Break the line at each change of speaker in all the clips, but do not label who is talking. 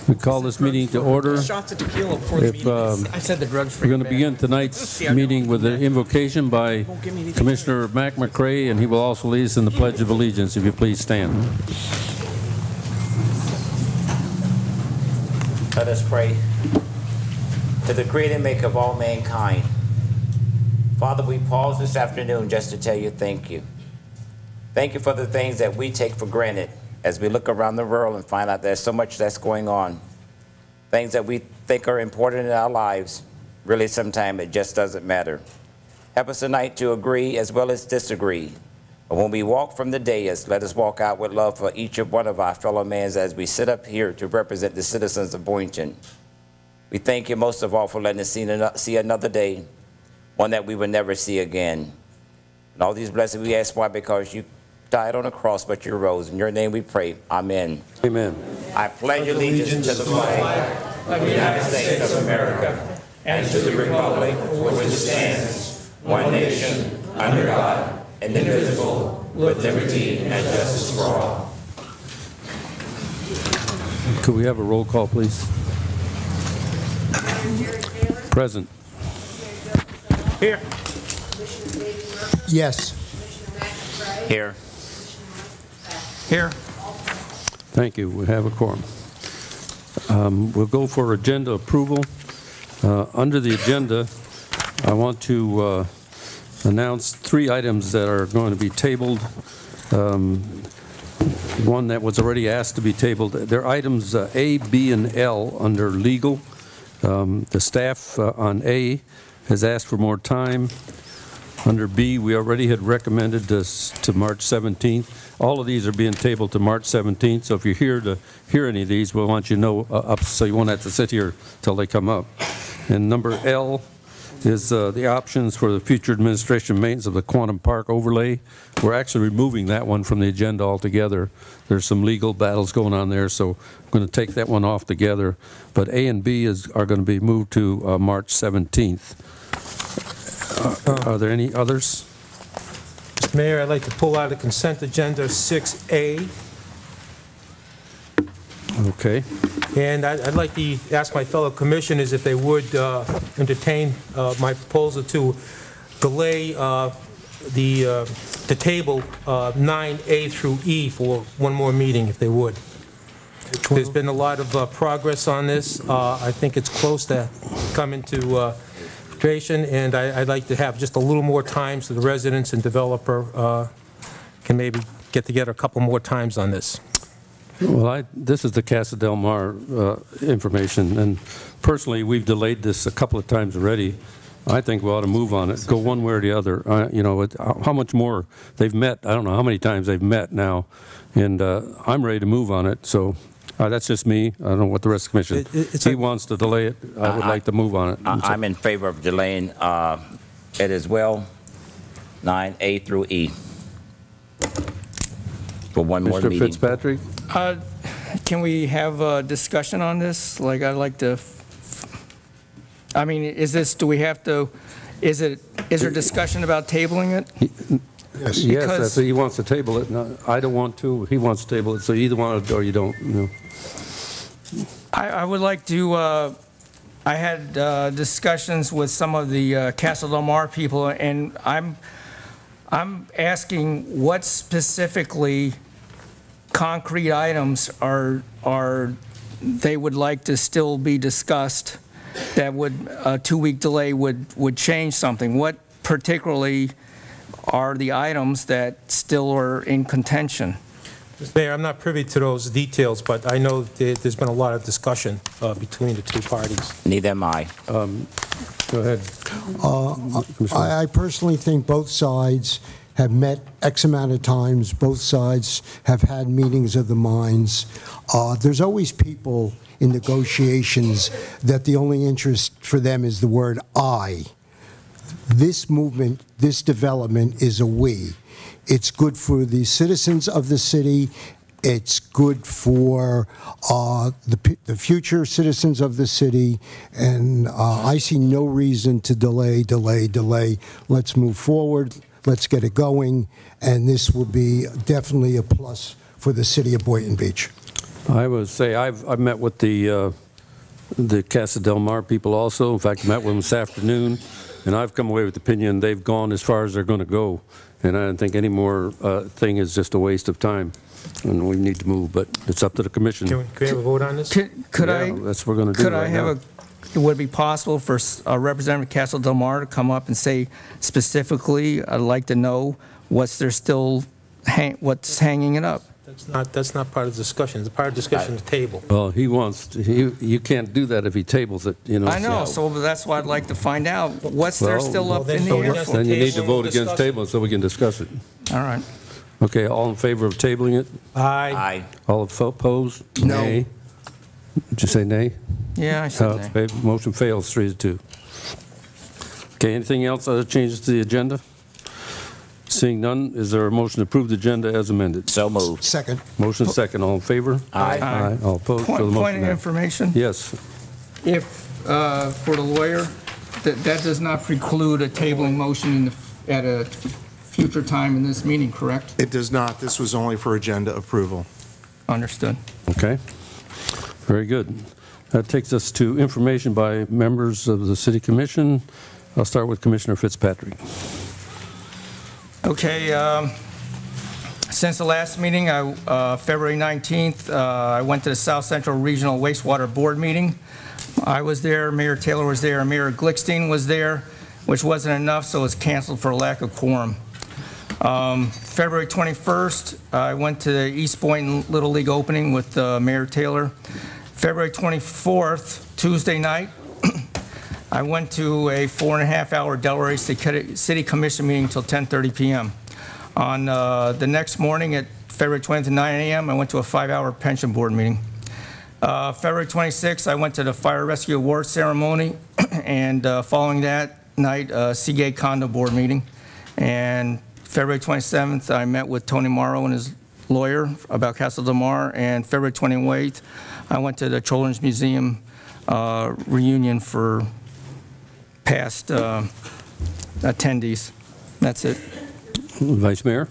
We call this meeting to order.
Shots of tequila before the meeting. I said the drugs free.
We're going to begin tonight's meeting with an invocation by Commissioner Mac McRae, and he will also lead us in the Pledge of Allegiance. If you please stand.
Let us pray. To the Creator and Maker of all mankind, Father, we pause this afternoon just to tell you thank you. Thank you for the things that we take for granted as we look around the world and find out there's so much that's going on. Things that we think are important in our lives, really sometimes it just doesn't matter. Help us tonight to agree as well as disagree. But when we walk from the dais, let us walk out with love for each of one of our fellow men as we sit up here to represent the citizens of Boynton. We thank you most of all for letting us see another day, one that we will never see again. And all these blessings we ask why? Because you died on a cross, but you rose. In your name we pray. Amen.
Amen.
I pledge allegiance to the flag of the United States of America and to the republic for which it stands, one nation, under God, indivisible, with liberty and justice for all.
Could we have a roll call, please? Present.
Here.
Yes.
Here.
Here.
Thank you. We have a quorum. We'll go for agenda approval. Under the agenda, I want to announce 3 items that are going to be tabled. One that was already asked to be tabled. They're items A, B, and L under legal. The staff on A has asked for more time. Under B, we already had recommended this to March 17th. All of these are being tabled to March 17th, so if you're here to hear any of these, we'll want you to know up so you won't have to sit here till they come up. And number L is the options for the future administration maintenance of the Quantum Park overlay. We're actually removing that one from the agenda altogether. There's some legal battles going on there, so I'm going to take that one off together. But A and B are going to be moved to March 17th. Are there any others?
Mr. Mayor, I'd like to pull out of the consent agenda 6A.
Okay.
And I'd like to ask my fellow commissioners if they would entertain my proposal to delay the table 9A through E for one more meeting, if they would. There's been a lot of progress on this. I think it's close to coming to fruition, and I'd like to have just a little more time so the residents and developer can maybe get together a couple more times on this.
Well, this is the Casa del Mar information, and personally, we've delayed this a couple of times already. I think we ought to move on it, go one way or the other. You know, how much more they've met, I don't know how many times they've met now, and I'm ready to move on it, so that's just me. I don't know what the rest of the commission, he wants to delay it, I would like to move on it.
I'm in favor of delaying it as well, 9A through E. For one more meeting.
Mr. Fitzpatrick?
Can we have a discussion on this? Like, I'd like to, I mean, is there discussion about tabling it?
Yes, that's, he wants to table it. No, I don't want to, he wants to table it, so you either want it or you don't. You know.
I would like to, I had discussions with some of the Casa del Mar people, and I'm asking what specifically concrete items are they would like to still be discussed that would a 2-week delay would change something. What particularly are the items that still are in contention?
Mr. Mayor, I'm not privy to those details, but I know there's been a lot of discussion between the two parties.
Neither am I.
Go ahead.
I personally think both sides have met X amount of times. Both sides have had meetings of the minds. There's always people in negotiations that the only interest for them is the word I. This movement, this development is a we. It's good for the citizens of the city. It's good for the future citizens of the city, and I see no reason to delay. Let's move forward. Let's get it going, and this will be definitely a plus for the city of Boynton Beach.
I would say I've met with the Casa Del Mar people also. In fact, I met with them this afternoon, and I've come away with the opinion they've gone as far as they're going to go. And I don't think any more thing is just a waste of time, and we need to move. But it's up to the commission.
Can we have a vote on this?
Could I?
That's what we're going to do.
Could
right
I have
now.
would it be possible for a representative of Casa Del Mar to come up and say specifically, I'd like to know what's hanging it up?
That's not part of the discussion. The part of the discussion is table.
Well, you can't do that if he tables it, you know.
I know, so that's why I'd like to find out what's there still up in the
then
air
vote
for.
Then you need to
Table,
vote against
discuss it.
table so we can discuss it.
All right.
Okay, all in favor of tabling it?
Aye.
Aye.
All opposed?
No.
Nay. Did you say nay?
Yeah, I said that.
Motion fails 3-2. Okay, anything else other changes to the agenda? Seeing none, is there a motion to approve the agenda as amended?
So moved.
Second.
Motion second, all in favor?
Aye.
Aye.
All opposed? So the
Point
motion
of
passed.
information,
Yes.
if, for the lawyer, that does not preclude a tabling motion at a future time in this meeting, correct?
It does not. This was only for agenda approval.
Understood.
Okay. Very good. That takes us to information by members of the City Commission. I'll start with Commissioner Fitzpatrick.
Okay, since the last meeting, February 19th, I went to the South Central Regional Wastewater Board meeting. I was there, Mayor Taylor was there, Mayor Glickstein was there, which wasn't enough, so it was canceled for lack of quorum. February 21st, I went to the East Boynton Little League opening with Mayor Taylor. February 24th, Tuesday night, I went to a 4.5-hour Delaware City Commission meeting until 10:30 p.m. On the next morning at February 20th at 9 a.m., I went to a 5-hour pension board meeting. February 26th, I went to the Fire Rescue Award ceremony, and following that night, Seagate Condo Board meeting. And February 27th, I met with Tony Morrow and his lawyer about Casa Del Mar, and February 28th, I went to the Children's Museum reunion for past attendees. That's it.
Vice Mayor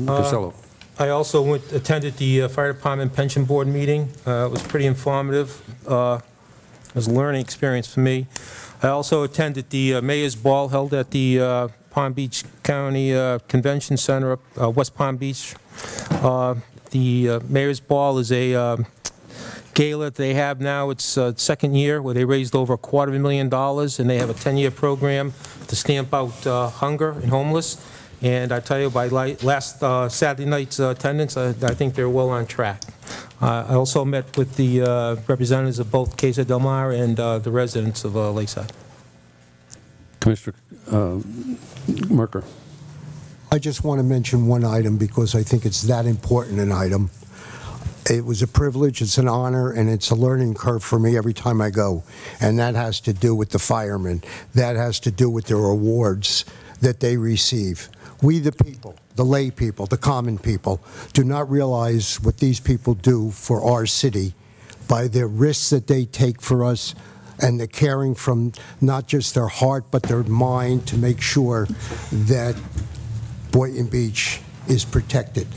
Costello.
I also attended the Fire Department Pension Board meeting. It was pretty informative. It was a learning experience for me. I also attended the Mayor's Ball held at the Palm Beach County Convention Center, West Palm Beach. The Mayor's Ball is a gala that they have now. It's second year where they raised over $250,000, and they have a 10-year program to stamp out hunger and homeless. And I tell you, by last Saturday night's attendance, I think they're well on track. I also met with the representatives of both Casa Del Mar and the residents of Lakeside.
Commissioner Merker.
I just want to mention one item because I think it's that important an item. It was a privilege, it's an honor, and it's a learning curve for me every time I go. And that has to do with the firemen. That has to do with their awards that they receive. We the people, the lay people, the common people, do not realize what these people do for our city by the risks that they take for us and the caring from not just their heart but their mind to make sure that Boynton Beach is protected.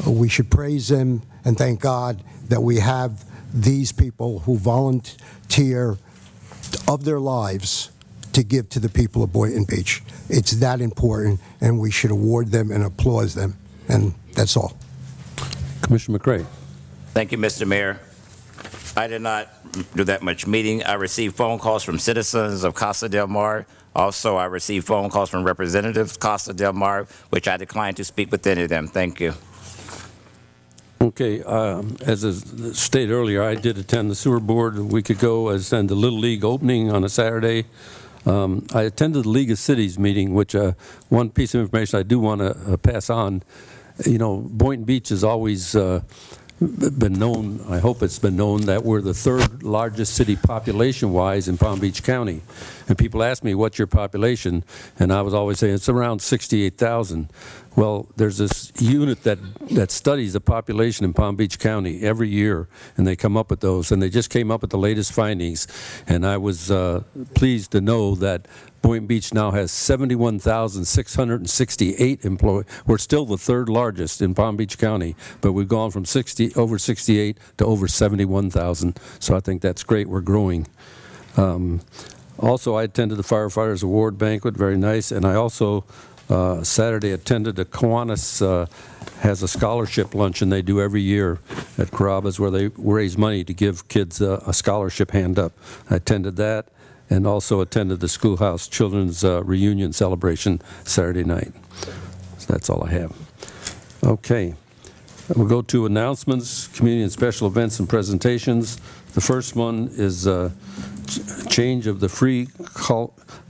We should praise them and thank God that we have these people who volunteer of their lives to give to the people of Boynton Beach. It's that important, and we should award them and applaud them, and that's all.
Commissioner McCray.
Thank you, Mr. Mayor. I did not do that much meeting. I received phone calls from citizens of Casa Del Mar. Also, I received phone calls from representatives of Casa Del Mar, which I declined to speak with any of them. Thank you.
Okay, as is stated earlier, I did attend the sewer board a week ago. I attended the Little League opening on a Saturday. I attended the League of Cities meeting, which one piece of information I do want to pass on. You know, Boynton Beach has always been known, I hope it's been known, that we're the third largest city population-wise in Palm Beach County. And people ask me, what's your population? And I was always saying, it's around 68,000. Well, there's this unit that studies the population in Palm Beach County every year, and they come up with those, and they just came up with the latest findings. And I was pleased to know that Boynton Beach now has 71,668 employees. We're still the third largest in Palm Beach County, but we've gone from over 68 to over 71,000. So I think that's great. We're growing. Also, I attended the Firefighters Award Banquet, very nice, and I also Saturday attended the Kiwanis has a scholarship luncheon they do every year at Carrabba's where they raise money to give kids a scholarship hand up. I attended that and also attended the Schoolhouse Children's Reunion Celebration Saturday night. So that's all I have. Okay. We'll go to announcements, community and special events and presentations. The first one is change of the free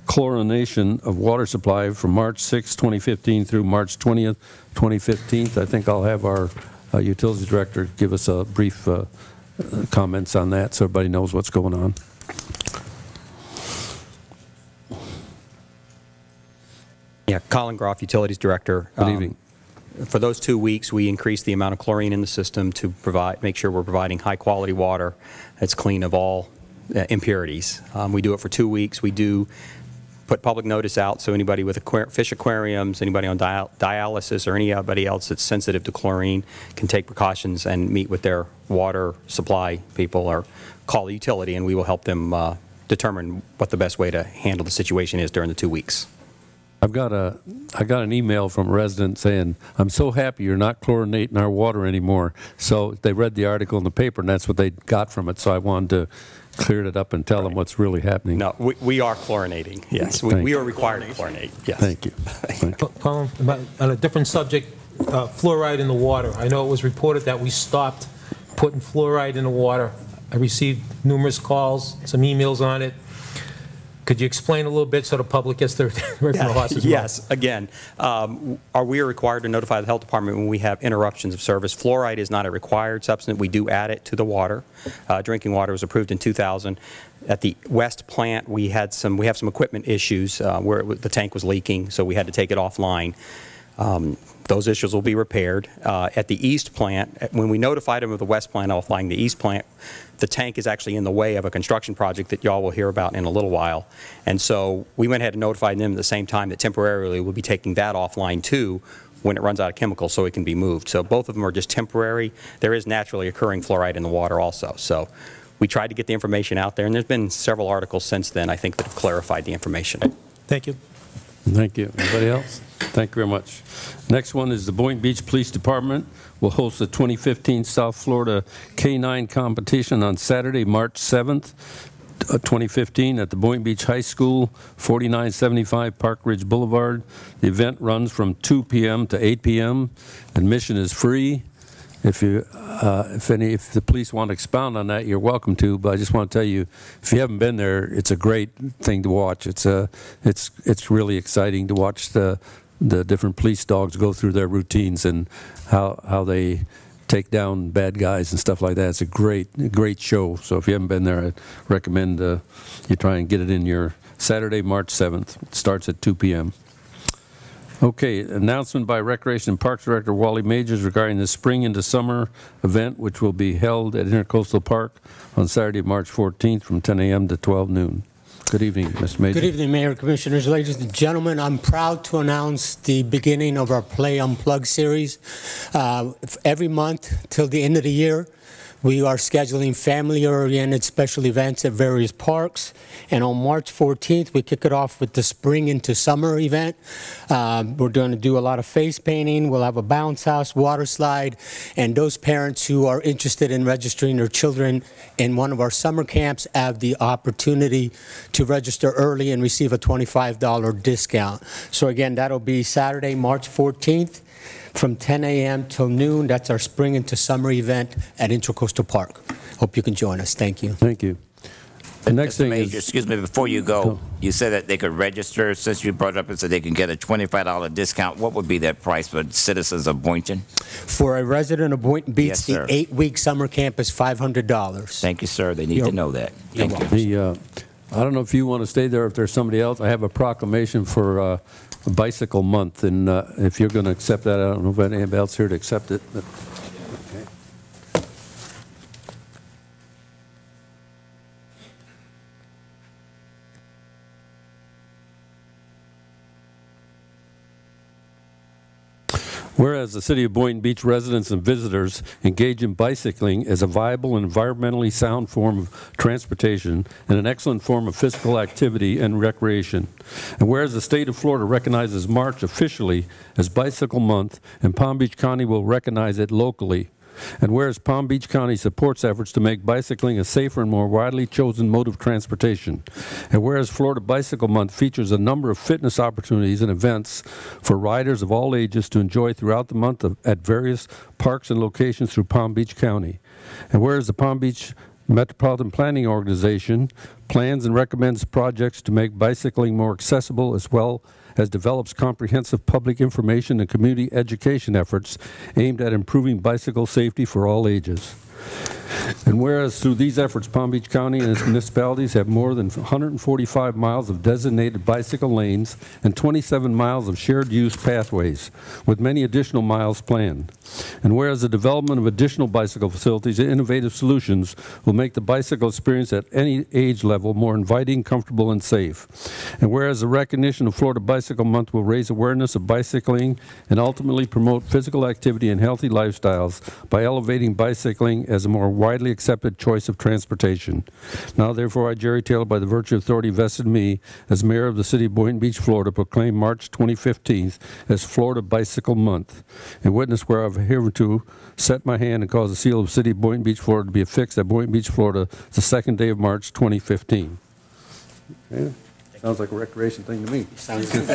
chlorination of water supply from March 6, 2015 through March 20th, 2015. I think I'll have our utilities director give us a brief comments on that so everybody knows what's going on.
Yeah, Colin Groff, Utilities Director.
Good evening.
For those 2 weeks, we increased the amount of chlorine in the system to make sure we're providing high-quality water that's clean of all impurities. We do it for 2 weeks. We do put public notice out so anybody with fish aquariums, anybody on dialysis, or anybody else that's sensitive to chlorine can take precautions and meet with their water supply people or call the utility, and we will help them determine what the best way to handle the situation is during the 2 weeks.
I got an email from a resident saying, I'm so happy you're not chlorinating our water anymore. So they read the article in the paper, and that's what they got from it. So I wanted to clear it up and tell them what's really happening.
No, we are chlorinating, yes. We are required to chlorinate, yes.
Thank you. Thank you.
Colin, on a different subject, fluoride in the water. I know it was reported that we stopped putting fluoride in the water. I received numerous calls, some emails on it. Could you explain a little bit so the public gets their horses?
Yes. Again, we are required to notify the health department when we have interruptions of service. Fluoride is not a required substance. We do add it to the water. Drinking water was approved in 2000. At the West plant, we have some equipment issues where the tank was leaking, so we had to take it offline. Those issues will be repaired. At the East plant, when we notified them of the West plant offline, the East plant, the tank is actually in the way of a construction project that y'all will hear about in a little while. And so we went ahead and notified them at the same time that temporarily we'll be taking that offline too when it runs out of chemicals so it can be moved. So both of them are just temporary. There is naturally occurring fluoride in the water also. So we tried to get the information out there, and there's been several articles since then, I think, that have clarified the information.
Thank you.
Thank you. Anybody else? Thank you very much. Next one is the Boynton Beach Police Department will host the 2015 South Florida K-9 competition on Saturday, March 7th, 2015 at the Boynton Beach High School, 4975 Park Ridge Boulevard. The event runs from 2 p.m. to 8 p.m. Admission is free. If the police want to expound on that, you're welcome to. But I just want to tell you, if you haven't been there, it's a great thing to watch. It's really exciting to watch the different police dogs go through their routines and how they take down bad guys and stuff like that. It's a great show. So if you haven't been there, I recommend you try and get it in your Saturday, March 7th. It starts at 2 p.m. Okay, announcement by Recreation and Parks Director Wally Majors regarding the Spring into Summer event, which will be held at Intercoastal Park on Saturday, March 14th from 10 a.m. to 12 noon. Good evening, Mr. Major.
Good evening, Mayor, Commissioners, ladies and gentlemen. I'm proud to announce the beginning of our Play Unplugged series. Every month till the end of the year, we are scheduling family-oriented special events at various parks. And on March 14th, we kick it off with the Spring into Summer event. We're going to do a lot of face painting. We'll have a bounce house, water slide, and those parents who are interested in registering their children in one of our summer camps have the opportunity to register early and receive a $25 discount. So again, that'll be Saturday, March 14th. From 10 a.m. till noon. That's our Spring into Summer event at Intracoastal Park. Hope you can join us. Thank you.
Thank you. The next thing
Major, excuse me, before you go, you said that they could register, since you brought it up and said they can get a $25 discount. What would be that price for citizens of Boynton?
For a resident of Boynton Beach,
yes,
the 8-week summer camp is $500.
Thank you, sir. They need to know that. Thank you.
I don't know if you want to stay there, if there's somebody else. I have a proclamation for Bicycle Month, and if you're going to accept that, I don't know if anybody else here to accept it. But, okay. Whereas the City of Boynton Beach residents and visitors engage in bicycling as a viable and environmentally sound form of transportation and an excellent form of physical activity and recreation. And whereas the state of Florida recognizes March officially as Bicycle Month, and Palm Beach County will recognize it locally. And whereas Palm Beach County supports efforts to make bicycling a safer and more widely chosen mode of transportation. And whereas Florida Bicycle Month features a number of fitness opportunities and events for riders of all ages to enjoy throughout the month at various parks and locations through Palm Beach County. And whereas the Palm Beach Metropolitan Planning Organization plans and recommends projects to make bicycling more accessible, as well as develops comprehensive public information and community education efforts aimed at improving bicycle safety for all ages. And whereas through these efforts, Palm Beach County and its municipalities have more than 145 miles of designated bicycle lanes and 27 miles of shared use pathways, with many additional miles planned. And whereas the development of additional bicycle facilities and innovative solutions will make the bicycle experience at any age level more inviting, comfortable, and safe. And whereas the recognition of Florida Bicycle Month will raise awareness of bicycling and ultimately promote physical activity and healthy lifestyles by elevating bicycling as a more widely accepted choice of transportation. Now, therefore, I, Jerry Taylor, by the virtue of authority vested in me as mayor of the city of Boynton Beach, Florida, proclaim March 2015 as Florida Bicycle Month. In witness whereof hereunto set my hand and cause the seal of the city of Boynton Beach, Florida to be affixed at Boynton Beach, Florida, the 2nd day of March 2015. Okay. Sounds like a recreation thing to me.
Sounds good.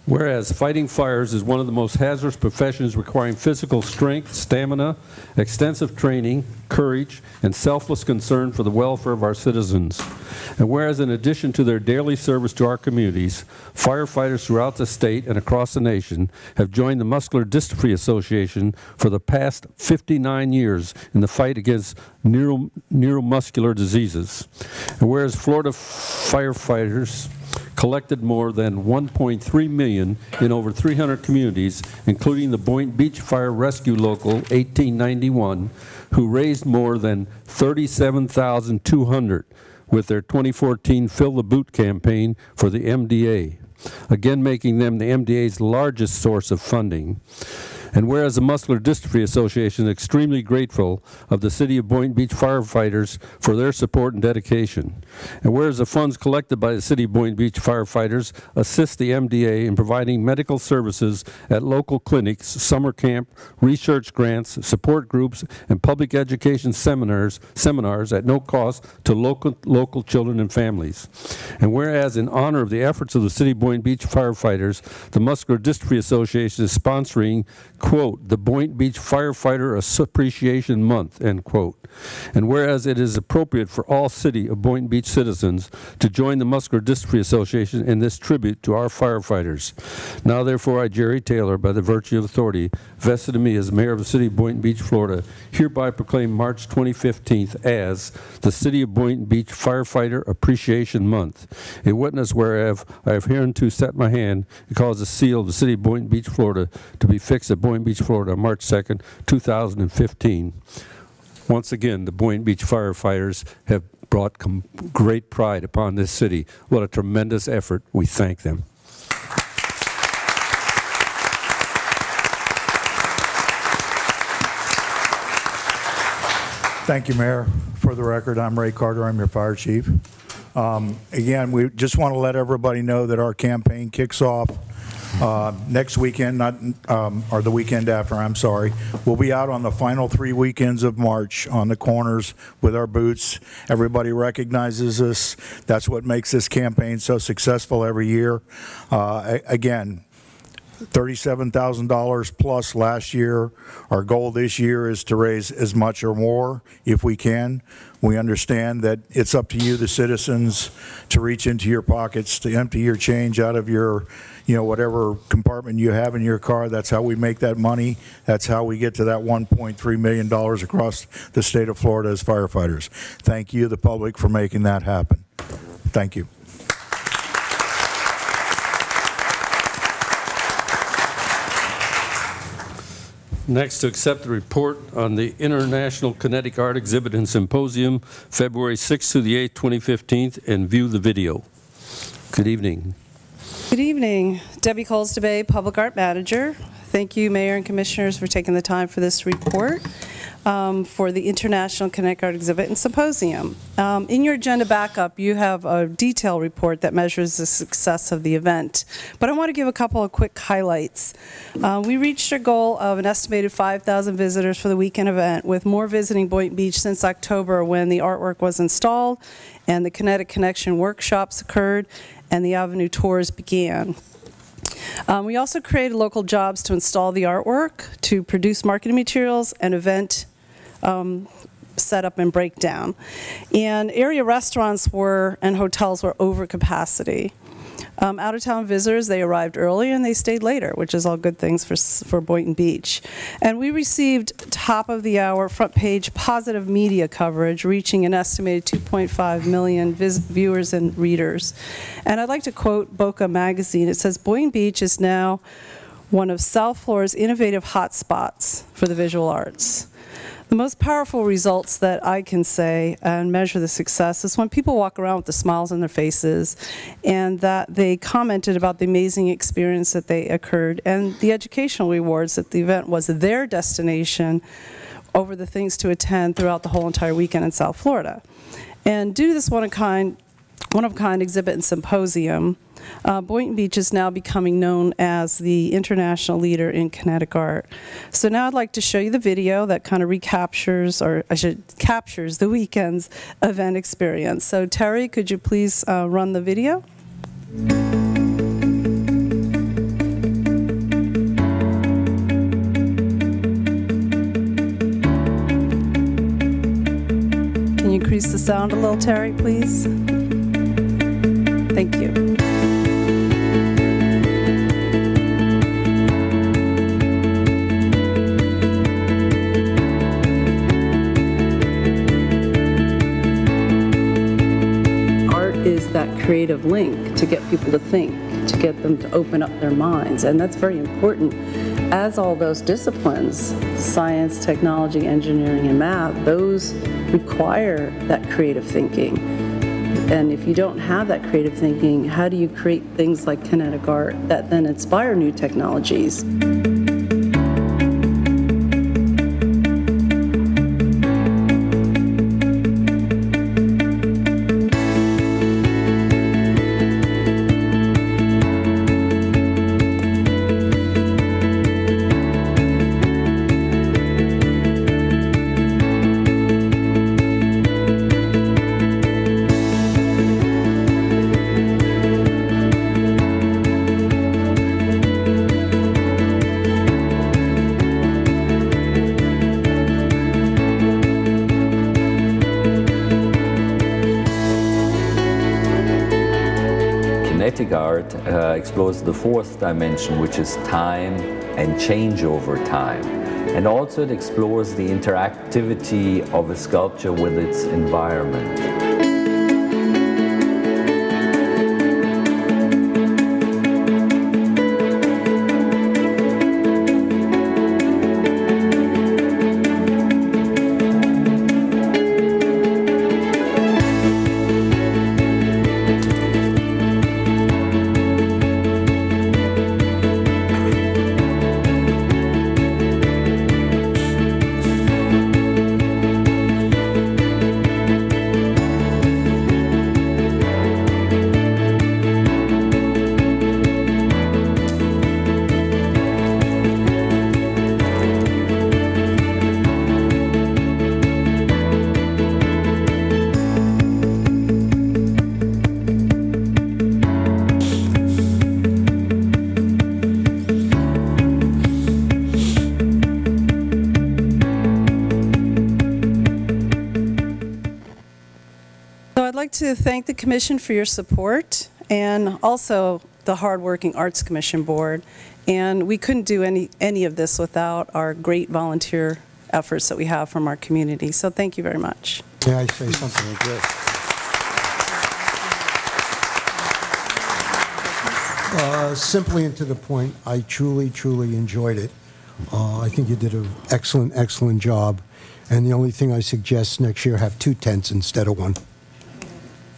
Whereas fighting fires is one of the most hazardous professions requiring physical strength, stamina, extensive training, courage, and selfless concern for the welfare of our citizens. And whereas in addition to their daily service to our communities, firefighters throughout the state and across the nation have joined the Muscular Dystrophy Association for the past 59 years in the fight against neuromuscular diseases. And whereas Florida firefighters collected more than 1.3 million in over 300 communities, including the Boynton Beach Fire Rescue Local 1891, who raised more than $37,200 with their 2014 Fill the Boot campaign for the MDA, again making them the MDA's largest source of funding. And whereas the Muscular Dystrophy Association is extremely grateful of the City of Boynton Beach firefighters for their support and dedication. And whereas the funds collected by the City of Boynton Beach firefighters assist the MDA in providing medical services at local clinics, summer camp, research grants, support groups, and public education seminars at no cost to local children and families. And whereas in honor of the efforts of the City of Boynton Beach firefighters, the Muscular Dystrophy Association is sponsoring, quote, the Boynton Beach Firefighter Appreciation Month, end quote. And whereas it is appropriate for all City of Boynton Beach citizens to join the Muscular Dystrophy Association in this tribute to our firefighters. Now, therefore, I, Jerry Taylor, by the virtue of authority vested in me as mayor of the City of Boynton Beach, Florida, hereby proclaim March 2015 as the City of Boynton Beach Firefighter Appreciation Month. In witness whereof I have hereunto set my hand and caused the seal of the City of Boynton Beach, Florida, to be fixed at Boynton Beach, Florida, on March 2nd, 2015. Once again, the Boynton Beach firefighters have brought great pride upon this city. What a tremendous effort. We thank them.
Thank you, Mayor. For the record, I'm Ray Carter. I'm your fire chief. Again, we just want to let everybody know that our campaign kicks off next weekend, or the weekend after, I'm sorry. We'll be out on the final 3 weekends of March on the corners with our boots. Everybody recognizes us. That's what makes this campaign so successful every year. Again, $37,000 plus last year. Our goal this year is to raise as much or more if we can. We understand that it's up to you, the citizens, to reach into your pockets, to empty your change out of your, whatever compartment you have in your car. That's how we make that money. That's how we get to that $1.3 million across the state of Florida as firefighters. Thank you, the public, for making that happen. Thank you.
Next, to accept the report on the International Kinetic Art Exhibit and Symposium, February 6th through the 8th, 2015, and view the video. Good evening.
Good evening. Debbie Colesdebay, Public Art Manager. Thank you, Mayor and Commissioners, for taking the time for this report for the International Kinetic Art Exhibit and Symposium. In your agenda backup, you have a detailed report that measures the success of the event. But I want to give a couple of quick highlights. We reached a goal of an estimated 5,000 visitors for the weekend event, with more visiting Boynton Beach since October, when the artwork was installed and the Kinetic Connection workshops occurred and the Avenue tours began. We also created local jobs to install the artwork, to produce marketing materials, and event setup and breakdown. And area restaurants and hotels were over capacity. Out-of-town visitors, they arrived early and they stayed later, which is all good things for Boynton Beach. And we received top-of-the-hour, front-page positive media coverage, reaching an estimated 2.5 million viewers and readers. And I'd like to quote Boca magazine. It says, "Boynton Beach is now one of South Florida's innovative hotspots for the visual arts." The most powerful results that I can say and measure the success is when people walk around with the smiles on their faces, and that they commented about the amazing experience that they occurred and the educational rewards, that the event was their destination over the things to attend throughout the whole entire weekend in South Florida. And due to this one-of-a-kind exhibit and symposium, Boynton Beach is now becoming known as the international leader in kinetic art. So now I'd like to show you the video that kind of captures the weekend's event experience. So Terry, could you please run the video? Can you increase the sound a little, Terry, please? Thank you. Is that creative link to get people to think, to get them to open up their minds, and that's very important. As all those disciplines, science, technology, engineering, and math, those require that creative thinking. And if you don't have that creative thinking, how do you create things like kinetic art that then inspire new technologies?
Kinetic art explores the fourth dimension, which is time and change over time. And also it explores the interactivity of a sculpture with its environment.
like to thank the Commission for your support and also the hardworking Arts Commission Board. And we couldn't do any of this without our great volunteer efforts that we have from our community. So thank you very much.
May I say something like this? Simply and to the point, I truly, truly enjoyed it. I think you did an excellent, excellent job. And the only thing I suggest next year, have 2 tents instead of 1.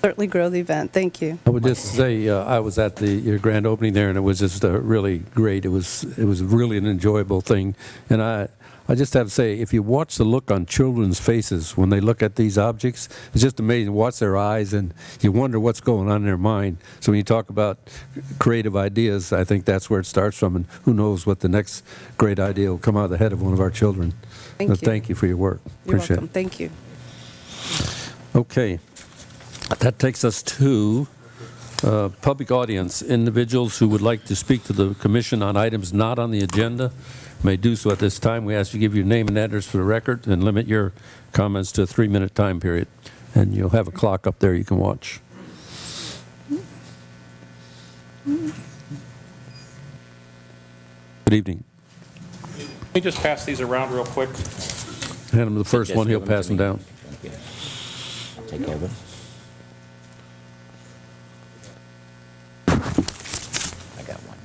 Certainly grow the event. Thank you.
I would just say I was at your grand opening there, and it was just really great. It was really an enjoyable thing. And I just have to say, if you watch the look on children's faces when they look at these objects, it's just amazing. Watch their eyes, and you wonder what's going on in their mind. So when you talk about creative ideas, I think that's where it starts from, and who knows what the next great idea will come out of the head of one of our children.
Thank you.
Thank you for your work.
You're
Appreciate
welcome. Thank you.
Okay. That takes us to public audience. Individuals who would like to speak to the Commission on items not on the agenda may do so at this time. We ask you to give your name and address for the record and limit your comments to a 3-minute time period. And you'll have a clock up there you can watch. Good evening.
Let me just pass these around real quick.
Hand him the first one, he'll pass them down.
Take care of it. I got one.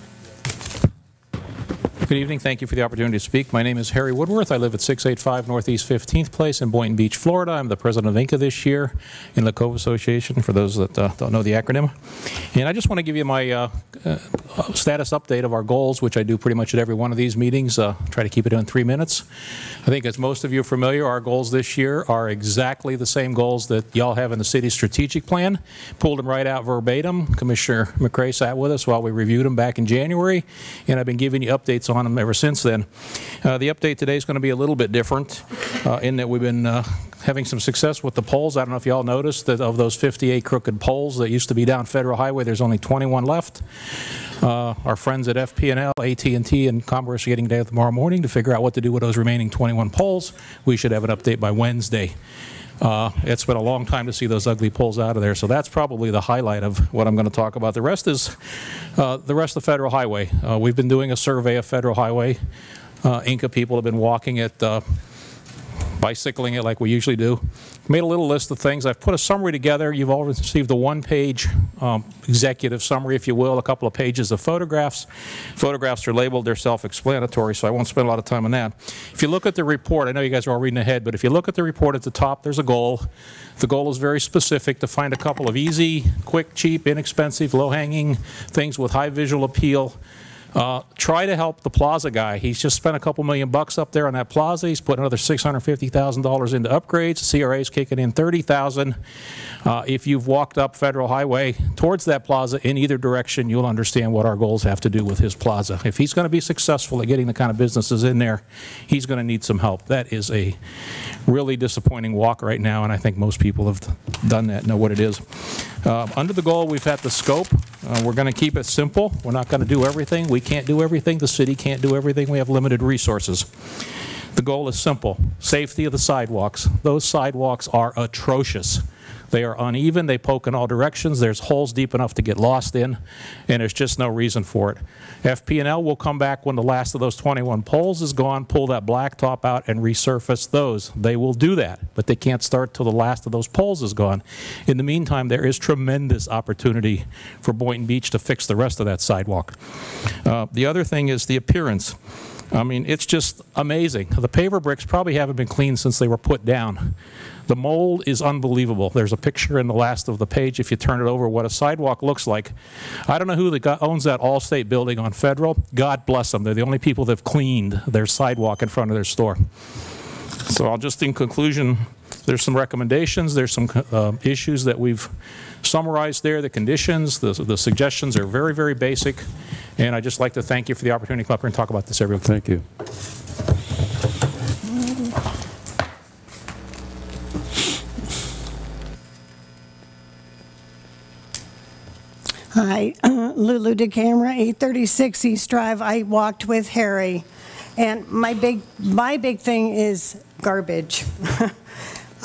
Good evening. Thank you for the opportunity to speak. My name is Harry Woodworth. I live at 685 Northeast 15th Place in Boynton Beach, Florida. I'm the president of INCA this year, in the Cove Association, for those that don't know the acronym. And I just want to give you my status update of our goals, which I do pretty much at every one of these meetings. Try to keep it in 3 minutes. I think, as most of you are familiar, our goals this year are exactly the same goals that y'all have in the city's strategic plan. Pulled them right out verbatim. Commissioner McRae sat with us while we reviewed them back in January, and I've been giving you updates on them ever since then. The update today is going to be a little bit different in that we've been having some success with the poles. I don't know if y'all noticed that of those 58 crooked poles that used to be down Federal Highway, there's only 21 left. Our friends at FP&L, AT&T, and Commerce are getting together tomorrow morning to figure out what to do with those remaining 21 poles. We should have an update by Wednesday. It's been a long time to see those ugly poles out of there, so that's probably the highlight of what I'm going to talk about. The rest is the rest of Federal Highway. We've been doing a survey of Federal Highway. INCA people have been walking it, bicycling it like we usually do. Made a little list of things. I've put a summary together. You've all received a 1-page executive summary, if you will, a couple of pages of photographs. Photographs are labeled, they're self-explanatory, so I won't spend a lot of time on that. If you look at the report, I know you guys are all reading ahead, but if you look at the report at the top, there's a goal. The goal is very specific, to find a couple of easy, quick, cheap, inexpensive, low-hanging things with high visual appeal. Try to help the plaza guy. He's just spent a couple $1,000,000 up there on that plaza. He's put another $650,000 into upgrades. CRA's kicking in $30,000. If you've walked up Federal Highway towards that plaza in either direction, you'll understand what our goals have to do with his plaza. If he's going to be successful at getting the kind of businesses in there, he's going to need some help. That is a really disappointing walk right now, and I think most people have done that, know what it is. Under the goal, we've had the scope. We're going to keep it simple. We're not going to do everything. We can't do everything. The city can't do everything. We have limited resources. The goal is simple: safety of the sidewalks. Those sidewalks are atrocious. They are uneven, they poke in all directions, there's holes deep enough to get lost in, and there's just no reason for it. FP&L will come back when the last of those 21 poles is gone, pull that blacktop out and resurface those. They will do that, but they can't start till the last of those poles is gone. In the meantime, there is tremendous opportunity for Boynton Beach to fix the rest of that sidewalk. The other thing is the appearance. I mean, it's just amazing. The paver bricks probably haven't been cleaned since they were put down. The mold is unbelievable. There's a picture in the last of the page, if you turn it over, what a sidewalk looks like. I don't know who owns that Allstate building on Federal. God bless them. They're the only people that have cleaned their sidewalk in front of their store. So I'll just, in conclusion, there's some recommendations. There's some issues that we've summarized there. The conditions, the suggestions are very, very basic. And I'd just like to thank you for the opportunity to come up here and talk about this, everyone.
Thank you.
Hi, Lulu DeCamera, 836 East Drive. I walked with Harry, and my big thing is garbage.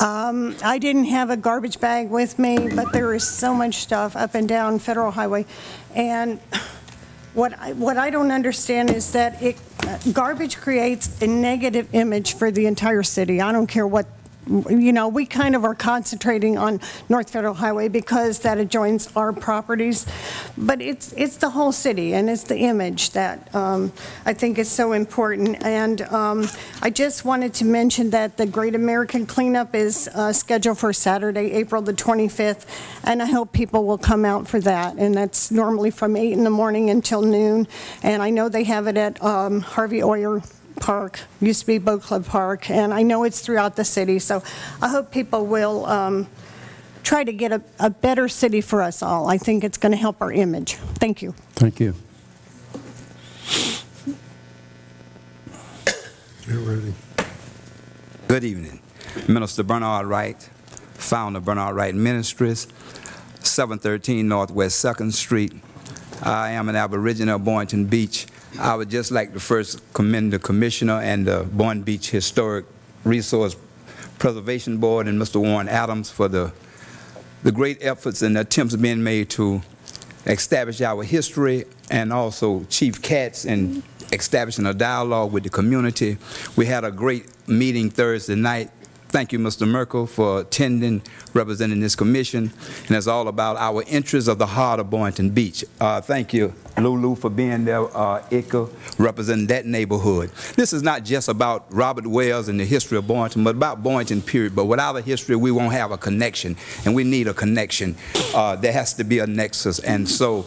I didn't have a garbage bag with me, but there is so much stuff up and down Federal Highway. And what I don't understand is that garbage creates a negative image for the entire city. I don't care what, you know, we kind of are concentrating on North Federal Highway because that adjoins our properties, but it's the whole city and it's the image that I think is so important. And I just wanted to mention that the Great American Cleanup is scheduled for Saturday, April the 25th, and I hope people will come out for that. And that's normally from 8 in the morning until noon, and I know they have it at Harvey Oyer Park, used to be Boat Club Park, and I know it's throughout the city, so I hope people will try to get a better city for us all. I think it's going to help our image. Thank you.
Thank you.
You're ready.
Good evening. Minister Bernard Wright, founder of Bernard Wright Ministries, 713 Northwest 2nd Street. I am an Aboriginal of Boynton Beach. I would just like to first commend the Commissioner and the Boynton Beach Historic Resource Preservation Board and Mr. Warren Adams for the great efforts and attempts being made to establish our history, and also Chief Katz in establishing a dialogue with the community. We had a great meeting Thursday night. Thank you, Mr. Merkel, for attending, representing this commission, and it's all about our interests of the heart of Boynton Beach. Thank you, Lulu, for being there, Ika, representing that neighborhood. This is not just about Robert Wells and the history of Boynton, but about Boynton, period. But without a history, we won't have a connection, and we need a connection. There has to be a nexus, and so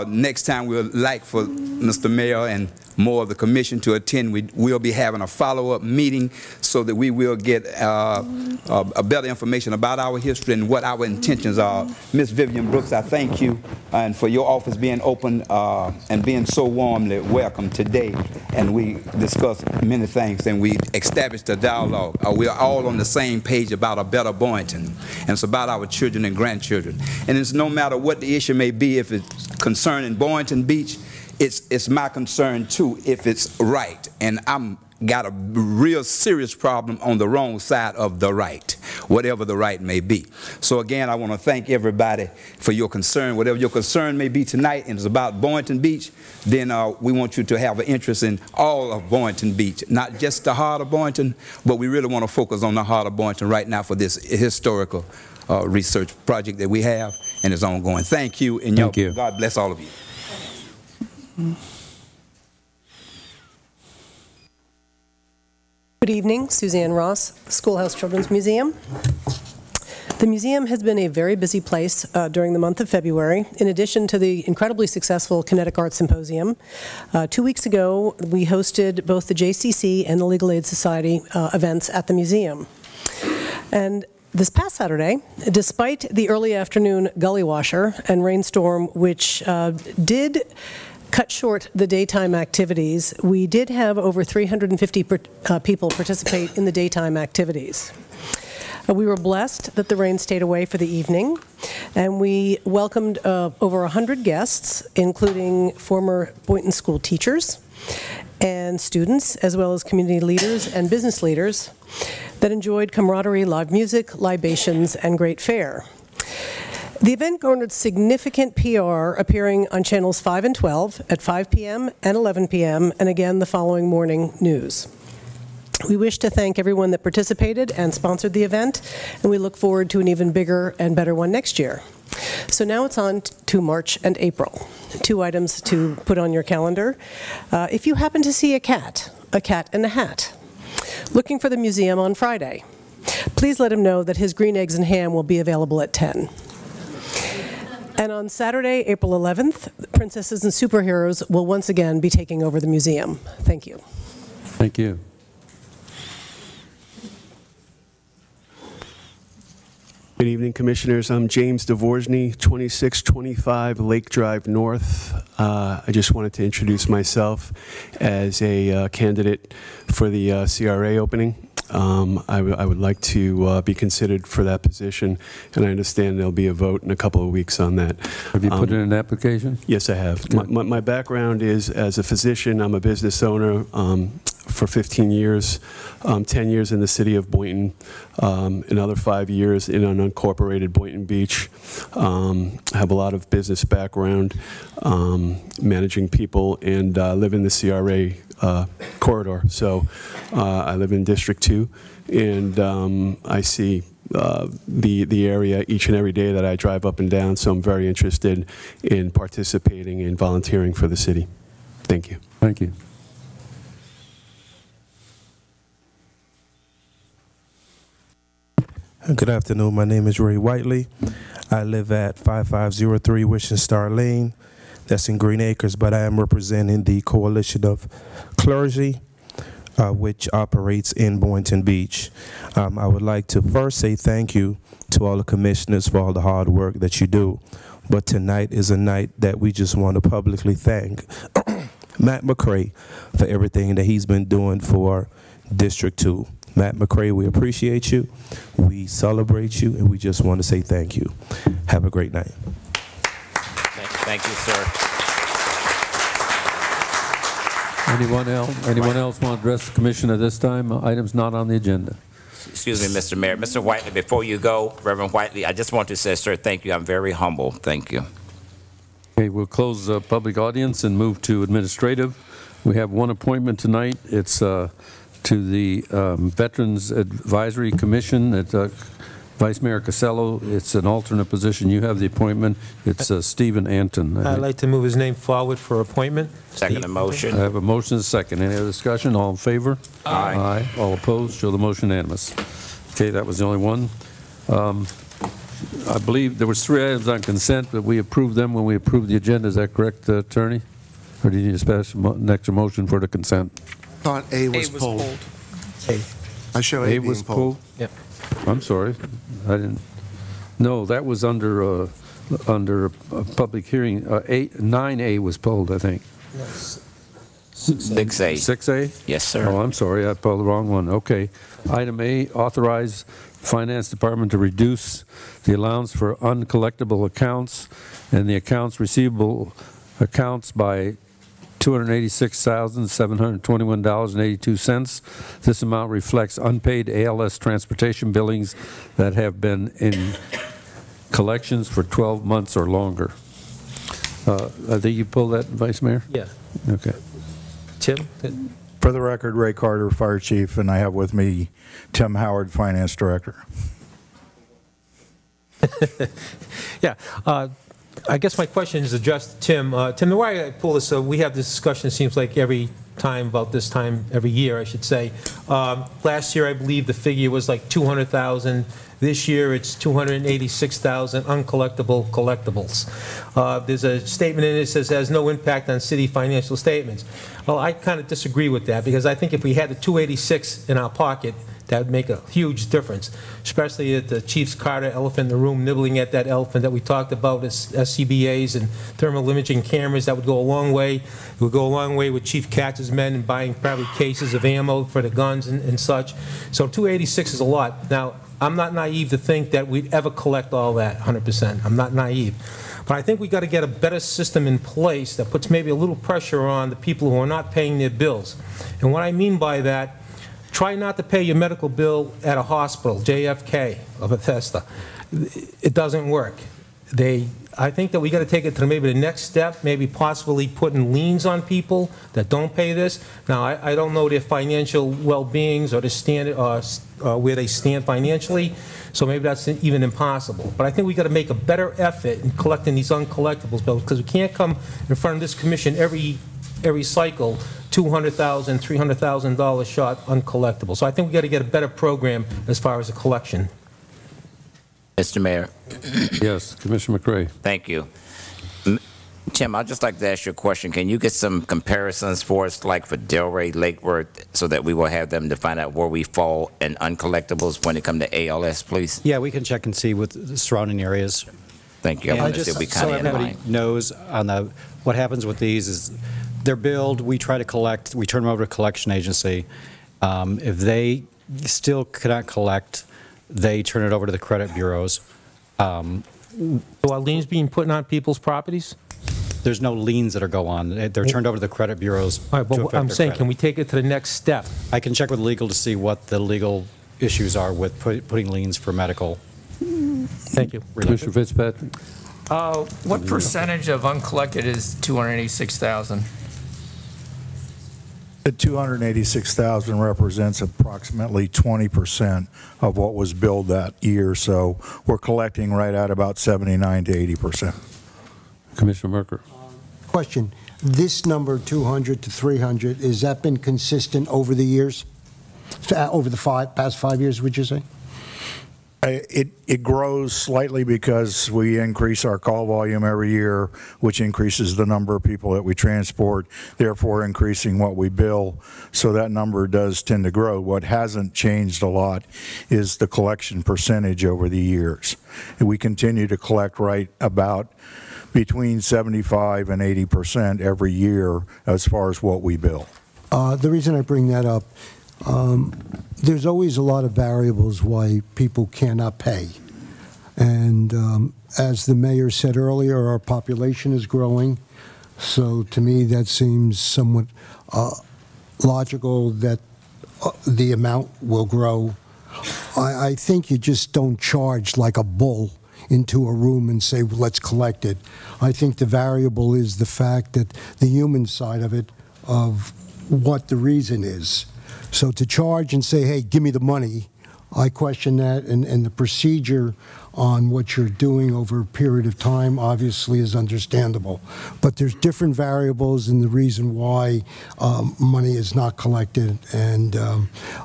next time we'd like for Mr. Mayor and more of the commission to attend. We'll be having a follow-up meeting so that we will get a better information about our history and what our intentions are. Ms. Vivian Brooks, I thank you and for your office being open and being so warmly welcome today. And we discussed many things and we established a dialogue. We are all on the same page about a better Boynton, and it's about our children and grandchildren. And it's no matter what the issue may be, if it's concerning Boynton Beach, it's my concern too if it's right, and I'm got a real serious problem on the wrong side of the right, whatever the right may be. So again, I want to thank everybody for your concern. Whatever your concern may be tonight, and it's about Boynton Beach, then we want you to have an interest in all of Boynton Beach, not just the heart of Boynton, but we really want to focus on the heart of Boynton right now for this historical research project that we have, and it's ongoing. Thank you, and
thank you.
God bless all of you.
Good evening, Suzanne Ross, Schoolhouse Children's Museum. The museum has been a very busy place during the month of February. In addition to the incredibly successful Kinetic Arts Symposium, 2 weeks ago we hosted both the JCC and the Legal Aid Society events at the museum. And this past Saturday, despite the early afternoon gully washer and rainstorm, which did cut short the daytime activities, we did have over 350 people participate in the daytime activities. We were blessed that the rain stayed away for the evening, and we welcomed over 100 guests, including former Boynton school teachers and students, as well as community leaders and business leaders that enjoyed camaraderie, live music, libations, and great fare. The event garnered significant PR, appearing on channels 5 and 12 at 5 p.m. and 11 p.m., and again the following morning news. We wish to thank everyone that participated and sponsored the event, and we look forward to an even bigger and better one next year. So now it's on to March and April. 2 items to put on your calendar. If you happen to see a cat in a hat, looking for the museum on Friday, please let him know that his green eggs and ham will be available at 10. And on Saturday, April 11th, Princesses and Superheroes will once again be taking over the museum. Thank you.
Thank you.
Good evening, Commissioners. I'm James Dvorsny, 2625 Lake Drive North. I just wanted to introduce myself as a candidate for the CRA opening. I would like to be considered for that position, and I understand there'll be a vote in a couple of weeks on that.
Have you put in an application?
Yes, I have. My background is as a physician. I'm a business owner. for 15 years, 10 years in the city of Boynton, another 5 years in an unincorporated Boynton Beach. I have a lot of business background, managing people, and live in the CRA corridor. So I live in District 2, and I see the area each and every day that I drive up and down, so I'm very interested in participating and volunteering for the city. Thank you.
Thank you.
Good afternoon. My name is Ray Whiteley. I live at 5503 Wishing Star Lane. That's in Green Acres, but I am representing the Coalition of Clergy, which operates in Boynton Beach. I would like to first say thank you to all the commissioners for all the hard work that you do. But tonight is a night that we just want to publicly thank Matt McCray for everything that he's been doing for District 2. Matt McCray, we appreciate you, we celebrate you, and we just want to say thank you. Have a great night.
Thank you, sir.
Anyone else want to address the commission at this time? Items not on the agenda.
Excuse me, Mr. Mayor. Mr. Whiteley, before you go, Reverend Whiteley, I just want to say, sir, thank you. I'm very humble. Thank you.
Okay, we'll close the public audience and move to administrative. We have one appointment tonight. It's to the Veterans Advisory Commission at Vice Mayor Casello. It's an alternate position. You have the appointment. It's Stephen Anton.
I'd like to move his name forward for appointment.
Second motion.
I have a motion and a second. Any other discussion? All in favor?
Aye.
Aye. All opposed? Show the motion unanimous. Okay, that was the only one. I believe there was 3 items on consent, but we approved them when we approved the agenda. Is that correct, Attorney? Or do you need a special extra motion for the consent?
Thought A was pulled.
A.
I show A
was
being pulled.
Yep.
I'm sorry. I didn't. No, that was under a public hearing. 9A was pulled, I think.
Yes.
6A.
6A?
Yes, sir.
Oh, I'm sorry. I pulled the wrong one. Okay. Item A, authorize Finance Department to reduce the allowance for uncollectible accounts and the accounts receivable accounts by $286,721.82. This amount reflects unpaid ALS transportation billings that have been in collections for 12 months or longer. I think you pulled that, Vice Mayor?
Yeah.
Okay.
Tim?
For the record, Ray Carter, Fire Chief, and I have with me Tim Howard, Finance Director.
Yeah. I guess my question is addressed to Tim. Tim, the way I pull this, we have this discussion, it seems like every time, about this time every year, I should say. Last year, I believe the figure was like 200,000. This year, it's 286,000 uncollectible collectibles. There's a statement in it that says has no impact on city financial statements. Well, I kind of disagree with that, because I think if we had the 286 in our pocket, that would make a huge difference, especially at the Chief's Carter elephant in the room, nibbling at that elephant that we talked about, SCBAs and thermal imaging cameras. That would go a long way. It would go a long way with Chief Katz's men and buying probably cases of ammo for the guns and such. So 286 is a lot. Now, I'm not naive to think that we'd ever collect all that 100%. I'm not naive. But I think we got to get a better system in place that puts maybe a little pressure on the people who are not paying their bills. And what I mean by that, try not to pay your medical bill at a hospital, JFK or Bethesda. It doesn't work. I think that we got to take it to maybe the next step, maybe possibly putting liens on people that don't pay this. Now, I don't know their financial well-beings or the standard, where they stand financially, so maybe that's even impossible. But I think we got to make a better effort in collecting these uncollectibles bills, because we can't come in front of this commission every cycle $200,000, $300,000 short uncollectible. So I think we got to get a better program as far as a collection.
Mr. Mayor.
Yes, Commissioner McCray.
Thank you. Tim, I'd just like to ask you a question. Can you get some comparisons for us, like for Delray, Lake Worth, so that we will have them to find out where we fall in uncollectibles when it comes to ALS, please?
Yeah, we can check and see with the surrounding areas.
Thank you. I want to see if we kind of in
everybody
line.
knows on what happens with these is they're billed, we try to collect, we turn them over to a collection agency. If they still cannot collect, they turn it over to the credit bureaus.
So are liens being put on people's properties?
there's no liens that are go on. They're turned over to the credit bureaus.
All right, but what I'm saying, can we take it to the next step?
I can check with legal to see what the legal issues are with putting liens for medical.
Thank you.
Commissioner Fitzpatrick.
What percentage of uncollected is 286,000?
The 286,000 represents approximately 20% of what was billed that year, so we're collecting right at about 79 to 80%.
Commissioner Merker.
Question, this number 200 to 300, has that been consistent over the years? Over the past 5 years, would you say?
It grows slightly because we increase our call volume every year, which increases the number of people that we transport, therefore increasing what we bill. So that number does tend to grow. What hasn't changed a lot is the collection percentage over the years. And we continue to collect right about between 75 and 80% every year as far as what we bill.
The reason I bring that up, there's always a lot of variables why people cannot pay. And as the mayor said earlier, our population is growing. So to me, that seems somewhat logical that the amount will grow. I think you just don't charge like a bull into a room and say, well, let's collect it. I think the variable is the fact that the human side of it, of what the reason is. So to charge and say, hey, give me the money, I question that, and the procedure on what you're doing over a period of time obviously is understandable. But there's different variables in the reason why money is not collected, and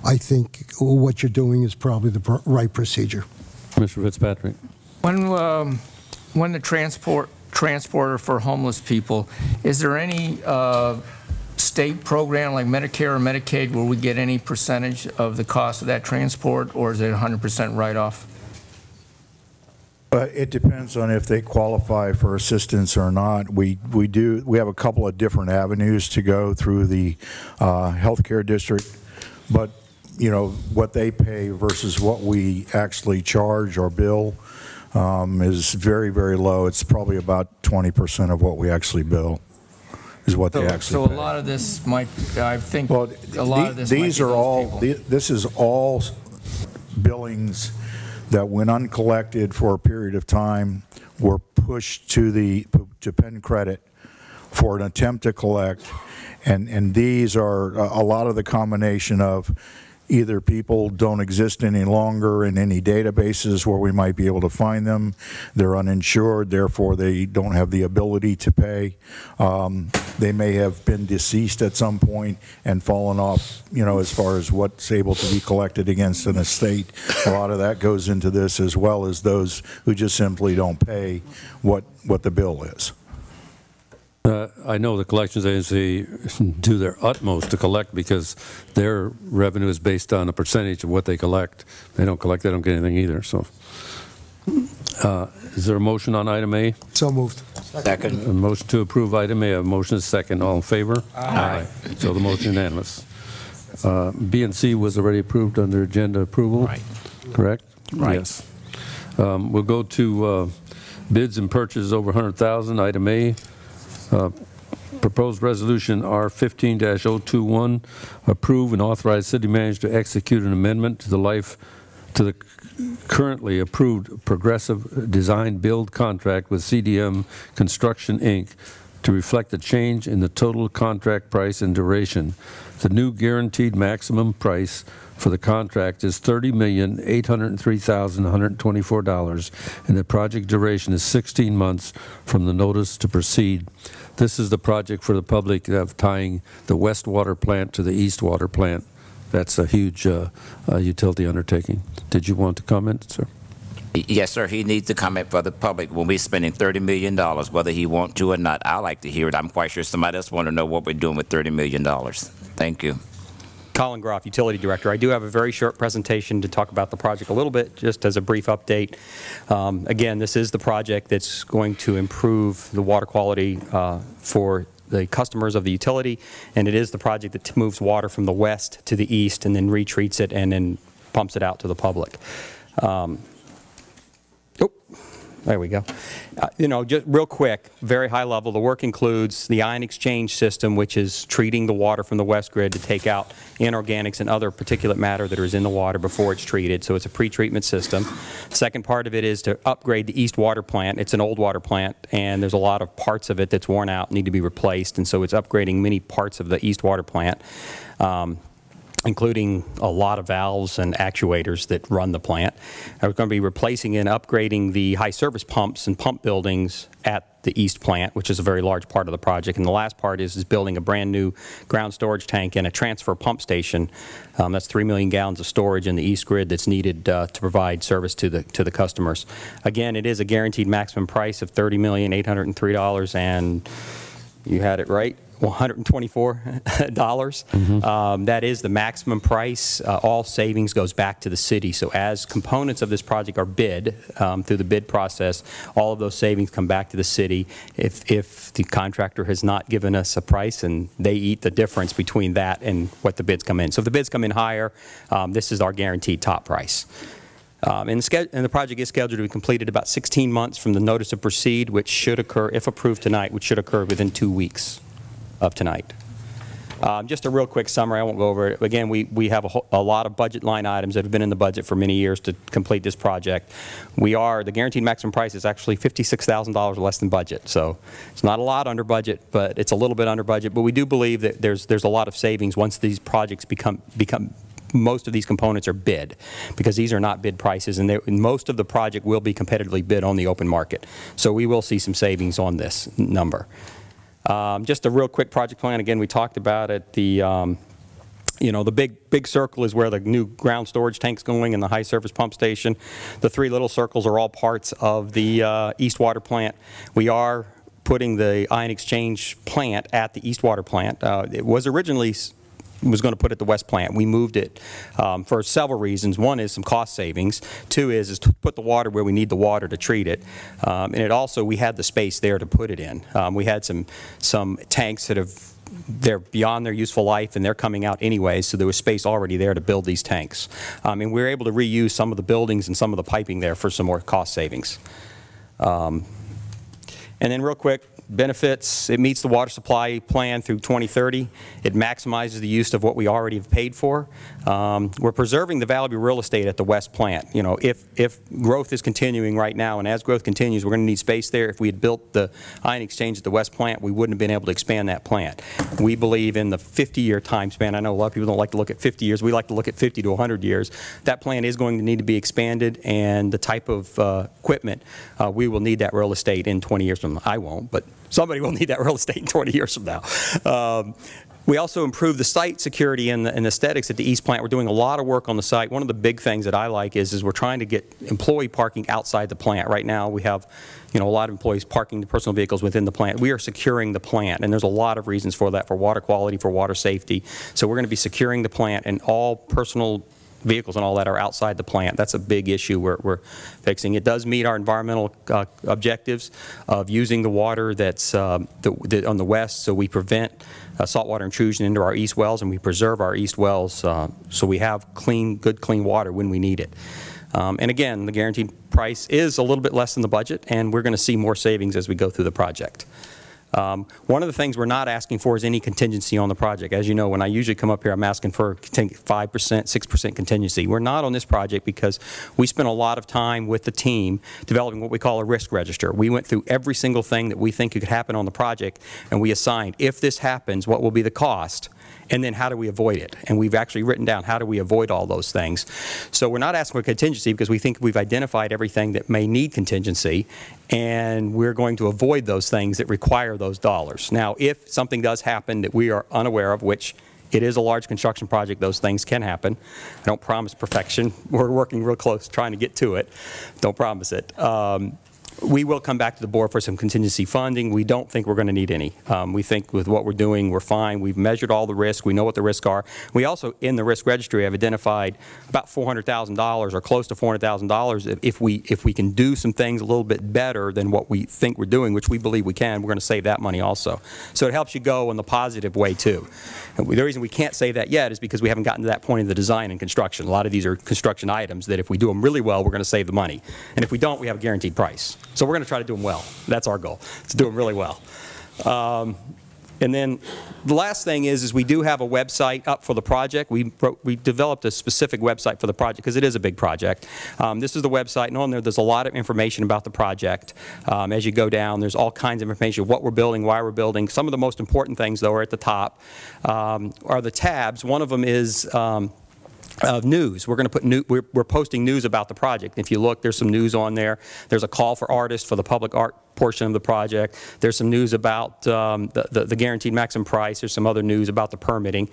I think what you're doing is probably the right procedure.
Commissioner Fitzpatrick.
When the transporter for homeless people, is there any state program like Medicare or Medicaid where we get any percentage of the cost of that transport, or is it 100% write-off?
It depends on if they qualify for assistance or not. We have a couple of different avenues to go through the healthcare district, but you know what they pay versus what we actually charge or bill is very, very low. It's probably about 20% of what we actually bill is what they actually pay.
So a lot of this might, I think,
well,
a lot of this
these
might be
are all.
people.
This is all billings that, when uncollected for a period of time, were pushed to Penn Credit for an attempt to collect, and these are a lot of the combination of either people don't exist any longer in any databases where we might be able to find them, they're uninsured, therefore they don't have the ability to pay. They may have been deceased at some point and fallen off, you know, as far as what's able to be collected against an estate. A lot of that goes into this, as well as those who just simply don't pay what the bill is.
I know the collections agency do their utmost to collect because their revenue is based on a percentage of what they collect. They don't collect, they don't get anything either. So, is there a motion on item A?
So moved.
Second.
A motion to approve item A. A motion is second. All in favor? Aye. So the motion unanimous. B and C was already approved under agenda approval.
Right.
Correct?
Right.
Yes. We'll go to bids and purchases over 100,000. Item A. Proposed resolution R15-021, approve and authorize city manager to execute an amendment to the currently approved progressive design build contract with CDM Construction Inc. to reflect the change in the total contract price and duration. The new guaranteed maximum price for the contract is $30,803,124, and the project duration is 16 months from the notice to proceed. This is the project for the public of tying the west water plant to the east water plant. That's a huge utility undertaking. Did you want to comment, sir?
Yes, sir. He needs to comment for the public when we're spending $30 million, whether he wants to or not. I like to hear it. I'm quite sure somebody else wants to know what we're doing with $30 million. Thank you.
Colin Groff, Utility Director. I do have a very short presentation to talk about the project a little bit, just as a brief update. Again, this is the project that's going to improve the water quality for the customers of the utility, and it is the project that moves water from the west to the east and then retreats it and then pumps it out to the public. There we go. You know, just real quick, very high level, the work includes the ion exchange system, which is treating the water from the west grid to take out inorganics and other particulate matter that is in the water before it's treated. So it's a pre-treatment system. Second part of it is to upgrade the east water plant. It's an old water plant, and there's a lot of parts of it that's worn out, need to be replaced, and so it's upgrading many parts of the east water plant. Including a lot of valves and actuators that run the plant. We're going to be replacing and upgrading the high service pumps and pump buildings at the east plant, which is a very large part of the project. And the last part is building a brand new ground storage tank and a transfer pump station. That's 3 million gallons of storage in the east grid that's needed to provide service to the customers. Again, it is a guaranteed maximum price of $30,803, and you had it right. $124. That is the maximum price. All savings goes back to the city. So as components of this project are bid through the bid process, all of those savings come back to the city if the contractor has not given us a price, and they eat the difference between that and what the bids come in. So if the bids come in higher, this is our guaranteed top price. And the project is scheduled to be completed about 16 months from the notice of proceed, which should occur, if approved tonight, which should occur within 2 weeks of tonight. Just a real quick summary, I won't go over it. Again, we have a lot of budget line items that have been in the budget for many years to complete this project. The guaranteed maximum price is actually $56,000 less than budget. So it's not a lot under budget, but it's a little bit under budget. But we do believe that there's a lot of savings once these projects become most of these components are bid, because these are not bid prices, and most of the project will be competitively bid on the open market. So we will see some savings on this number. Just a real quick project plan. Again, we talked about it. You know, the big circle is where the new ground storage tank's going and the high surface pump station. The 3 little circles are all parts of the east water plant. We are putting the ion exchange plant at the east water plant. It was originally was going to put it at the west plant. We moved it for several reasons. One is some cost savings. 2 is to put the water where we need the water to treat it. And it also, we had the space there to put it in. We had some tanks that they're beyond their useful life, and they're coming out anyway, so there was space already there to build these tanks. And we were able to reuse some of the buildings and some of the piping there for some more cost savings. And then real quick, benefits: it meets the water supply plan through 2030. It maximizes the use of what we already have paid for. We're preserving the valuable real estate at the west plant. You know, if growth is continuing right now, and as growth continues, we're going to need space there. If we had built the ion exchange at the west plant, we wouldn't have been able to expand that plant. We believe in the 50-year time span. I know a lot of people don't like to look at 50 years. We like to look at 50 to 100 years. That plant is going to need to be expanded, and the type of equipment, we will need that real estate in 20 years from now. I won't, but somebody will need that real estate in 20 years from now. We also improved the site security and aesthetics at the east plant. We're doing a lot of work on the site. One of the big things that I like is we're trying to get employee parking outside the plant. Right now we have, you know, a lot of employees parking the personal vehicles within the plant. We are securing the plant, and there's a lot of reasons for that, for water quality, for water safety. So we're going to be securing the plant, and all personal vehicles and all that are outside the plant. That's a big issue we're fixing. It does meet our environmental objectives of using the water that's on the west, so we prevent saltwater intrusion into our east wells, and we preserve our east wells so we have good clean water when we need it. And again, the guaranteed price is a little bit less than the budget, and we're going to see more savings as we go through the project. One of the things we're not asking for is any contingency on the project. As you know, when I usually come up here, I'm asking for 5%, 6% contingency. We're not on this project because we spent a lot of time with the team developing what we call a risk register. We went through every single thing that we think could happen on the project, and we assigned, if this happens, what will be the cost, and then how do we avoid it? And we've actually written down how do we avoid all those things. So we're not asking for contingency because we think we've identified everything that may need contingency, and we're going to avoid those things that require those dollars. Now, if something does happen that we are unaware of, which it is a large construction project, those things can happen. I don't promise perfection. We're working real close trying to get to it. Don't promise it. We will come back to the board for some contingency funding. We don't think we're going to need any. We think with what we're doing, we're fine. We've measured all the risks. We know what the risks are. We also, in the risk registry, have identified about $400,000 or close to $400,000 if we can do some things a little bit better than what we think we're doing, which we believe we can. We're going to save that money also. So it helps you go in the positive way too. And the reason we can't say that yet is because we haven't gotten to that point in the design and construction. A lot of these are construction items that if we do them really well, we're going to save the money. And if we don't, we have a guaranteed price. So we're going to try to do them well. That's our goal, to do them really well. And then the last thing is we do have a website up for the project. We developed a specific website for the project because it is a big project. This is the website, and on there's a lot of information about the project. As you go down, there's all kinds of information of what we're building, why we're building. Some of the most important things, though, are at the top, are the tabs. One of them is news. We're going to put we're posting news about the project. If you look, there's some news on there. There's a call for artists for the public art portion of the project. There's some news about the guaranteed maximum price. There's some other news about the permitting.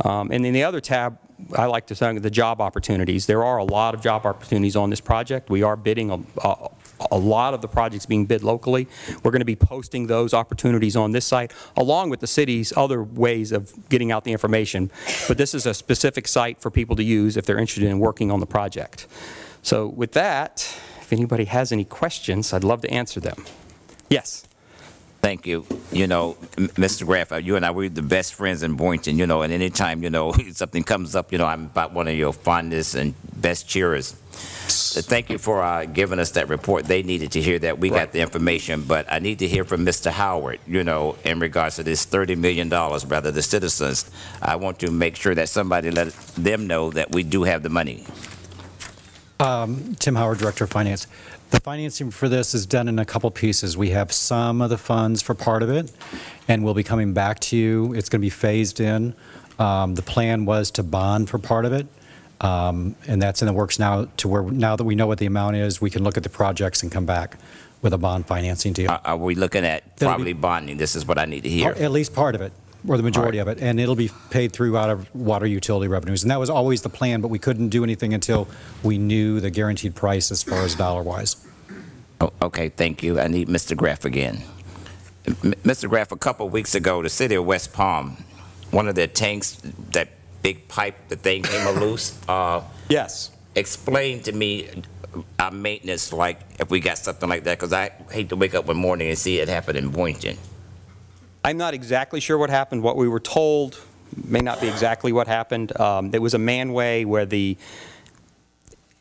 And then the other tab, I like to say, the job opportunities. There are a lot of job opportunities on this project. We are bidding a lot of the projects being bid locally. We're going to be posting those opportunities on this site, along with the city's other ways of getting out the information. But this is a specific site for people to use if they're interested in working on the project. So with that, if anybody has any questions, I'd love to answer them. Yes.
Thank you. You know, Mr. Graff, you and I, we're the best friends in Boynton, you know, and anytime, you know, something comes up, you know, I'm about one of your fondest and best cheerers. Thank you for giving us that report. They needed to hear that. We got the information, but I need to hear from Mr. Howard, you know, in regards to this $30 million, rather, the citizens. I want to make sure that somebody let them know that we do have the money.
Tim Howard, Director of Finance. The financing for this is done in a couple pieces. We have some of the funds for part of it, and we'll be coming back to you. It's going to be phased in. The plan was to bond for part of it, and that's in the works now, to where now that we know what the amount is, we can look at the projects and come back with a bond financing deal.
Are we looking at probably bonding? This is what I need to hear.
At least part of it, or the majority of it, and it'll be paid through out of water utility revenues. And that was always the plan, but we couldn't do anything until we knew the guaranteed price as far as dollar-wise.
Oh, okay, thank you. I need Mr. Graff again. Mr. Graff, a couple of weeks ago, the city of West Palm, one of their tanks, that big pipe, the thing came loose.
Yes.
Explain to me our maintenance, like if we got something like that, because I hate to wake up one morning and see it happen in Boynton.
I'm not exactly sure what happened. What we were told may not be exactly what happened. There was a manway where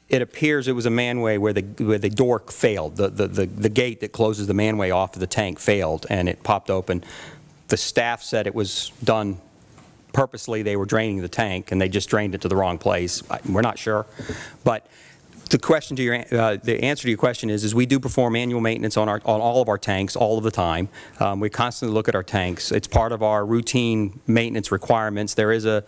it appears it was a manway where the door failed. The gate that closes the manway off of the tank failed, and it popped open. The staff said it was done purposely. They were draining the tank, and they just drained it to the wrong place. We're not sure. But the question to the answer to your question is we do perform annual maintenance on all of our tanks all of the time. We constantly look at our tanks. It's part of our routine maintenance requirements. There is a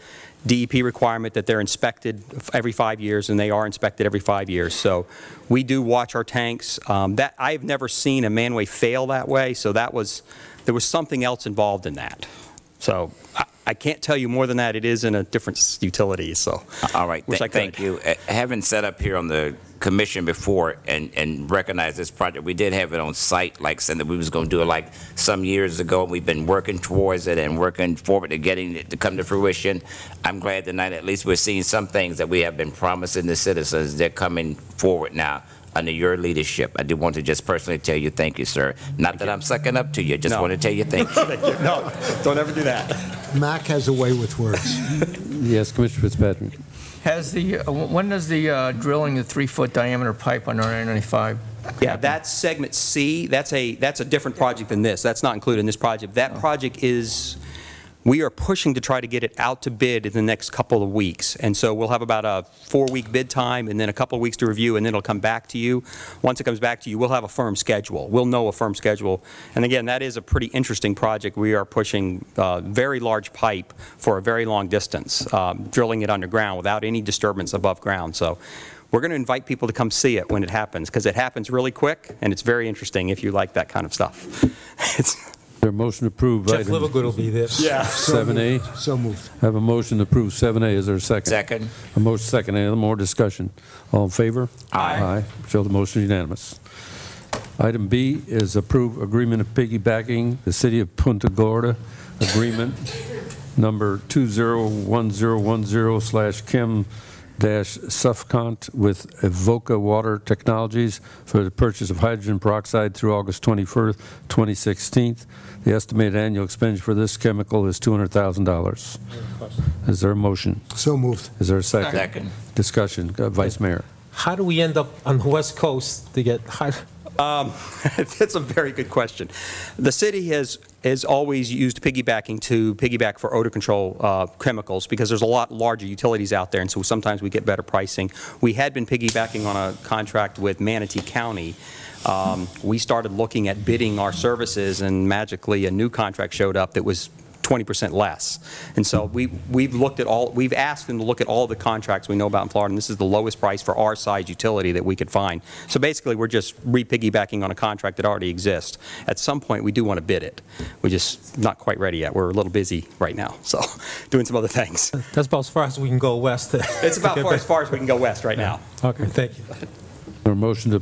DEP requirement that they're inspected every 5 years, and they are inspected every 5 years. So we do watch our tanks. I've never seen a manway fail that way, so there was something else involved in that. So I can't tell you more than that. It is in a different utility. So
all right, thank you. Having set up here on the commission before and recognized this project, we did have it on site, like saying that we was going to do it like some years ago. We've been working towards it and working forward to getting it to come to fruition. I'm glad tonight at least we're seeing some things that we have been promising the citizens. They're coming forward now under your leadership. I do want to just personally tell you thank you, sir. Not that I'm sucking up to you, just want to tell you thank you.
Thank you. No, don't ever do that.
Mac has a way with words.
Yes, Commissioner Fitzpatrick.
When does the drilling the 3-foot diameter pipe on I-95?
Yeah, that's segment C. That's a different project than this. That's not included in this project. That project is, we are pushing to try to get it out to bid in the next couple of weeks. And so we'll have about a 4-week bid time and then a couple of weeks to review, and then it'll come back to you. Once it comes back to you, we'll have a firm schedule. We'll know a firm schedule. And again, that is a pretty interesting project. We are pushing very large pipe for a very long distance, drilling it underground without any disturbance above ground. So we're going to invite people to come see it when it happens, because it happens really quick, and it's very interesting if you like that kind of stuff.
Their motion to approve
Jeff
item
Livergood will be there.
Yeah. 7A.
So moved.
I have a motion to approve 7A. Is there a second?
Second.
A motion second. Any more discussion? All in favor?
Aye.
Aye. Show the motion unanimous. Item B is approve agreement of piggybacking the City of Punta Gorda agreement number 201010/Chem-Sufcont with Evoca Water Technologies for the purchase of hydrogen peroxide through August 21st, 2016. The estimated annual expenditure for this chemical is $200,000. Is there a motion?
So moved.
Is there a second?
Second.
Discussion. Vice Mayor.
How do we end up on the West Coast to get
That's a very good question. The city has always used piggybacking to piggyback for odor control chemicals because there's a lot larger utilities out there, and so sometimes we get better pricing. We had been piggybacking on a contract with Manatee County. We started looking at bidding our services, and magically a new contract showed up that was 20% less. And so we've asked them to look at all the contracts we know about in Florida, and this is the lowest price for our size utility that we could find. So basically we're just re-piggybacking on a contract that already exists. At some point we do want to bid it. We're just not quite ready yet. We're a little busy right now, so doing some other things.
That's about as far as we can go west.
It's about as far as we can go west right now.
Okay, thank you.
A motion to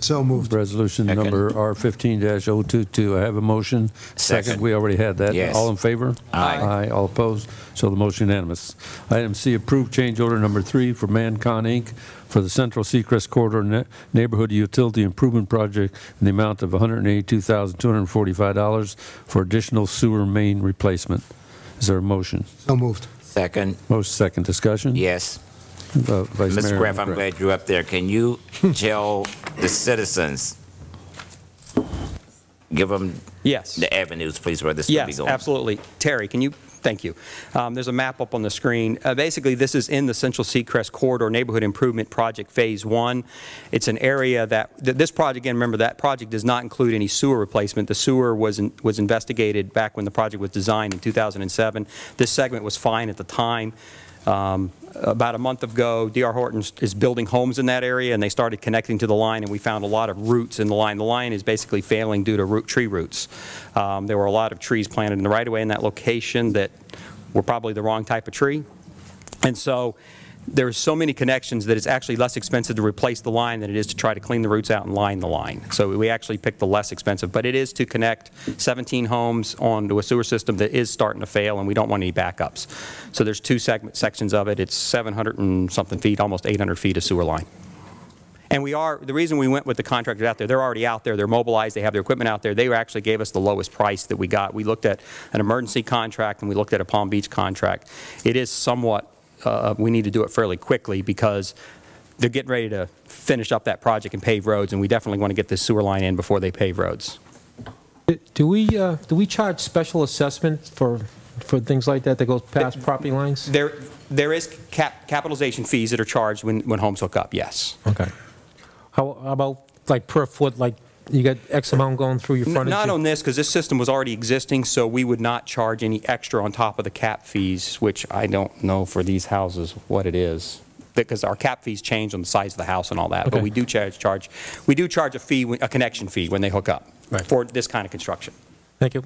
resolution number R15-022. I have a motion. Second. We already had that.
Yes.
All in favor?
Aye.
Aye. All opposed? So the motion unanimous. Item C, approved change order number 3 for p.m.on, Inc. for the Central Seacrest Corridor Neighborhood Utility Improvement Project in the amount of $182,245 for additional sewer main replacement. Is there a motion?
So moved.
Second.
Motion second. Discussion?
Yes.
Vice
Mr.
Mayor
Graff, I'm
McGrath.
glad you're up there. Can you tell the citizens, give them the avenues, please, where this will be going?
Yes, absolutely. Terry, can you? Thank you. There's a map up on the screen. Basically, this is in the Central Seacrest Corridor Neighborhood Improvement Project Phase 1. It's an area that, this project, again, remember, that project does not include any sewer replacement. The sewer was investigated back when the project was designed in 2007. This segment was fine at the time. About a month ago, D.R. Horton is building homes in that area, and they started connecting to the line, and we found a lot of roots in the line. The line is basically failing due to tree roots. There were a lot of trees planted in the right-of-way in that location that were probably the wrong type of tree. And so there's so many connections that it's actually less expensive to replace the line than it is to try to clean the roots out and line the line. So we actually picked the less expensive, but it is to connect 17 homes onto a sewer system that is starting to fail, and we don't want any backups. So there's two sections of it. It's 700 and something feet, almost 800 feet of sewer line. And the reason we went with the contractors out there, they're already out there, they're mobilized, they have their equipment out there. They actually gave us the lowest price that we got. We looked at an emergency contract and we looked at a Palm Beach contract. It is somewhat we need to do it fairly quickly because they're getting ready to finish up that project and pave roads, and we definitely want to get this sewer line in before they pave roads.
Do we charge special assessment for things like that goes past property lines?
There is capitalization fees that are charged when homes hook up, yes.
Okay. How about like per foot, like you got X amount going through your frontage?
Not on this, because this system was already existing, so we would not charge any extra on top of the cap fees, which I don't know for these houses what it is, because our cap fees change on the size of the house and all that.
Okay.
But we do charge a fee, a connection fee when they hook up for this kind of construction.
Thank you.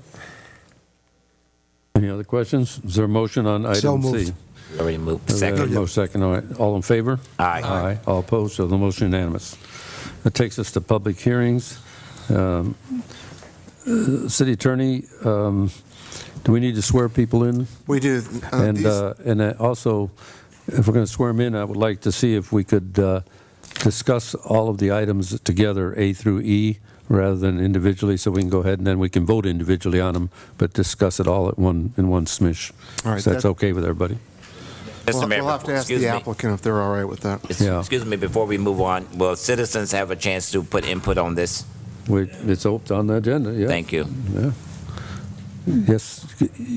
Any other questions? Is there a motion on item
So moved.
C?
We already moved. Second.
Second. All right. All in favor?
Aye.
Aye. All opposed? So the motion unanimous. That takes us to public hearings. City Attorney, do we need to swear people in?
We do.
And also, if we're going to swear them in, I would like to see if we could discuss all of the items together, A through E, rather than individually, so we can go ahead and then we can vote individually on them, but discuss it all in one smish.
All right,
so that's okay with everybody.
Mr. Mayor,
we'll have to ask the applicant if they're all right with that.
Excuse me, before we move on, will citizens have a chance to put input on this?
It's on the agenda, yeah.
Thank you.
Yeah. Yes.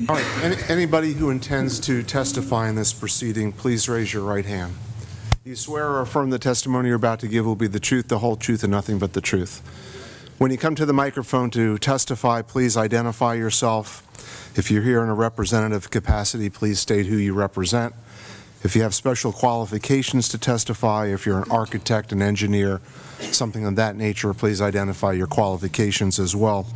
All right, anybody who intends to testify in this proceeding, please raise your right hand. You swear or affirm the testimony you're about to give will be the truth, the whole truth, and nothing but the truth. When you come to the microphone to testify, please identify yourself. If you're here in a representative capacity, please state who you represent. If you have special qualifications to testify, if you're an architect, an engineer, something of that nature, please identify your qualifications as well.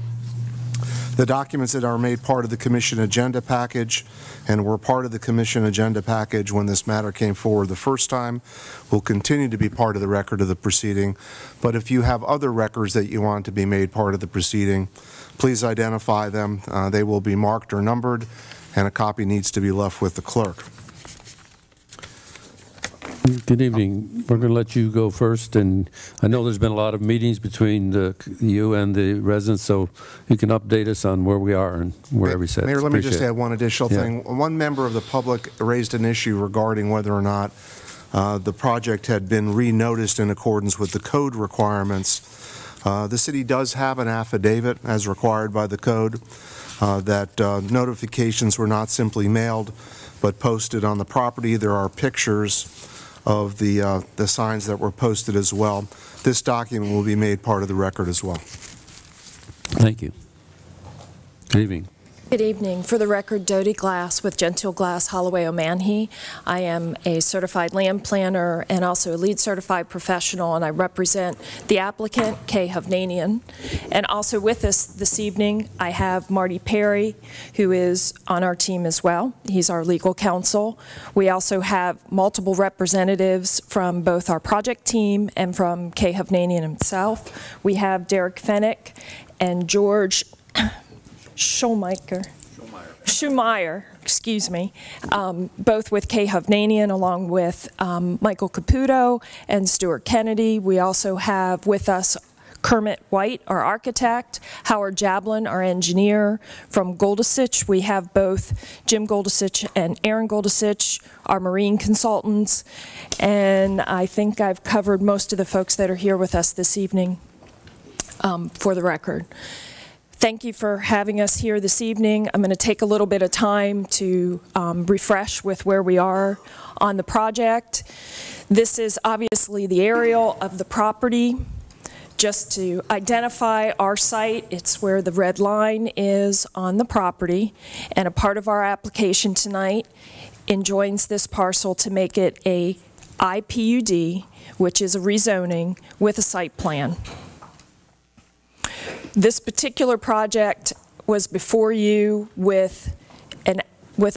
The documents that are made part of the commission agenda package and were part of the commission agenda package when this matter came forward the first time will continue to be part of the record of the proceeding. But if you have other records that you want to be made part of the proceeding, please identify them. They will be marked or numbered, and a copy needs to be left with the clerk.
Good evening. We're going to let you go first, and I know there's been a lot of meetings between you and the residents, so you can update us on where we are and where we sit.
Mayor, let me just add one additional thing. One member of the public raised an issue regarding whether or not the project had been re-noticed in accordance with the code requirements. The city does have an affidavit, as required by the code, that notifications were not simply mailed, but posted on the property. There are pictures of the signs that were posted as well. This document will be made part of the record as well.
Thank you. Good evening.
Good evening. For the record, Dodie Glass with Gentile Glass Holloway O'Manhe. I am a certified land planner and also a lead certified professional, and I represent the applicant, Kay Hovnanian. And also with us this evening, I have Marty Perry, who is on our team as well. He's our legal counsel. We also have multiple representatives from both our project team and from Kay Hovnanian himself. We have Derek Fennick and George Schumeyer, excuse me, both with Kay Hovnanian along with Michael Caputo and Stuart Kennedy. We also have with us Kermit White, our architect, Howard Jablin, our engineer. From Goldesich, we have both Jim Goldesich and Aaron Goldesich, our marine consultants. And I think I've covered most of the folks that are here with us this evening for the record. Thank you for having us here this evening. I'm going to take a little bit of time to refresh with where we are on the project. This is obviously the aerial of the property. Just to identify our site, it's where the red line is on the property, and a part of our application tonight enjoins this parcel to make it a IPUD, which is a rezoning with a site plan. This particular project was before you with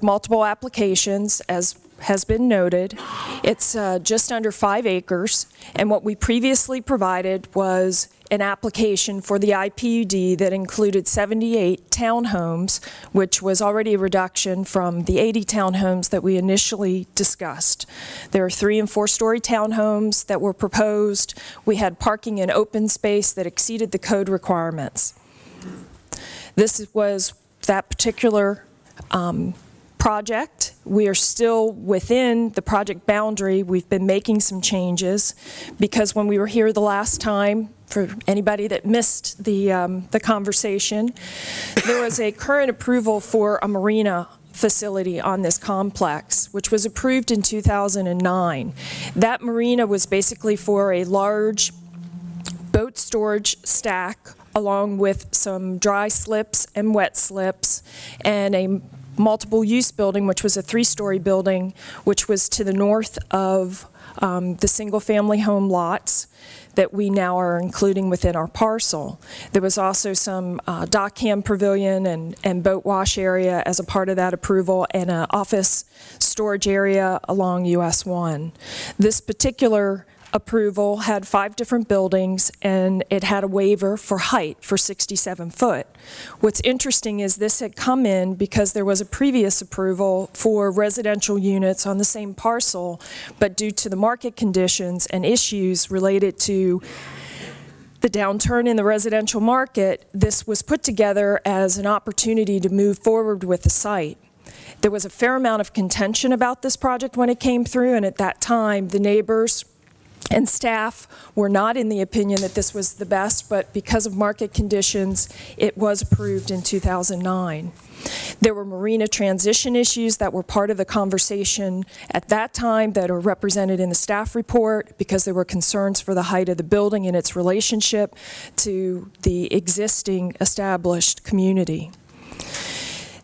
multiple applications, as has been noted. It's just under 5 acres, and what we previously provided was an application for the IPUD that included 78 townhomes, which was already a reduction from the 80 townhomes that we initially discussed. There are 3- and 4-story townhomes that were proposed. We had parking and open space that exceeded the code requirements. This was that particular project. We are still within the project boundary. We've been making some changes because when we were here the last time, for anybody that missed the conversation, there was a current approval for a marina facility on this complex, which was approved in 2009. That marina was basically for a large boat storage stack along with some dry slips and wet slips, and a multiple use building, which was a 3-story building, which was to the north of the single family home lots that we now are including within our parcel. There was also some dock cam pavilion and boat wash area as a part of that approval, and an office storage area along US 1. This particular approval had 5 different buildings, and it had a waiver for height for 67 foot. What's interesting is this had come in because there was a previous approval for residential units on the same parcel, but due to the market conditions and issues related to the downturn in the residential market, this was put together as an opportunity to move forward with the site. There was a fair amount of contention about this project when it came through, and at that time the neighbors and staff were not in the opinion that this was the best, but because of market conditions, it was approved in 2009. There were marina transition issues that were part of the conversation at that time that are represented in the staff report because there were concerns for the height of the building and its relationship to the existing established community.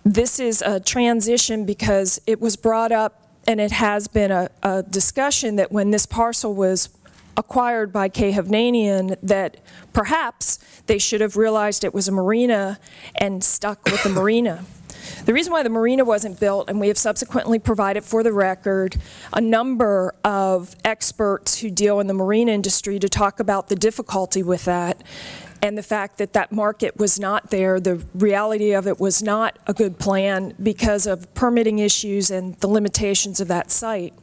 This is a transition because it was brought up, and it has been a discussion that when this parcel was acquired by Kay Hovnanian, that perhaps they should have realized it was a marina and stuck with the marina. The reason why the marina wasn't built, and we have subsequently provided for the record a number of experts who deal in the marine industry to talk about the difficulty with that, and the fact that that market was not there. The reality of it was not a good plan because of permitting issues and the limitations of that site.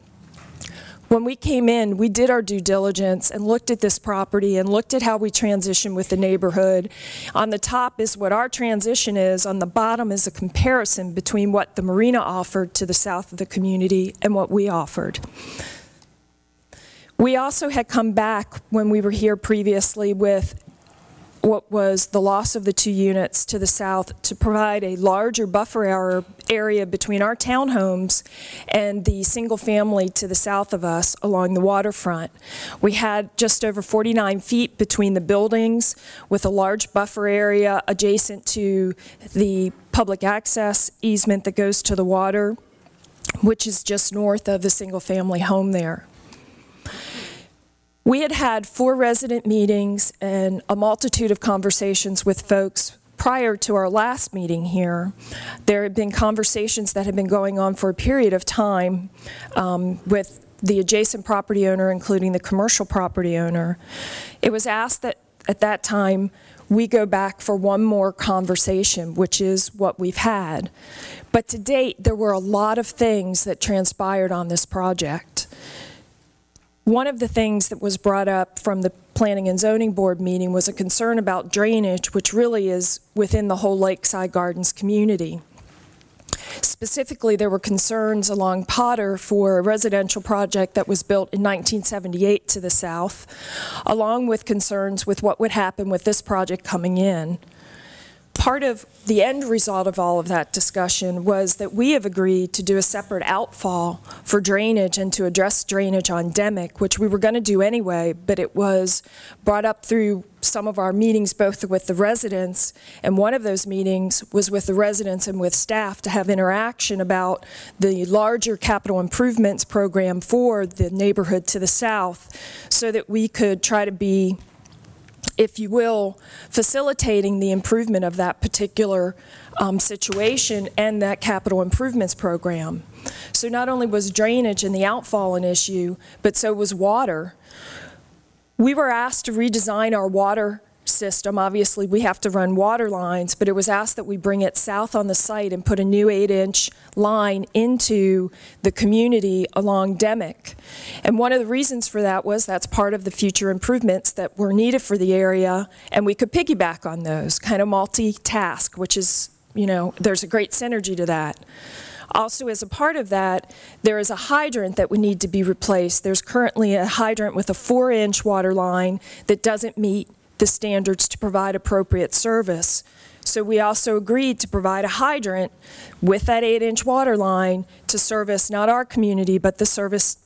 When we came in, we did our due diligence and looked at this property and looked at how we transition with the neighborhood. On the top is what our transition is. On the bottom is a comparison between what the marina offered to the south of the community and what we offered. We also had come back when we were here previously with what was the loss of the 2 units to the south to provide a larger buffer area between our townhomes and the single family to the south of us along the waterfront. We had just over 49 feet between the buildings with a large buffer area adjacent to the public access easement that goes to the water, which is just north of the single family home there. We had had 4 resident meetings and a multitude of conversations with folks prior to our last meeting here. There had been conversations that had been going on for a period of time with the adjacent property owner, including the commercial property owner. It was asked that at that time we go back for one more conversation, which is what we've had. But to date, there were a lot of things that transpired on this project. One of the things that was brought up from the Planning and Zoning Board meeting was a concern about drainage, which really is within the whole Lakeside Gardens community. Specifically, there were concerns along Potter for a residential project that was built in 1978 to the south, along with concerns with what would happen with this project coming in. Part of the end result of all of that discussion was that we have agreed to do a separate outfall for drainage and to address drainage on Demick, which we were going to do anyway, but it was brought up through some of our meetings both with the residents, and one of those meetings was with the residents and with staff to have interaction about the larger capital improvements program for the neighborhood to the south so that we could try to be, if you will, facilitating the improvement of that particular situation and that capital improvements program. So not only was drainage and the outfall an issue, but so was water. We were asked to redesign our water system. Obviously, we have to run water lines, but it was asked that we bring it south on the site and put a new 8-inch line into the community along Demick. And one of the reasons for that was that's part of the future improvements that were needed for the area, and we could piggyback on those, kind of multitask, which is, you know, there's a great synergy to that. Also, as a part of that, there is a hydrant that would need to be replaced. There's currently a hydrant with a 4-inch water line that doesn't meet the standards to provide appropriate service. So we also agreed to provide a hydrant with that 8-inch water line to service not our community, but the service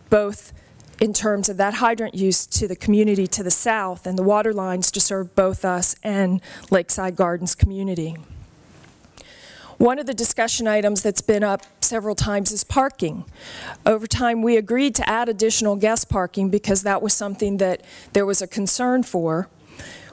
both in terms of that hydrant use to the community to the south and the water lines to serve both us and Lakeside Gardens community. One of the discussion items that's been up several times is parking. Over time, we agreed to add additional guest parking because that was something that there was a concern for.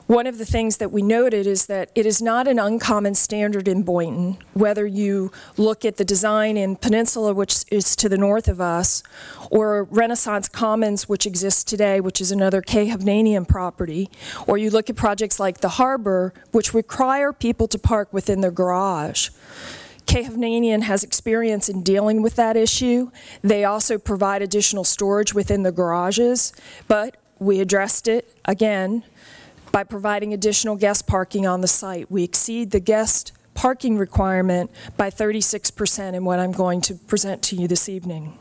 One of the things that we noted is that it is not an uncommon standard in Boynton, whether you look at the design in Peninsula, which is to the north of us, or Renaissance Commons, which exists today, which is another K. Hovnanian property, or you look at projects like the Harbor, which require people to park within their garage. K. Hovnanian has experience in dealing with that issue. They also provide additional storage within the garages, but we addressed it again by providing additional guest parking on the site. We exceed the guest parking requirement by 36% in what I'm going to present to you this evening.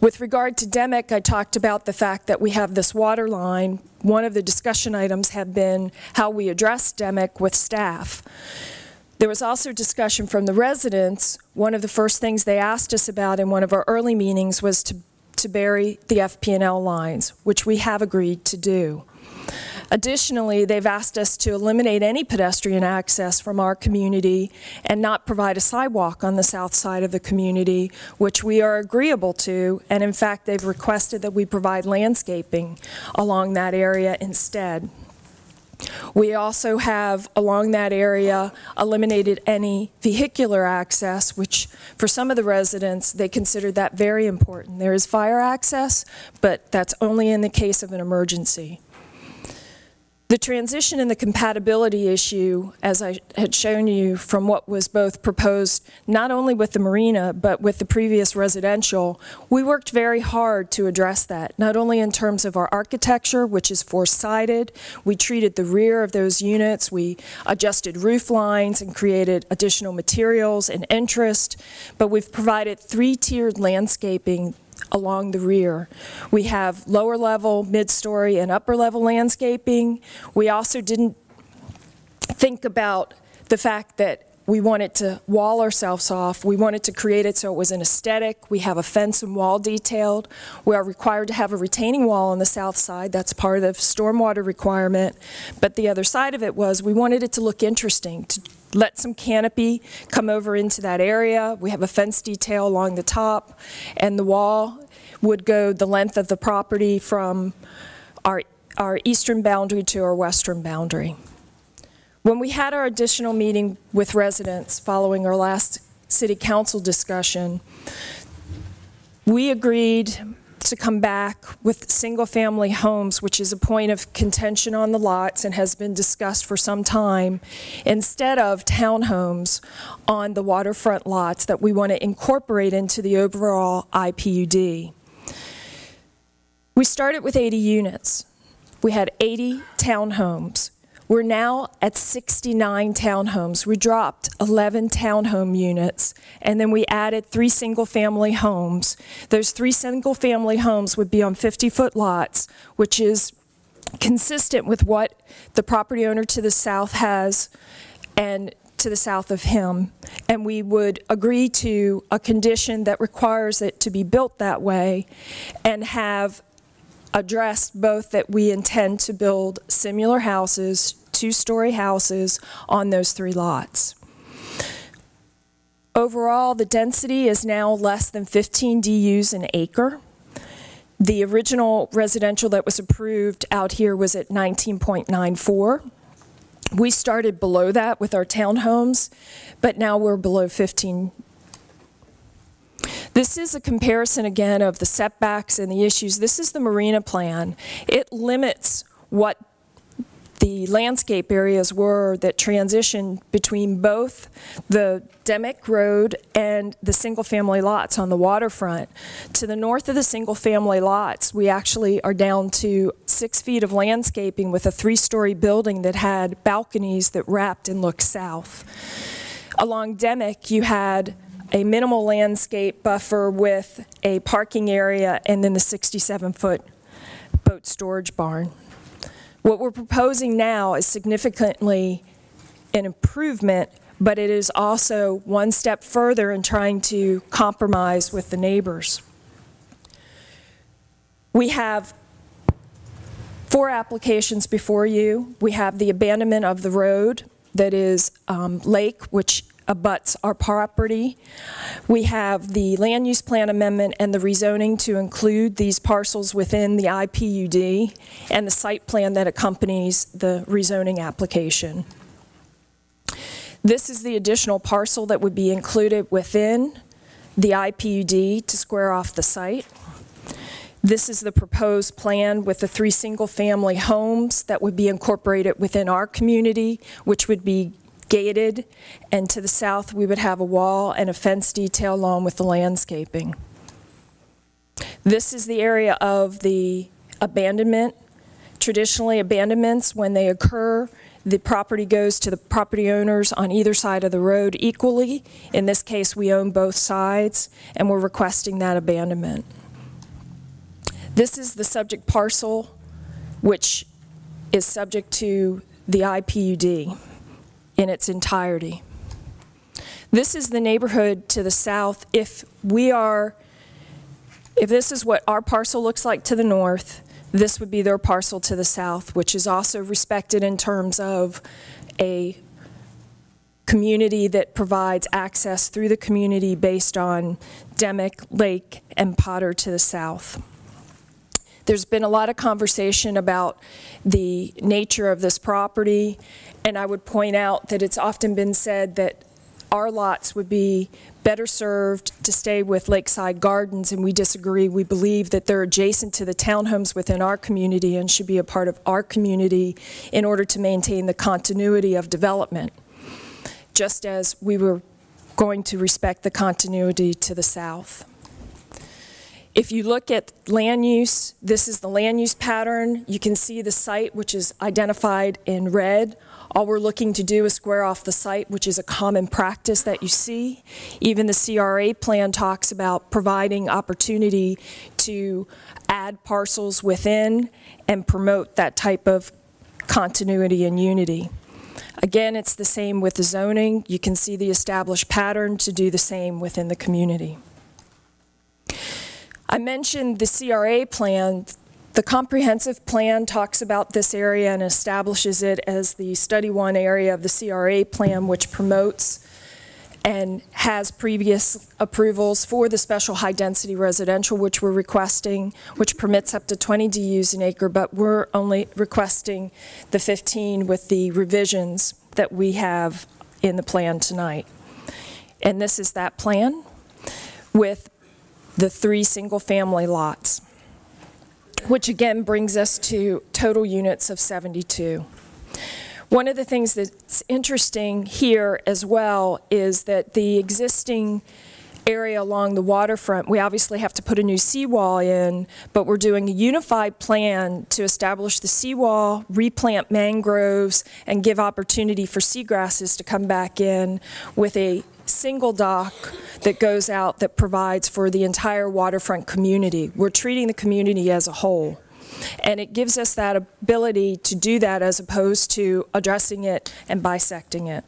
With regard to Demick, I talked about the fact that we have this water line. One of the discussion items have been how we address Demick with staff. There was also discussion from the residents. One of the first things they asked us about in one of our early meetings was to bury the FP&L lines, which we have agreed to do. Additionally, they've asked us to eliminate any pedestrian access from our community and not provide a sidewalk on the south side of the community, which we are agreeable to, and in fact, they've requested that we provide landscaping along that area instead. We also have, along that area, eliminated any vehicular access, which for some of the residents, they consider that very important. There is fire access, but that's only in the case of an emergency. The transition and the compatibility issue, as I had shown you from what was both proposed not only with the marina but with the previous residential, we worked very hard to address that, not only in terms of our architecture, which is four-sided. We treated the rear of those units, we adjusted roof lines and created additional materials and interest, but we've provided three-tiered landscaping along the rear. We have lower level, mid-story, and upper level landscaping. We also didn't think about the fact that we wanted to wall ourselves off. We wanted to create it so it was an aesthetic. We have a fence and wall detailed. We are required to have a retaining wall on the south side. That's part of the stormwater requirement. But the other side of it was we wanted it to look interesting, to let some canopy come over into that area. We have a fence detail along the top, and the wall would go the length of the property from our eastern boundary to our western boundary. When we had our additional meeting with residents following our last city council discussion, we agreed to come back with single-family homes, which is a point of contention on the lots and has been discussed for some time, instead of townhomes on the waterfront lots that we want to incorporate into the overall IPUD. We started with 80 units. We had 80 townhomes. We're now at 69 townhomes. We dropped 11 townhome units, and then we added 3 single-family homes. Those 3 single-family homes would be on 50-foot lots, which is consistent with what the property owner to the south has and to the south of him. And we would agree to a condition that requires it to be built that way and have addressed both that we intend to build similar houses, 2-story houses, on those 3 lots. Overall, the density is now less than 15 DUs an acre. The original residential that was approved out here was at 19.94. We started below that with our townhomes, but now we're below 15. This is a comparison again of the setbacks and the issues. This is the marina plan. It limits what the landscape areas were that transitioned between both the Demick Road and the single-family lots on the waterfront. To the north of the single-family lots, we actually are down to 6 feet of landscaping with a 3-story building that had balconies that wrapped and looked south. Along Demick, you had a minimal landscape buffer with a parking area and then the 67-foot boat storage barn. What we're proposing now is significantly an improvement, but it is also one step further in trying to compromise with the neighbors. We have 4 applications before you. We have the abandonment of the road that is Lake, which abuts our property. We have the land use plan amendment and the rezoning to include these parcels within the IPUD and the site plan that accompanies the rezoning application. This is the additional parcel that would be included within the IPUD to square off the site. This is the proposed plan with the 3 single-family homes that would be incorporated within our community, which would be gated, and to the south we would have a wall and a fence detail along with the landscaping. This is the area of the abandonment. Traditionally, abandonments, when they occur, the property goes to the property owners on either side of the road equally. In this case, we own both sides, and we're requesting that abandonment. This is the subject parcel, which is subject to the IPUD in its entirety. This is the neighborhood to the south. If this is what our parcel looks like to the north, this would be their parcel to the south, which is also respected in terms of a community that provides access through the community based on Demick, Lake, and Potter to the south. There's been a lot of conversation about the nature of this property, and I would point out that it's often been said that our lots would be better served to stay with Lakeside Gardens, and we disagree. We believe that they're adjacent to the townhomes within our community and should be a part of our community in order to maintain the continuity of development, just as we were going to respect the continuity to the south. If you look at land use, this is the land use pattern. You can see the site, which is identified in red. All we're looking to do is square off the site, which is a common practice that you see. Even the CRA plan talks about providing opportunity to add parcels within and promote that type of continuity and unity. Again, it's the same with the zoning. You can see the established pattern to do the same within the community. I mentioned the CRA plan. The comprehensive plan talks about this area and establishes it as the Study 1 area of the CRA plan, which promotes and has previous approvals for the special high-density residential, which we're requesting, which permits up to 20 DUs an acre, but we're only requesting the 15 with the revisions that we have in the plan tonight. And this is that plan with the 3 single-family lots, which again brings us to total units of 72. One of the things that's interesting here as well is that the existing area along the waterfront, we obviously have to put a new seawall in, but we're doing a unified plan to establish the seawall, replant mangroves, and give opportunity for seagrasses to come back in with a single dock that goes out that provides for the entire waterfront community. We're treating the community as a whole. And it gives us that ability to do that as opposed to addressing it and bisecting it.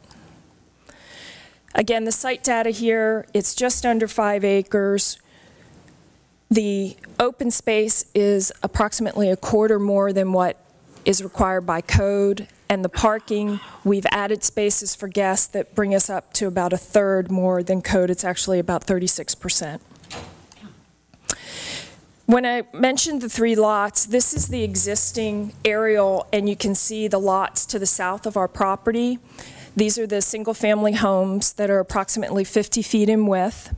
Again, the site data here, it's just under 5 acres. The open space is approximately a quarter more than what is required by code. And the parking, we've added spaces for guests that bring us up to about a third more than code. It's actually about 36%. When I mentioned the 3 lots, this is the existing aerial, and you can see the lots to the south of our property. These are the single-family homes that are approximately 50 feet in width.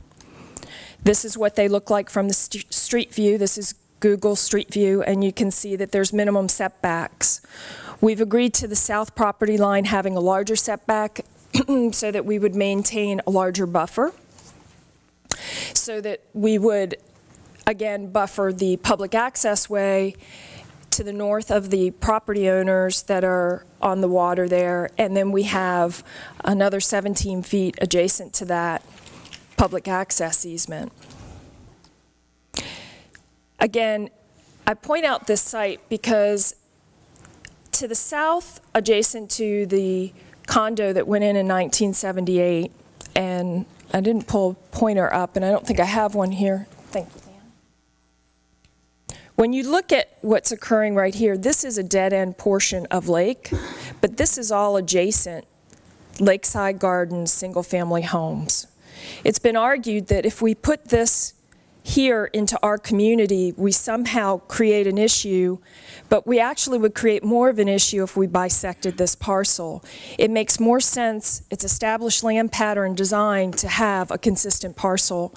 This is what they look like from the street view. This is Google Street View, and you can see that there's minimum setbacks. We've agreed to the south property line having a larger setback so that we would maintain a larger buffer, so that we would again buffer the public access way to the north of the property owners that are on the water there, and then we have another 17 feet adjacent to that public access easement. Again, I point out this site because to the south, adjacent to the condo that went in 1978, and I didn't pull a pointer up, and I don't think I have one here. Thank you. When you look at what's occurring right here, this is a dead-end portion of lake, but this is all adjacent lakeside gardens, single-family homes. It's been argued that if we put this here into our community, we somehow create an issue, but we actually would create more of an issue if we bisected this parcel. It makes more sense, it's established land pattern design to have a consistent parcel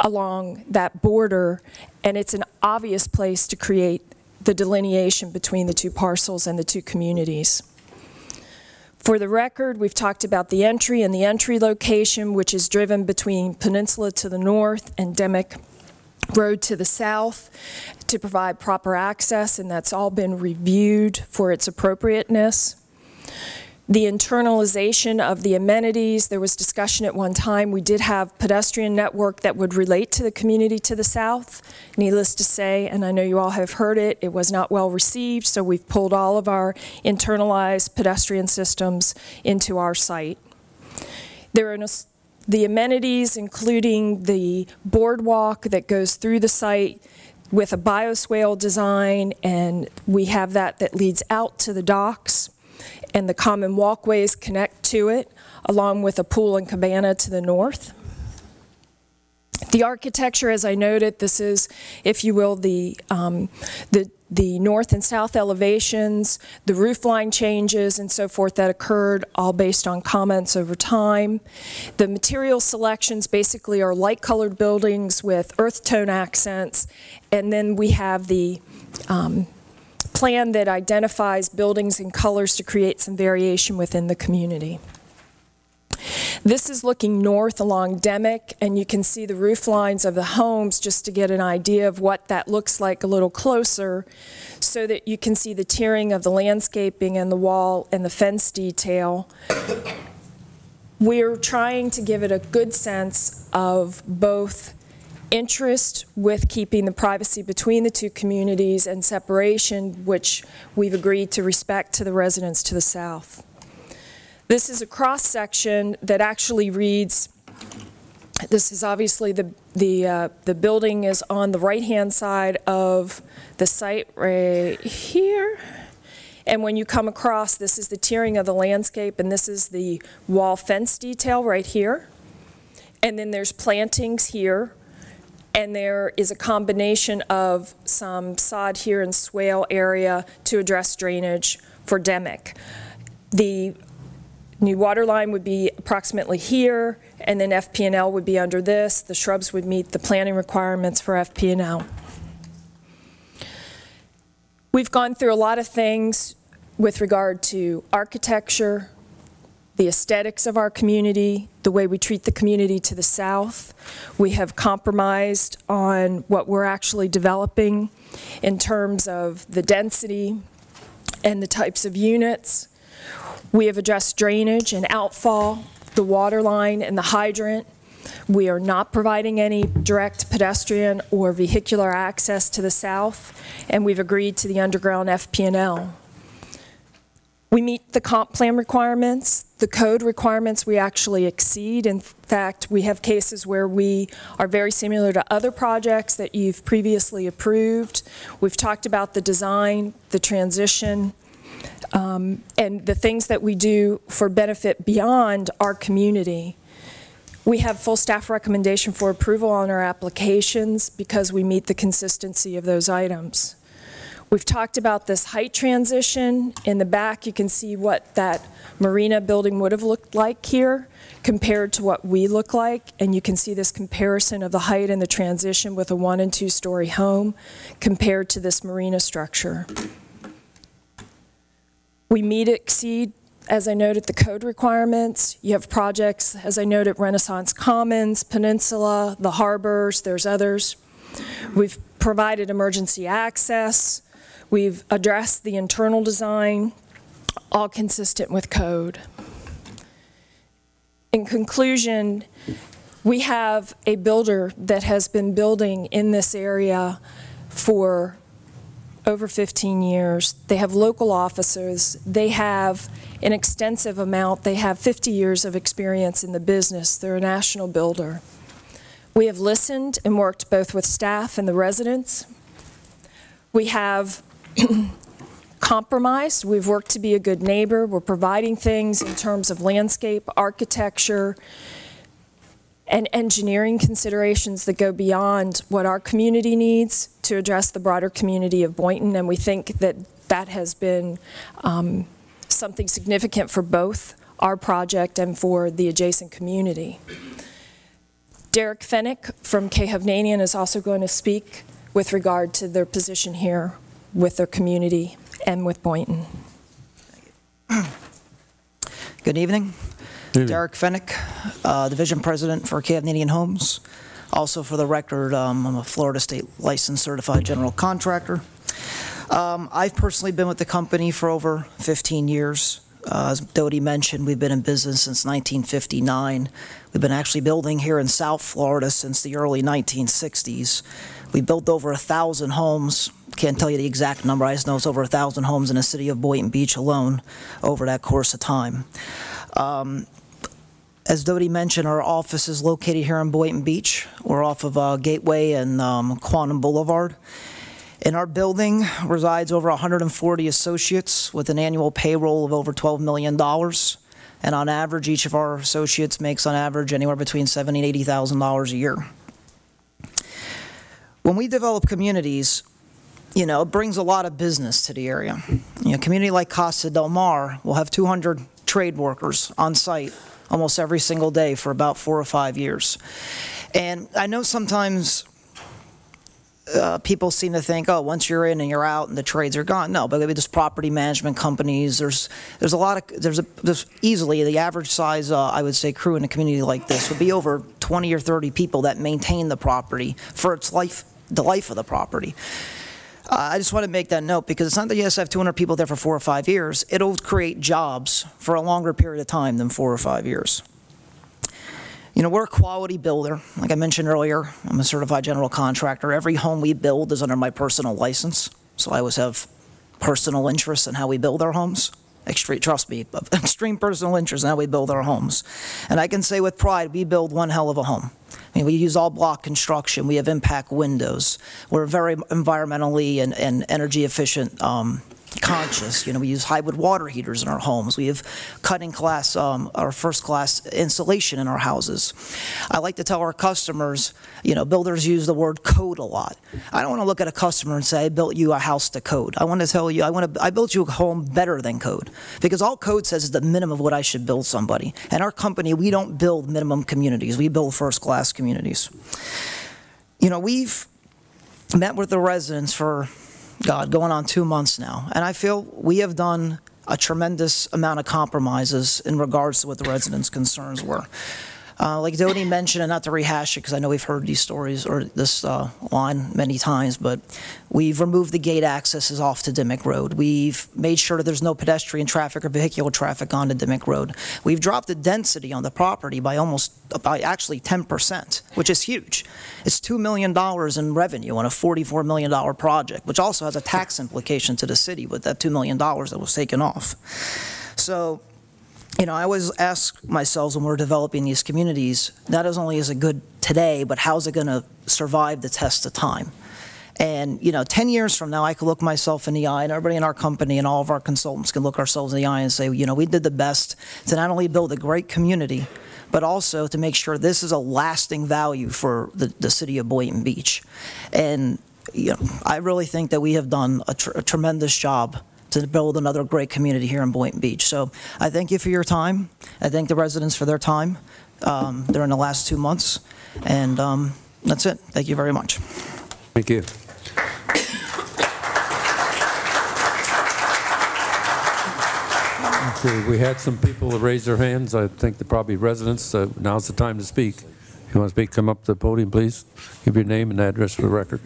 along that border, and it's an obvious place to create the delineation between the 2 parcels and the 2 communities. For the record, we've talked about the entry and the entry location, which is driven between Peninsula to the north and Demick Road to the south to provide proper access, and that's all been reviewed for its appropriateness. The internalization of the amenities, there was discussion at one time. We did have pedestrian network that would relate to the community to the south. Needless to say, and I know you all have heard it, it was not well received, so we've pulled all of our internalized pedestrian systems into our site. There are the amenities, including the boardwalk that goes through the site with a bioswale design, and we have that leads out to the docks, and the common walkways connect to it, along with a pool and cabana to the north. The architecture, as I noted, this is, if you will, the north and south elevations, the roof line changes and so forth that occurred, all based on comments over time. The material selections basically are light-colored buildings with earth tone accents, and then we have the plan that identifies buildings and colors to create some variation within the community. This is looking north along Demick, and you can see the roof lines of the homes just to get an idea of what that looks like a little closer, so that you can see the tiering of the landscaping and the wall and the fence detail. We're trying to give it a good sense of both interest with keeping the privacy between the two communities and separation, which we've agreed to respect to the residents to the south. This is a cross-section that actually reads, this is obviously the building is on the right-hand side of the site right here. And when you come across, this is the tiering of the landscape, and this is the wall fence detail right here. And then there's plantings here, and there is a combination of some sod here and swale area to address drainage for Demick. The new water line would be approximately here, and then FP&L would be under this. The shrubs would meet the planning requirements for FP&L. We've gone through a lot of things with regard to architecture, the aesthetics of our community, the way we treat the community to the south. We have compromised on what we're actually developing in terms of the density and the types of units. We have addressed drainage and outfall, the water line and the hydrant. We are not providing any direct pedestrian or vehicular access to the south, and we've agreed to the underground FP&L. We meet the comp plan requirements. The code requirements we actually exceed. In fact, we have cases where we are very similar to other projects that you've previously approved. We've talked about the design, the transition, and the things that we do for benefit beyond our community. We have full staff recommendation for approval on our applications because we meet the consistency of those items. We've talked about this height transition. In the back, you can see what that marina building would have looked like here compared to what we look like, and you can see this comparison of the height and the transition with a 1- and 2-story home compared to this marina structure. We exceed, as I noted, the code requirements. You have projects, as I noted, Renaissance Commons, Peninsula, the harbors, there's others. We've provided emergency access. We've addressed the internal design, all consistent with code. In conclusion, we have a builder that has been building in this area for over 15 years. They have local officers. They have an extensive amount. They have 50 years of experience in the business. They're a national builder. We have listened and worked both with staff and the residents. We have compromised. We've worked to be a good neighbor. We're providing things in terms of landscape, architecture, and engineering considerations that go beyond what our community needs to address the broader community of Boynton, and we think that that has been something significant for both our project and for the adjacent community. Derek Fennick from K. Hovnanian is also going to speak with regard to their position here with their community and with Boynton.
Good evening. Derek Fennick, Division President for K. Hovnanian Homes. Also, for the record, I'm a Florida State licensed certified general contractor. I've personally been with the company for over 15 years. As Dodie mentioned, we've been in business since 1959. We've been actually building here in South Florida since the early 1960s. We built over 1,000 homes. Can't tell you the exact number. I just know it's over 1,000 homes in the city of Boynton Beach alone over that course of time. As Dodie mentioned, our office is located here in Boynton Beach. We're off of Gateway and Quantum Boulevard. In our building resides over 140 associates with an annual payroll of over $12 million. And on average, each of our associates makes on average anywhere between $70,000 and $80,000 a year. When we develop communities, you know, it brings a lot of business to the area. You know, a community like Casa del Mar will have 200 trade workers on site almost every single day for about 4 or 5 years. And I know sometimes people seem to think, oh, once you're in and you're out and the trades are gone. No, but there's property management companies. There's a lot of, there's easily the average size, I would say, crew in a community like this would be over 20 or 30 people that maintain the property for its life, the life of the property. I just want to make that note because it's not that you just have 200 people there for 4 or 5 years. It'll create jobs for a longer period of time than 4 or 5 years. You know, we're a quality builder. Like I mentioned earlier, I'm a certified general contractor. Every home we build is under my personal license, so I always have personal interest in how we build our homes. Trust me, extreme personal interest in how we build our homes. And I can say with pride, we build one hell of a home. I mean, we use all block construction. We have impact windows. We're very environmentally and energy efficient conscious. You know, we use hybrid water heaters in our homes. We have cutting class, our first class insulation in our houses. I like to tell our customers, you know, builders use the word code a lot. I don't want to look at a customer and say, I built you a house to code. I want to tell you, I built you a home better than code. Because all code says is the minimum of what I should build somebody. And our company, we don't build minimum communities. We build first class communities. You know, we've met with the residents for God, going on 2 months now. And I feel we have done a tremendous amount of compromises in regards to what the residents' concerns were. Like Dodie mentioned, and not to rehash it because I know we've heard these stories or this line many times, but we've removed the gate accesses off to Dimmick Road. We've made sure that there's no pedestrian traffic or vehicular traffic onto Dimmick Road. We've dropped the density on the property by actually 10%, which is huge. It's $2 million in revenue on a $44 million project, which also has a tax implication to the city with that $2 million that was taken off. So, you know, I always ask myself when we're developing these communities, not as only is it good today, but how's it going to survive the test of time? And, you know, 10 years from now, I could look myself in the eye, and everybody in our company and all of our consultants can look ourselves in the eye and say, you know, we did the best to not only build a great community, but also to make sure this is a lasting value for the city of Boynton Beach. And, you know, I really think that we have done a tremendous job to build another great community here in Boynton Beach. So I thank you for your time. I thank the residents for their time during the last 2 months. And that's it. Thank you very much.
Thank you. Okay, we had some people raise their hands. I think they're probably residents. Now's the time to speak. If you want to speak, come up to the podium, please. Give your name and address for the record.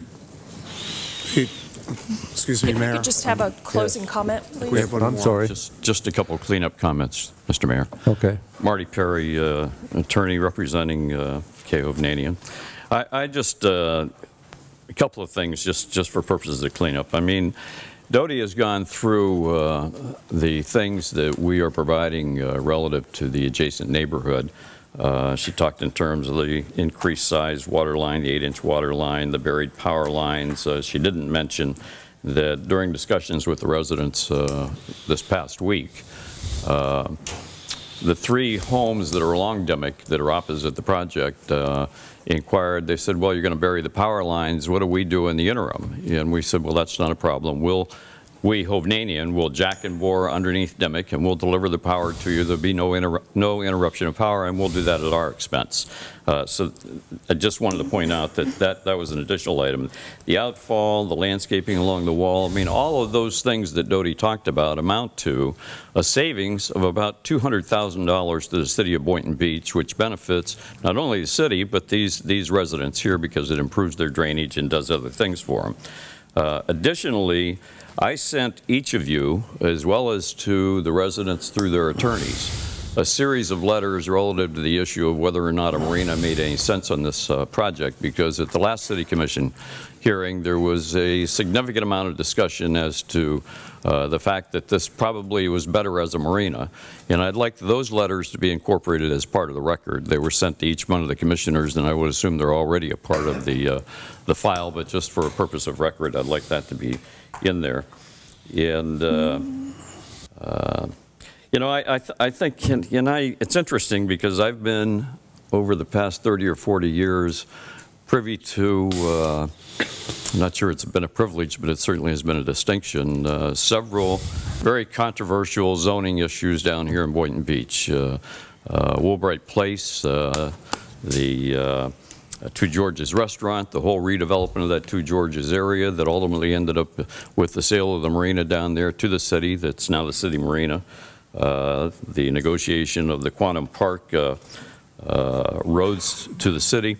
Excuse me, Mayor.
If we could just have a closing comment, please.
I'm sorry.
Just a couple of cleanup comments, Mr. Mayor.
Okay.
Marty Perry, attorney representing K. Hovnanian. I just, a couple of things just for purposes of cleanup. I mean, Dodie has gone through the things that we are providing relative to the adjacent neighborhood. She talked in terms of the increased size water line, the 8-inch water line, the buried power lines. She didn't mention that during discussions with the residents this past week, the 3 homes that are along Dimmick that are opposite the project inquired. They said, well, you're going to bury the power lines. What do we do in the interim? And we said, well, that's not a problem. We, Hovnanian, will jack and bore underneath Dimmick, and we'll deliver the power to you. There'll be no interruption of power, and we'll do that at our expense. So I just wanted to point out that was an additional item. The outfall, the landscaping along the wall, I mean, all of those things that Dodie talked about amount to a savings of about $200,000 to the city of Boynton Beach, which benefits not only the city, but these residents here because it improves their drainage and does other things for them. Additionally, I sent each of you, as well as to the residents through their attorneys, a series of letters relative to the issue of whether or not a marina made any sense on this project, because at the last City Commission hearing, there was a significant amount of discussion as to the fact that this probably was better as a marina. And I'd like those letters to be incorporated as part of the record. They were sent to each one of the commissioners, and I would assume they're already a part of the file, but just for a purpose of record, I'd like that to be in there. And you know, I think, and it's interesting because I've been over the past 30 or 40 years privy to, I'm not sure it's been a privilege, but it certainly has been a distinction, several very controversial zoning issues down here in Boynton Beach. Woolbright Place, the Two Georges restaurant, the whole redevelopment of that Two Georges area that ultimately ended up with the sale of the marina down there to the city, that's now the city marina, the negotiation of the Quantum Park roads to the city.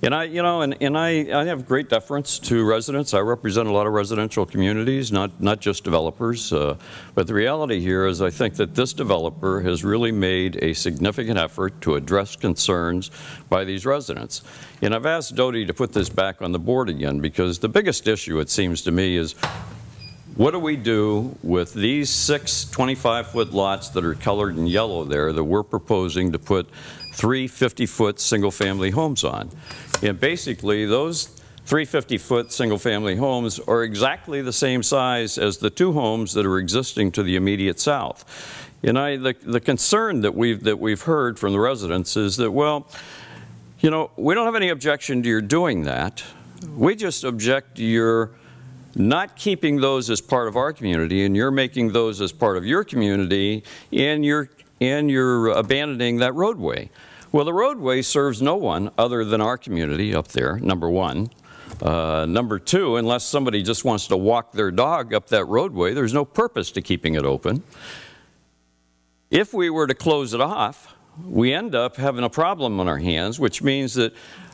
And I have great deference to residents. I represent a lot of residential communities, not just developers. But the reality here is I think that this developer has really made a significant effort to address concerns by these residents. And I've asked Doty to put this back on the board again, because the biggest issue, it seems to me, is what do we do with these 6 25-foot lots that are colored in yellow there that we're proposing to put 3 50-foot single-family homes on? And basically, those 3 50-foot single-family homes are exactly the same size as the 2 homes that are existing to the immediate south. And the concern that we've heard from the residents is that, well, you know, we don't have any objection to your doing that. We just object to your not keeping those as part of our community, and you're making those as part of your community, and you're abandoning that roadway. Well, the roadway serves no one other than our community up there, number one. Number two, unless somebody just wants to walk their dog up that roadway, there's no purpose to keeping it open. If we were to close it off, we end up having a problem on our hands, which means that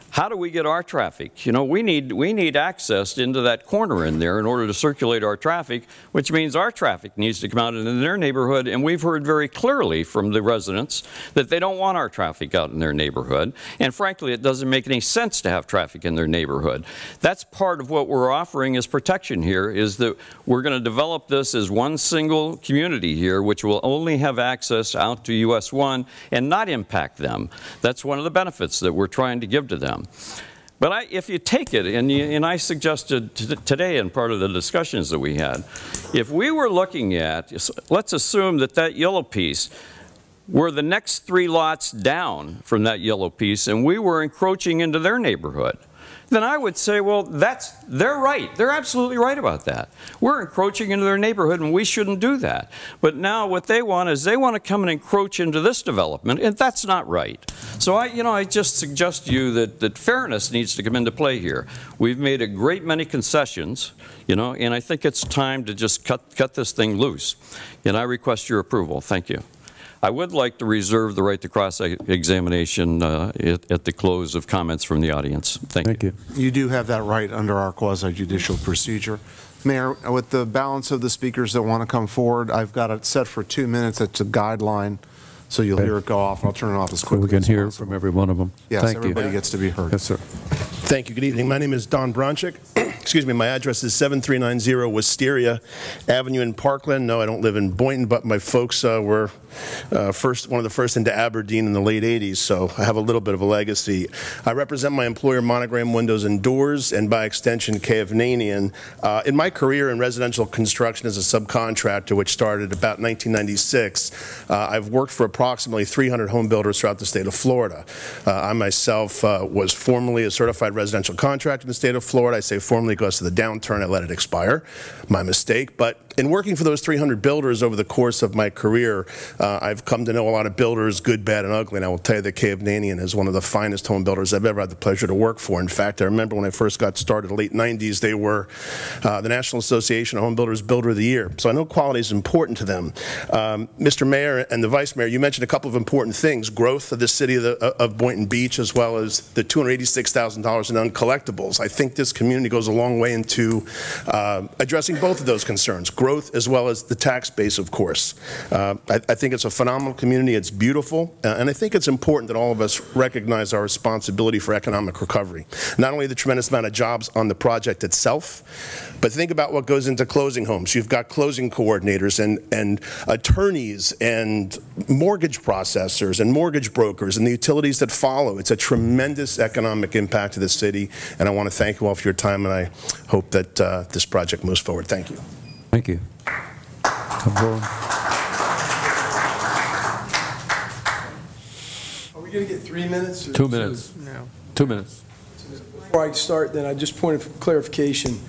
how do we get our traffic? You know, we need access into that corner in there in order to circulate our traffic, which means our traffic needs to come out into their neighborhood, and we've heard very clearly from the residents that they don't want our traffic out in their neighborhood, and frankly, it doesn't make any sense to have traffic in their neighborhood. That's part of what we're offering as protection here, is that we're going to develop this as one single community here, which will only have access out to US 1 and not impact them. That's one of the benefits that we're trying to give to them. But if you take it, and I suggested today in part of the discussions that we had, if we were looking at, let's assume that yellow piece were the next 3 lots down from that yellow piece, and we were encroaching into their neighborhood, then I would say, well, they're right. They're absolutely right about that. We're encroaching into their neighborhood, and we shouldn't do that. But now what they want is they want to come and encroach into this development, and that's not right. So I just suggest to you that fairness needs to come into play here. We've made a great many concessions, you know, and I think it's time to just cut this thing loose. And I request your approval. Thank you. I would like to reserve the right to cross-examination at the close of comments from the audience. Thank you.
You do have that right under our quasi-judicial procedure. Mayor, with the balance of the speakers that want to come forward, I've got it set for 2 minutes. It's a guideline, so you'll hear it go off. I'll turn it off as quickly as possible.
We can hear from every one of them.
Yes, everybody gets to be heard.
Yes, sir.
Thank you. Good evening. My name is Don Bronchick. Excuse me. My address is 7390 Wisteria Avenue in Parkland. No, I don't live in Boynton, but my folks were one of the first into Aberdeen in the late 80s, so I have a little bit of a legacy. I represent my employer, Monogram Windows and Doors, and by extension, K.F. In my career in residential construction as a subcontractor, which started about 1996, I've worked for approximately 300 home builders throughout the state of Florida. I myself was formerly a certified residential contractor in the state of Florida. I say formerly because of the downturn, I let it expire. My mistake. But in working for those 300 builders over the course of my career, I've come to know a lot of builders, good, bad, and ugly, and I will tell you that K.F. is one of the finest home builders I've ever had the pleasure to work for. In fact, I remember when I first got started in the late 90s, they were the National Association of Home Builders Builder of the Year. So I know quality is important to them. Mr. Mayor and the Vice Mayor, you mentioned a couple of important things, growth of the city of Boynton Beach, as well as the $286,000 in uncollectibles. I think this community goes a long way into addressing both of those concerns, growth as well as the tax base, of course. I think it's a phenomenal community. It's beautiful, and I think it's important that all of us recognize our responsibility for economic recovery. Not only the tremendous amount of jobs on the project itself, but think about what goes into closing homes. You've got closing coordinators and attorneys and mortgage processors and mortgage brokers and the utilities that follow. It's a tremendous economic impact to the city, and I want to thank you all for your time, and I hope that this project moves forward. Thank you.
Thank you.
Are we going to get 3 minutes?
2 minutes.
No.
2 minutes.
Before I start, then, I just point of clarification.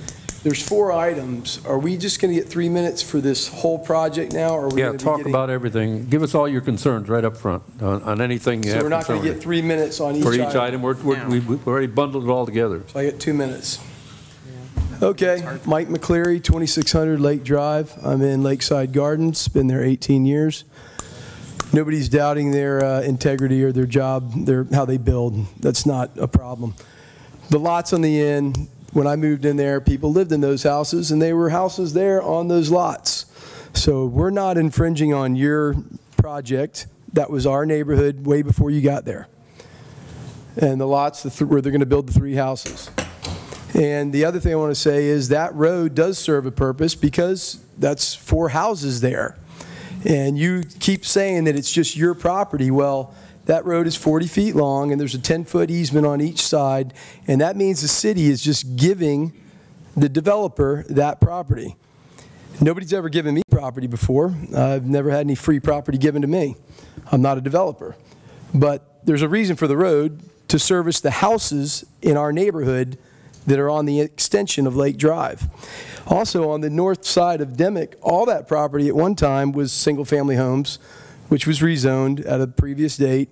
There's 4 items. Are we just going to get 3 minutes for this whole project now? Or are we
Yeah,
gonna be
talk
getting,
about everything. Give us all your concerns right up front on anything you
so
have
we're not going to
concern
get 3 minutes on each
for each
item?
We've already bundled it all together.
So I get 2 minutes. Okay, Mike McCleary, 2600 Lake Drive. I'm in Lakeside Gardens, been there 18 years. Nobody's doubting their integrity or their job, how they build. That's not a problem. The lots on the end, when I moved in there, people lived in those houses, and they were houses there on those lots. So we're not infringing on your project. That was our neighborhood way before you got there. And the lots where they're going to build the 3 houses. And the other thing I want to say is that road does serve a purpose because that's 4 houses there. And you keep saying that it's just your property. Well, that road is 40 feet long, and there's a 10-foot easement on each side, and that means the city is just giving the developer that property. Nobody's ever given me property before. I've never had any free property given to me. I'm not a developer. But there's a reason for the road to service the houses in our neighborhood that are on the extension of Lake Drive. Also, on the north side of Dimick, all that property at one time was single-family homes, which was rezoned at a previous date,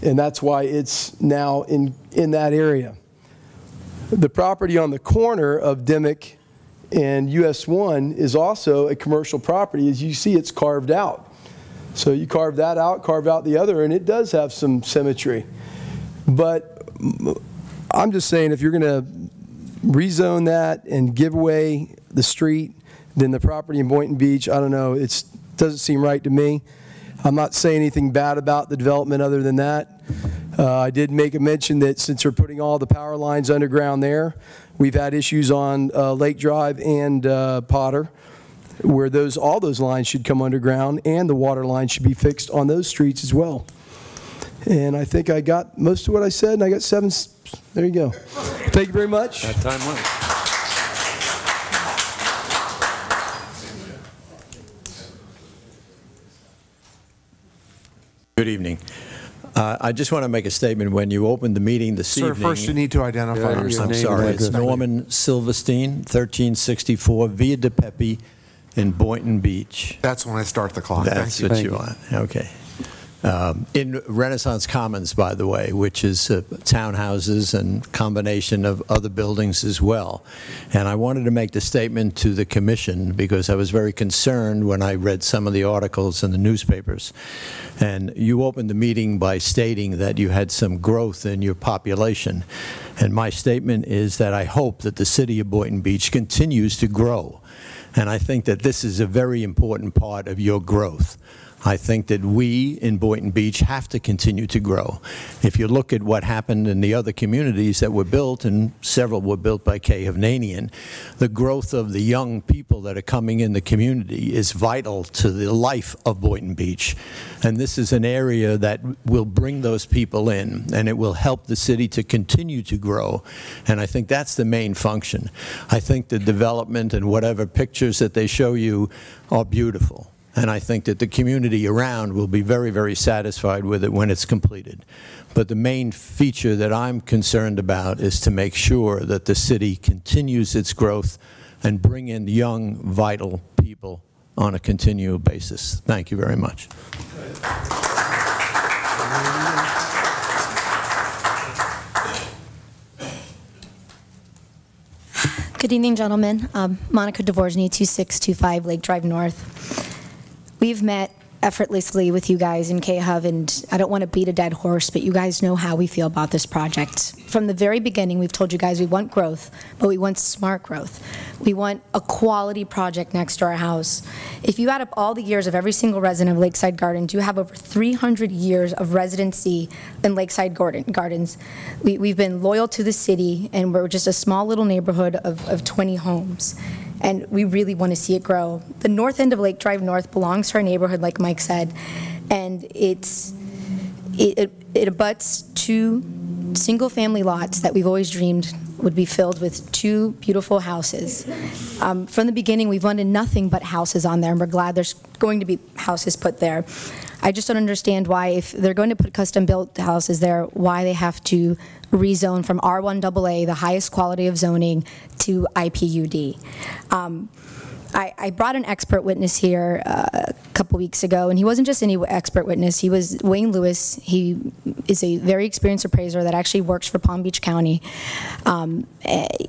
and that's why it's now in that area. The property on the corner of Dimick and US 1 is also a commercial property. As you see, it's carved out. So you carve that out, carve out the other, and it does have some symmetry. But I'm just saying, if you're going to rezone that and give away the street, then the property in Boynton Beach, I don't know, it doesn't seem right to me. I'm not saying anything bad about the development other than that. I did make a mention that since we're putting all the power lines underground there, we've had issues on Lake Drive and Potter, where all those lines should come underground, and the water line should be fixed on those streets as well. And I think I got most of what I said, and I got 7. There you go. Thank you very much.
That time went.
Good evening. I just want to make a statement. When you opened the meeting this evening...
Sir, first you need to identify yourself.
I'm sorry. It's Norman Silverstein, 1364 Via de Pepe in Boynton Beach.
That's when I start the clock.
That's what you want. Okay. In Renaissance Commons, by the way, which is townhouses and combination of other buildings as well. And I wanted to make the statement to the commission because I was very concerned when I read some of the articles in the newspapers. And you opened the meeting by stating that you had some growth in your population. And my statement is that I hope that the city of Boynton Beach continues to grow. And I think that this is a very important part of your growth. I think that we in Boynton Beach have to continue to grow. If you look at what happened in the other communities that were built, and several were built by K. Hovnanian, the growth of the young people that are coming in the community is vital to the life of Boynton Beach. And this is an area that will bring those people in, and it will help the city to continue to grow. And I think that's the main function. I think the development and whatever pictures that they show you are beautiful. And I think that the community around will be very, very satisfied with it when it's completed. But the main feature that I'm concerned about is to make sure that the city continues its growth and bring in young, vital people on a continual basis. Thank you very much.
Good evening, gentlemen. Monica Dvorzny, 2625 Lake Drive North. We've met effortlessly with you guys in K-Hub, and I don't want to beat a dead horse, but you guys know how we feel about this project. From the very beginning, we've told you guys we want growth, but we want smart growth. We want a quality project next to our house. If you add up all the years of every single resident of Lakeside Gardens, you have over 300 years of residency in Lakeside Gardens. We've been loyal to the city, and we're just a small little neighborhood of 20 homes. And we really want to see it grow. The north end of Lake Drive North belongs to our neighborhood, like Mike said, and it abuts 2 single-family lots that we've always dreamed would be filled with 2 beautiful houses. From the beginning, we've wanted nothing but houses on there, and we're glad there's going to be houses put there. I just don't understand why, if they're going to put custom-built houses there, why they have to rezone from R1AA, the highest quality of zoning, to IPUD. I brought an expert witness here a couple weeks ago, and he wasn't just any expert witness. He was Wayne Lewis. He is a very experienced appraiser that actually works for Palm Beach County.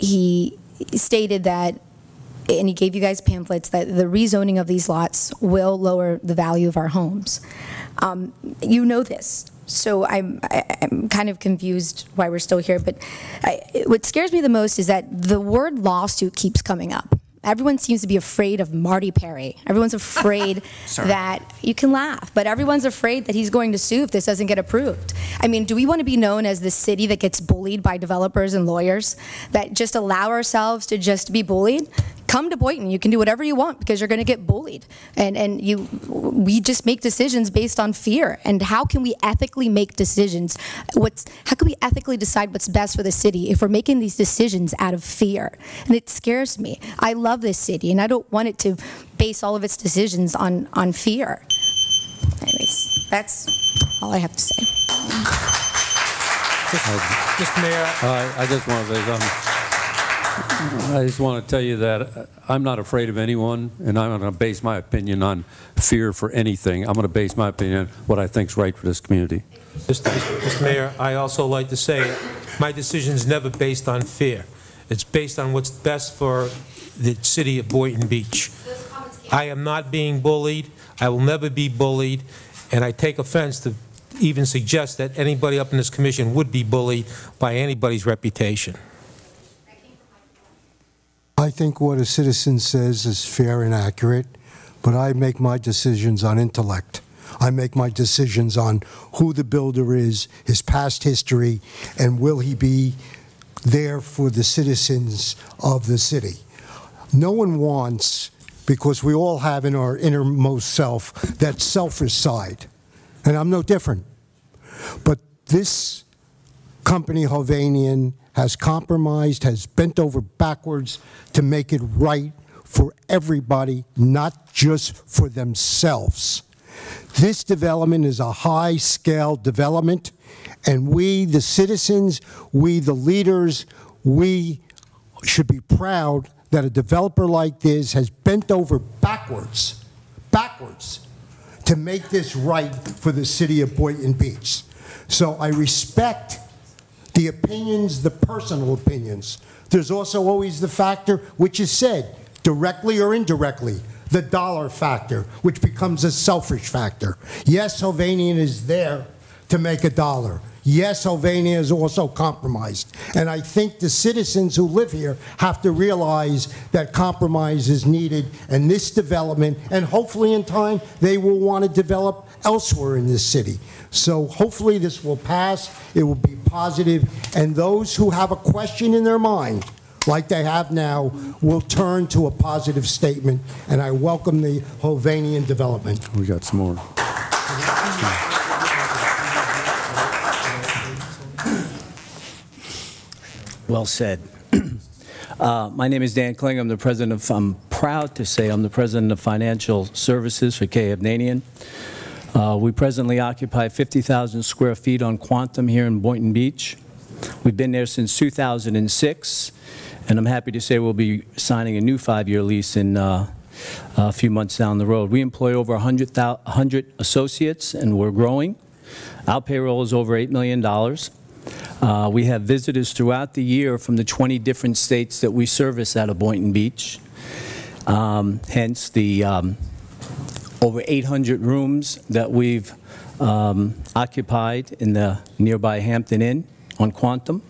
He stated that, and he gave you guys pamphlets, that the rezoning of these lots will lower the value of our homes. You know this. So I'm kind of confused why we're still here. But what scares me the most is that the word lawsuit keeps coming up. Everyone seems to be afraid of Marty Perry. Everyone's afraid that, you can laugh, but everyone's afraid that he's going to sue if this doesn't get approved. I mean, do we want to be known as the city that gets bullied by developers and lawyers, that just allow ourselves to just be bullied? Come to Boynton, you can do whatever you want because you're going to get bullied. And we just make decisions based on fear. And how can we ethically make decisions? How can we ethically decide what's best for the city if we're making these decisions out of fear? And it scares me. I love this city, and I don't want it to base all of its decisions on fear. Anyways, that's all I have to say.
Mr. Mayor.
I just want to say I just want to tell you that I'm not afraid of anyone, and I'm not going to base my opinion on fear for anything. I'm going to base my opinion on what I think is right for this community.
Mr. Mayor, I also like to say my decision is never based on fear. It's based on what's best for the city of Boynton Beach. I am not being bullied. I will never be bullied, and I take offense to even suggest that anybody up in this commission would be bullied by anybody's reputation.
I think what a citizen says is fair and accurate, but I make my decisions on intellect. I make my decisions on who the builder is, his past history, and will he be there for the citizens of the city. No one wants, because we all have in our innermost self that selfish side, and I'm no different. But this company, Hovnanian, has compromised, has bent over backwards to make it right for everybody, not just for themselves. This development is a high-scale development, and we, the citizens, we, the leaders, we should be proud that a developer like this has bent over backwards to make this right for the city of Boynton Beach. So I respect the opinions, the personal opinions. There's also always the factor, which is said, directly or indirectly, the dollar factor, which becomes a selfish factor. Yes, Hovnanian is there to make a dollar. Yes, Hovnanian is also compromised. And I think the citizens who live here have to realize that compromise is needed in this development, and hopefully in time they will want to develop elsewhere in this city. So hopefully this will pass, it will be positive, and those who have a question in their mind, like they have now, will turn to a positive statement, and I welcome the Hovnanian development.
We got some more.
Well said. My name is Dan Kling. I'm proud to say I'm the president of Financial Services for K. Hovnanian. We presently occupy 50,000 square feet on Quantum here in Boynton Beach. We've been there since 2006, and I'm happy to say we'll be signing a new 5-year lease in a few months down the road. We employ over 100 associates, and we're growing. Our payroll is over $8 million. We have visitors throughout the year from the 20 different states that we service out of Boynton Beach. Hence the over 800 rooms that we've occupied in the nearby Hampton Inn on Quantum.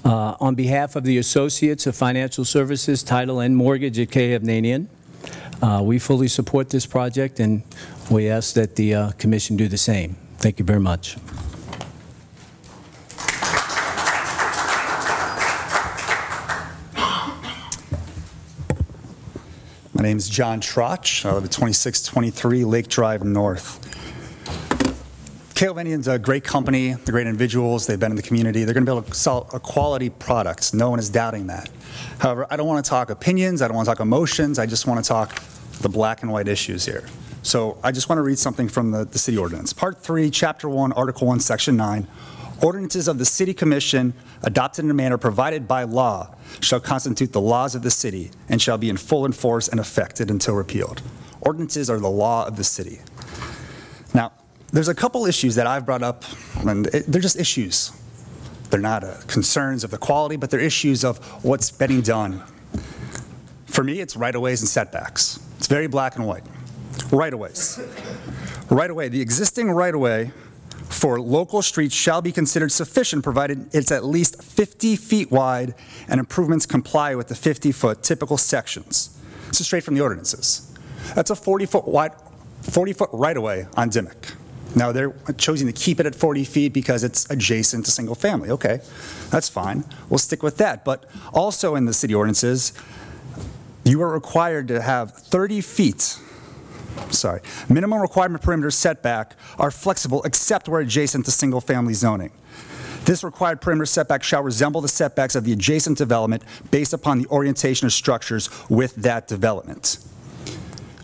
On behalf of the Associates of Financial Services, Title and Mortgage at K. Hovnanian, we fully support this project, and we ask that the Commission do the same. Thank you very much.
My name is John Trotch. I live at 2623 Lake Drive North. K. K.O.Vanian's a great company, they're great individuals, they've been in the community, they're going to be able to sell a quality product. No one is doubting that. However, I don't want to talk opinions, I don't want to talk emotions, I just want to talk the black and white issues here. So I just want to read something from the city ordinance. Part 3, Chapter 1, Article 1, Section 9. Ordinances of the City Commission adopted in a manner provided by law shall constitute the laws of the city and shall be in full force and effected until repealed. Ordinances are the law of the city. Now, there's a couple issues that I've brought up, and they're just issues. They're not concerns of the quality, but they're issues of what's being done. For me, it's right-of-ways and setbacks. It's very black and white. Right-of-ways. Right-of-way. The existing right-of-way for local streets shall be considered sufficient provided it's at least 50 feet wide and improvements comply with the 50-foot typical sections. This is straight from the ordinances. That's a 40-foot wide, 40-foot right-of-way on Dimmock. Now, they're choosing to keep it at 40 feet because it's adjacent to single family. Okay, that's fine. We'll stick with that. But also in the city ordinances, you are required to have 30 feet, minimum requirement perimeter setback are flexible except where adjacent to single family zoning. This required perimeter setback shall resemble the setbacks of the adjacent development based upon the orientation of structures with that development.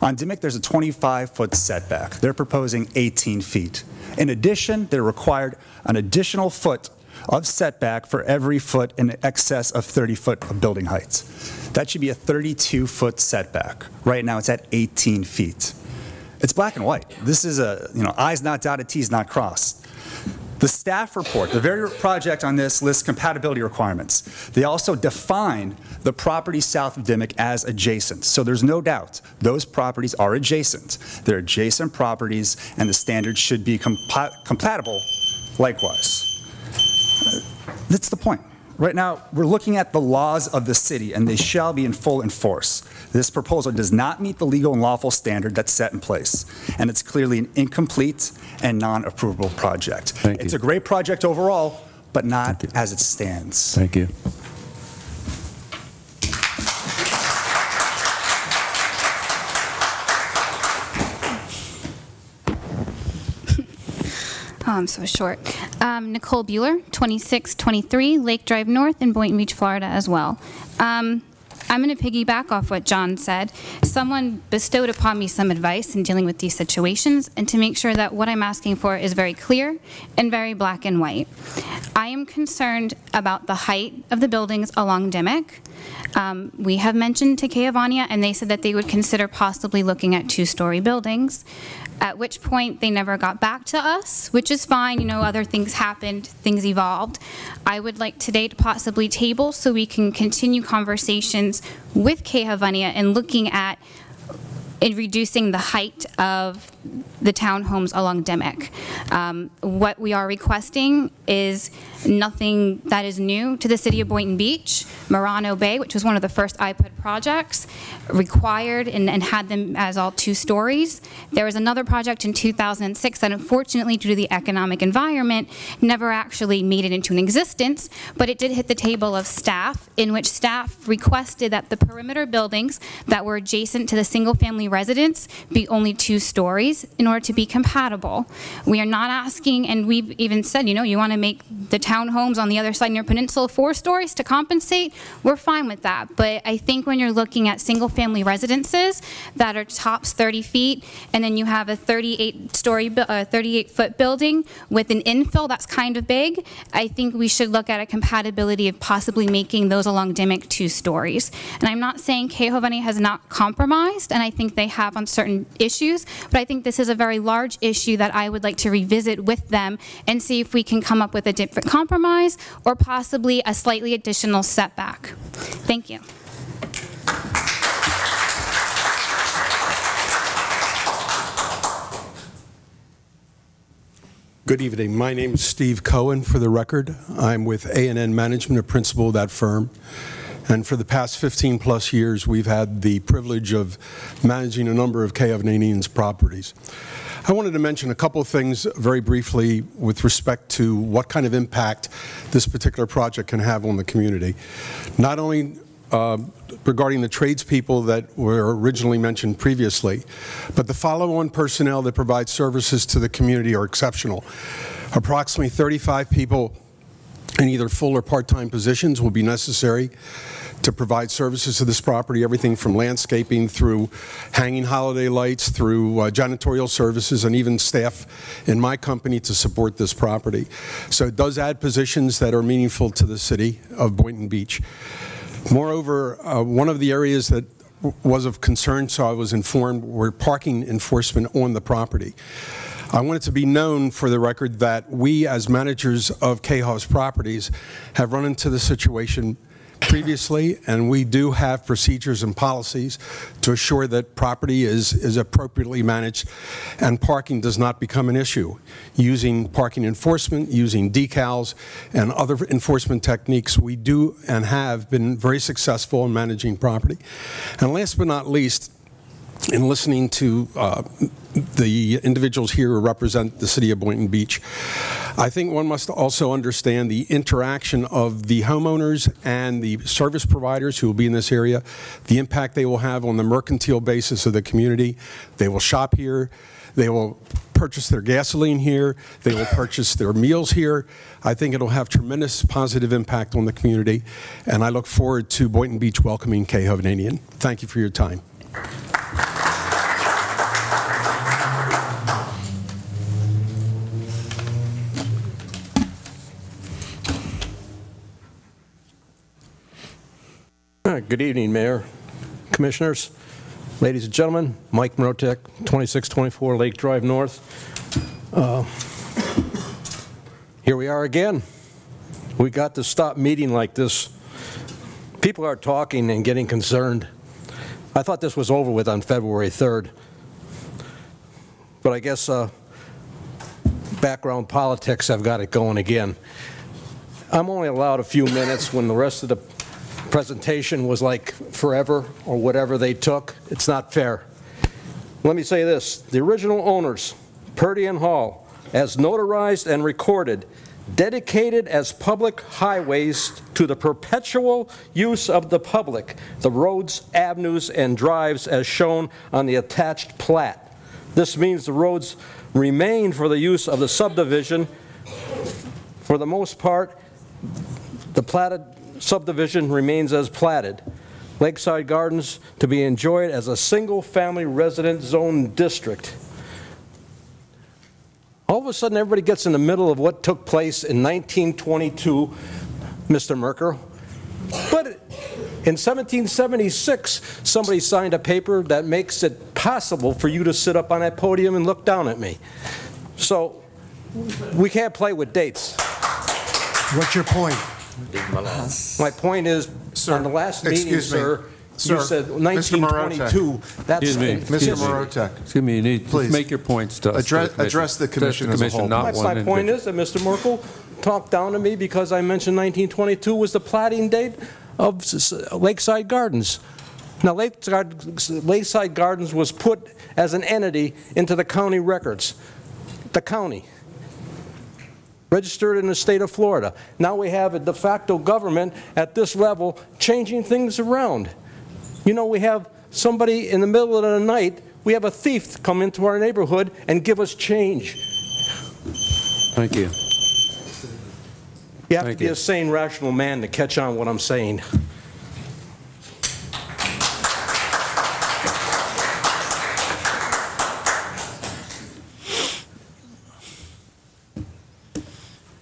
On Dimmock, there's a 25-foot setback. They're proposing 18 feet. In addition, they're required an additional foot of setback for every foot in excess of 30 foot of building height. That should be a 32-foot setback. Right now, it's at 18 feet. It's black and white. This is a, I's not dotted, T's not crossed. The staff report, the very project on this lists compatibility requirements. They also define the property south of Dimmock as adjacent. So there's no doubt those properties are adjacent. They're adjacent properties and the standards should be compatible likewise. That's the point. Right now, we're looking at the laws of the city and they shall be in full force. This proposal does not meet the legal and lawful standard that's set in place. And it's clearly an incomplete and non-approvable project. It's a great project overall, but not as it stands.
Thank you.
Oh, I'm so short. Nicole Bueller, 2623 Lake Drive North in Boynton Beach, Florida as well. I'm going to piggyback off what John said. Someone bestowed upon me some advice in dealing with these situations and to make sure that what I'm asking for is very clear and very black and white. I am concerned about the height of the buildings along Dimmock. We have mentioned to K.O.Vania and they said that they would consider possibly looking at two-story buildings, at which point they never got back to us, which is fine. Other things happened, things evolved. I would like today to possibly table so we can continue conversations with K.O.Vania and looking at reducing the height of the townhomes along Dimmock. What we are requesting is nothing that is new to the city of Boynton Beach. Marano Bay, which was one of the first iPod projects, required and had them as all 2 stories. There was another project in 2006 that unfortunately, due to the economic environment, never actually made it into an existence, but it did hit the table of staff, in which staff requested that the perimeter buildings that were adjacent to the single-family residence be only 2 stories in order to be compatible. We are not asking, and we've even said, you want to make the townhomes on the other side near Peninsula 4 stories to compensate. We're fine with that, but I think when you're looking at single-family residences that are tops 30 feet, and then you have a 38-foot building with an infill that's kind of big, I think we should look at a compatibility of possibly making those along Dimmock 2 stories. And I'm not saying K.O.Vania has not compromised, and I think they have on certain issues, but I think this is a very large issue that I would like to revisit with them and see if we can come up with a different compromise or possibly a slightly additional setback. Thank you.
Good evening. My name is Steve Cohen, for the record. I'm with A&N Management, a principal of that firm. And for the past 15-plus years, we've had the privilege of managing a number of K.O.Vanian's properties. I wanted to mention a couple of things very briefly with respect to what kind of impact this particular project can have on the community. Not only regarding the tradespeople that were originally mentioned previously, but the follow-on personnel that provide services to the community are exceptional. Approximately 35 people in either full or part-time positions will be necessary to provide services to this property, everything from landscaping through hanging holiday lights, through janitorial services, and even staff in my company to support this property. So it does add positions that are meaningful to the city of Boynton Beach. Moreover, one of the areas that was of concern, so I was informed, were parking enforcement on the property. I want it to be known for the record that we, as managers of KHOV's properties, have run into the situation previously, and we do have procedures and policies to assure that property is appropriately managed and parking does not become an issue. Using parking enforcement, using decals, and other enforcement techniques, we do and have been very successful in managing property. And last but not least, in listening to the individuals here who represent the city of Boynton Beach, I think one must also understand the interaction of the homeowners and the service providers who will be in this area, the impact they will have on the mercantile basis of the community. They will shop here. They will purchase their gasoline here. They will purchase their meals here. I think it will have tremendous positive impact on the community, and I look forward to Boynton Beach welcoming KHOV. Thank you for your time.
Good evening, Mayor, Commissioners, ladies and gentlemen. Mike Mrotek, 2624 Lake Drive North. Here we are again. We got to stop meeting like this. People are talking and getting concerned. I thought this was over with on February 3rd. But I guess background politics have got it going again. I'm only allowed a few minutes when the rest of the presentation was like forever or whatever they took. It's not fair. Let me say this. The original owners, Purdy and Hall, as notarized and recorded, dedicated as public highways to the perpetual use of the public, the roads, avenues, and drives as shown on the attached plat. This means the roads remain for the use of the subdivision. For the most part, the platted subdivision remains as platted. Lakeside Gardens to be enjoyed as a single-family resident zone district. All of a sudden, everybody gets in the middle of what took place in 1922, Mr. Merker. But in 1776, somebody signed a paper that makes it possible for you to sit up on that podium and look down at me. So we can't play with dates.
What's your point?
My point is, sir, on the last meeting, sir, you said 1922. That's
Mr. Mrotek.
Excuse me, you need to make your points to us.
Address the commission as a whole.
My point is that Mr. Merkel talked down to me because I mentioned 1922 was the platting date of Lakeside Gardens. Now, Lakeside Gardens was put as an entity into the county records. The county. Registered in the state of Florida. Now we have a de facto government at this level changing things around. You know, we have somebody in the middle of the night, we have a thief come into our neighborhood and give us change.
Thank you.
You have to be a sane, rational man to catch on what I'm saying.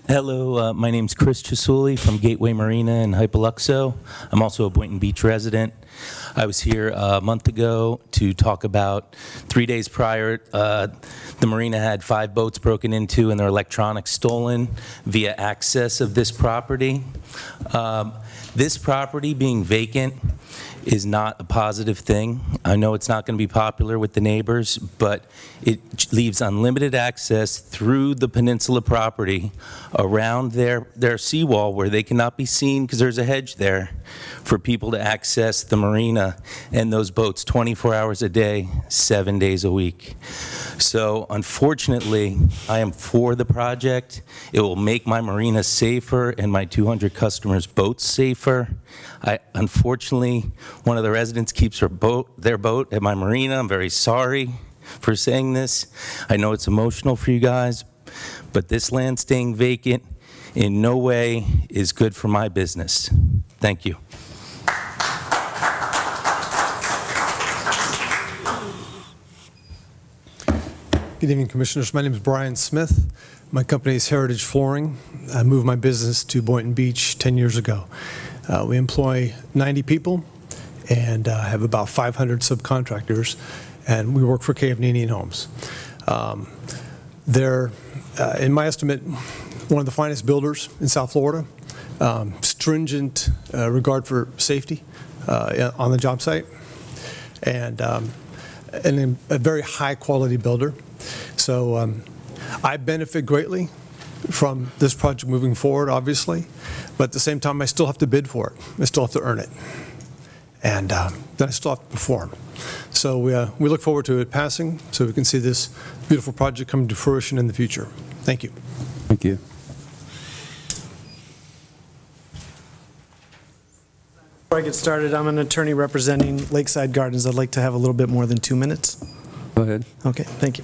Hello, my name's Chris Chisuli from Gateway Marina in Hypoluxo. I'm also a Boynton Beach resident. I was here a month ago to talk about 3 days prior, the marina had 5 boats broken into and their electronics stolen via access of this property. This property being vacant is not a positive thing. I know it's not going to be popular with the neighbors, but it leaves unlimited access through the peninsula property around their seawall where they cannot be seen because there's a hedge there for people to access the marina. marina and those boats 24 hours a day, 7 days a week. So unfortunately, I am for the project. It will make my marina safer and my 200 customers' boats safer. Unfortunately, one of the residents keeps their boat at my marina. I'm very sorry for saying this. I know it's emotional for you guys, but this land staying vacant in no way is good for my business. Thank you.
Good evening, Commissioners. My name is Brian Smith. My company is Heritage Flooring. I moved my business to Boynton Beach 10 years ago. We employ 90 people and have about 500 subcontractors, and we work for K.F. Homes. They're, in my estimate, one of the finest builders in South Florida. Stringent regard for safety on the job site, and a very high-quality builder. So I benefit greatly from this project moving forward, obviously, but at the same time, I still have to bid for it. I still have to earn it, and then I still have to perform. So we look forward to it passing so we can see this beautiful project come to fruition in the future. Thank you.
Thank you.
Before I get started, I'm an attorney representing Lakeside Gardens. I'd like to have a little bit more than 2 minutes.
Go ahead.
Okay, thank you.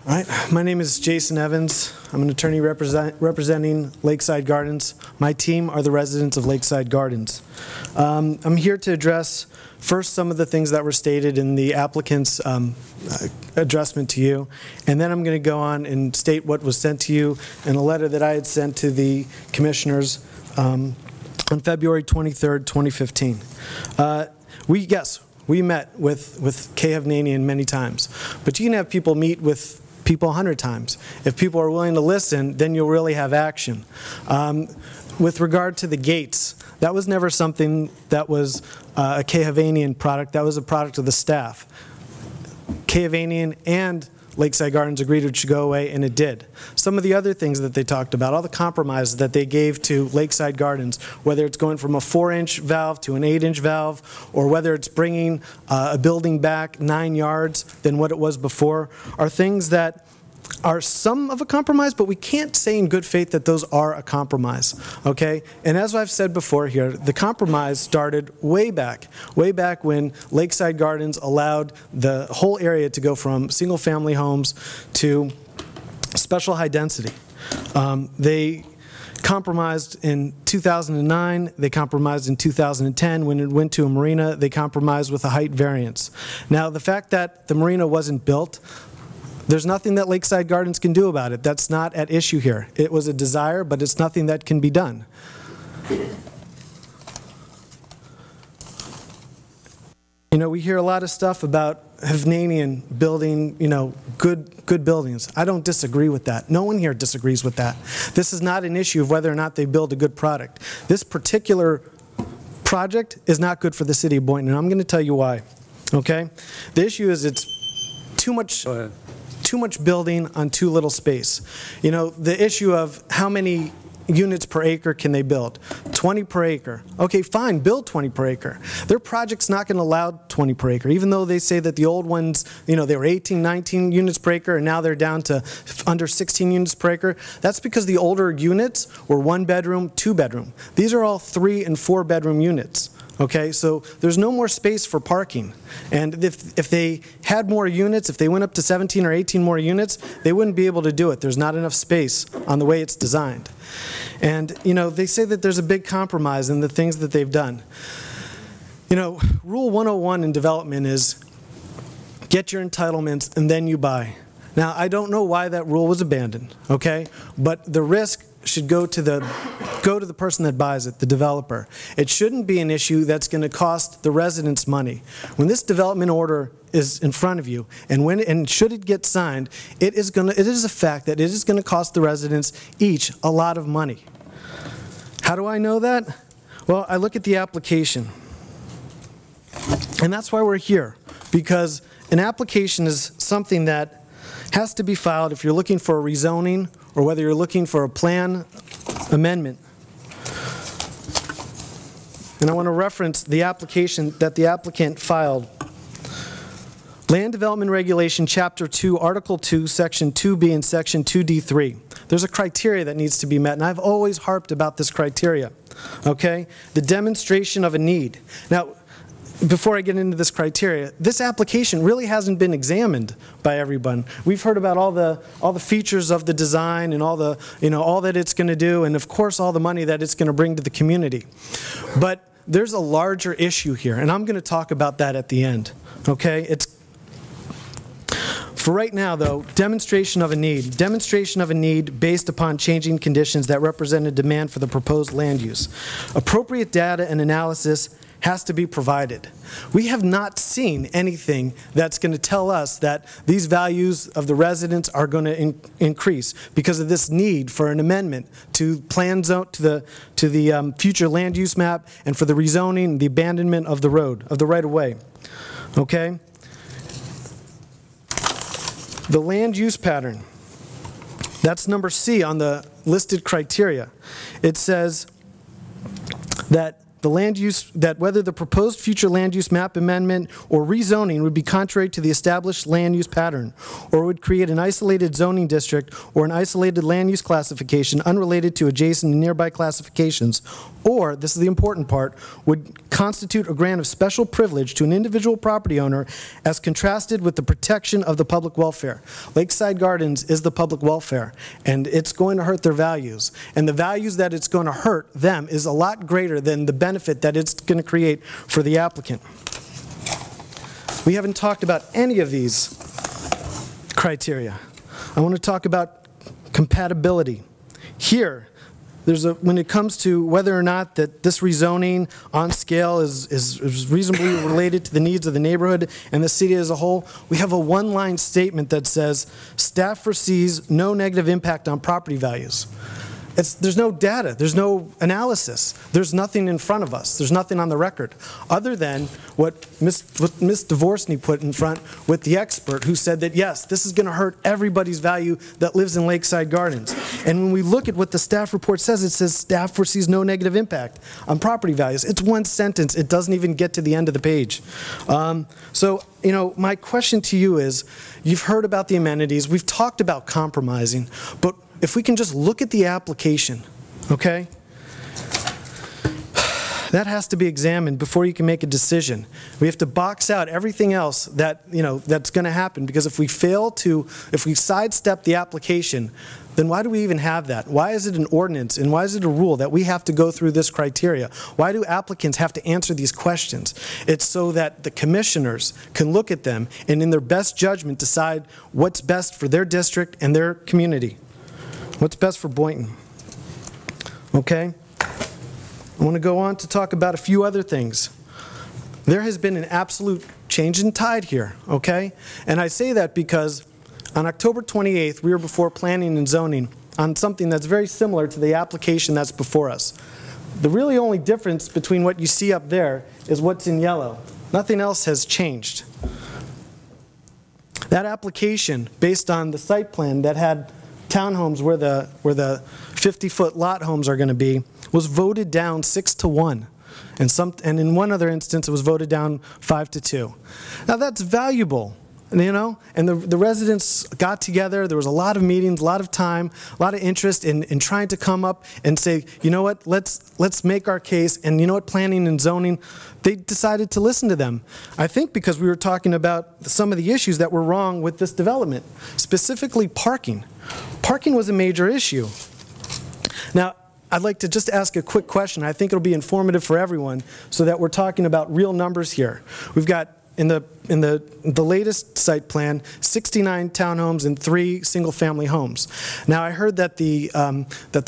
All right, my name is Jason Evans. I'm an attorney representing Lakeside Gardens. My team are the residents of Lakeside Gardens. I'm here to address first some of the things that were stated in the applicant's addressment to you, and then I'm going to go on and state what was sent to you in a letter that I had sent to the commissioners on February 23rd, 2015. We met with Kay Hovnanian many times, but you can have people meet with people 100 times. If people are willing to listen, then you'll really have action. With regard to the gates, that was never something that was a Kay Hovnanian product. That was a product of the staff. Kay Hovnanian and Lakeside Gardens agreed it should go away, and it did. Some of the other things that they talked about, all the compromises that they gave to Lakeside Gardens, whether it's going from a 4-inch valve to an 8-inch valve, or whether it's bringing a building back 9 yards than what it was before, are things that are some of a compromise, but we can't say in good faith that those are a compromise, okay? And as I've said before here, the compromise started way back when Lakeside Gardens allowed the whole area to go from single-family homes to special high density. They compromised in 2009, they compromised in 2010. When it went to a marina, they compromised with a height variance. Now, the fact that the marina wasn't built, there's nothing that Lakeside Gardens can do about it. That's not at issue here. It was a desire, but it's nothing that can be done. You know, we hear a lot of stuff about Hovnanian building, you know, good buildings. I don't disagree with that. No one here disagrees with that. This is not an issue of whether or not they build a good product. This particular project is not good for the city of Boynton, and I'm going to tell you why. Okay? The issue is it's too much building on too little space. You know, the issue of how many units per acre can they build? 20 per acre. Okay, fine, build 20 per acre. Their project's not going to allow 20 per acre, even though they say that the old ones, you know, they were 18, 19 units per acre, and now they're down to under 16 units per acre. That's because the older units were 1 bedroom, 2 bedroom. These are all 3 and 4 bedroom units. Okay, so there's no more space for parking. And if they had more units, if they went up to 17 or 18 more units, they wouldn't be able to do it. There's not enough space on the way it's designed. And, you know, they say that there's a big compromise in the things that they've done. You know, Rule 101 in development is get your entitlements and then you buy. Now, I don't know why that rule was abandoned, okay? But the risk should go to the person that buys it, the developer. It shouldn't be an issue that's going to cost the residents money. When this development order is in front of you, and should it get signed, it is a fact that it is going to cost the residents each a lot of money. How do I know that? Well, I look at the application. And that's why we're here, because an application is something that has to be filed if you're looking for a rezoning or whether you're looking for a plan amendment. and I want to reference the application that the applicant filed. Land Development Regulation, Chapter 2, Article 2, Section 2B and Section 2D3. There's a criteria that needs to be met, and I've always harped about this criteria, okay? The demonstration of a need. Now, before I get into this criteria, this application really hasn't been examined by everyone. We've heard about all the features of the design and all the, all that it's going to do, and of course all the money that it's going to bring to the community. But there's a larger issue here, and I'm going to talk about that at the end, okay? For right now, though, demonstration of a need. Demonstration of a need based upon changing conditions that represent a demand for the proposed land use. Appropriate data and analysis has to be provided. We have not seen anything that's going to tell us that these values of the residents are going to increase because of this need for an amendment to plan zone to the future land use map and for the rezoning and the abandonment of the road, of the right-of-way. Okay? The land use pattern, that's number C on the listed criteria. It says that the land use, that whether the proposed future land use map amendment or rezoning would be contrary to the established land use pattern, or would create an isolated zoning district or an isolated land use classification unrelated to adjacent and nearby classifications, or, this is the important part, would constitute a grant of special privilege to an individual property owner as contrasted with the protection of the public welfare. Lakeside Gardens is the public welfare, and it's going to hurt their values. And the values that it's going to hurt them is a lot greater than the benefit that it's going to create for the applicant. We haven't talked about any of these criteria. I want to talk about compatibility. Here, when it comes to whether or not that this rezoning on scale is reasonably related to the needs of the neighborhood and the city as a whole, we have a one-line statement that says, staff foresees no negative impact on property values. There's no data, there's no analysis, there's nothing in front of us, there's nothing on the record, other than what Ms. Dvorsny put in front with the expert who said that yes, this is going to hurt everybody's value that lives in Lakeside Gardens. And when we look at what the staff report says, it says staff foresees no negative impact on property values. It's one sentence, it doesn't even get to the end of the page. So, my question to you is, you've heard about the amenities, we've talked about compromising, but if we can just look at the application, okay? That has to be examined before you can make a decision. We have to box out everything else that, that's going to happen, because if we sidestep the application, then why do we even have that? Why is it an ordinance and why is it a rule that we have to go through this criteria? Why do applicants have to answer these questions? It's so that the commissioners can look at them and in their best judgment decide what's best for their district and their community. What's best for Boynton? Okay? I want to go on to talk about a few other things. There has been an absolute change in tide here, okay? And I say that because on October 28th, we were before Planning and Zoning on something that's very similar to the application that's before us. The really only difference between what you see up there is what's in yellow. Nothing else has changed. That application, based on the site plan that had townhomes where the 50-foot lot homes are going to be, was voted down 6-1. And in one other instance, it was voted down 5-2. Now that's valuable, and the residents got together. There was a lot of meetings, a lot of time, a lot of interest in trying to come up and say, you know what, let's make our case. And you know what, Planning and Zoning, they decided to listen to them. I think because we were talking about some of the issues that were wrong with this development, specifically parking. Parking was a major issue. Now, I'd like to just ask a quick question. I think it'll be informative for everyone so that we're talking about real numbers here. We've got, in the latest site plan, 69 townhomes and 3 single-family homes. Now, I heard that the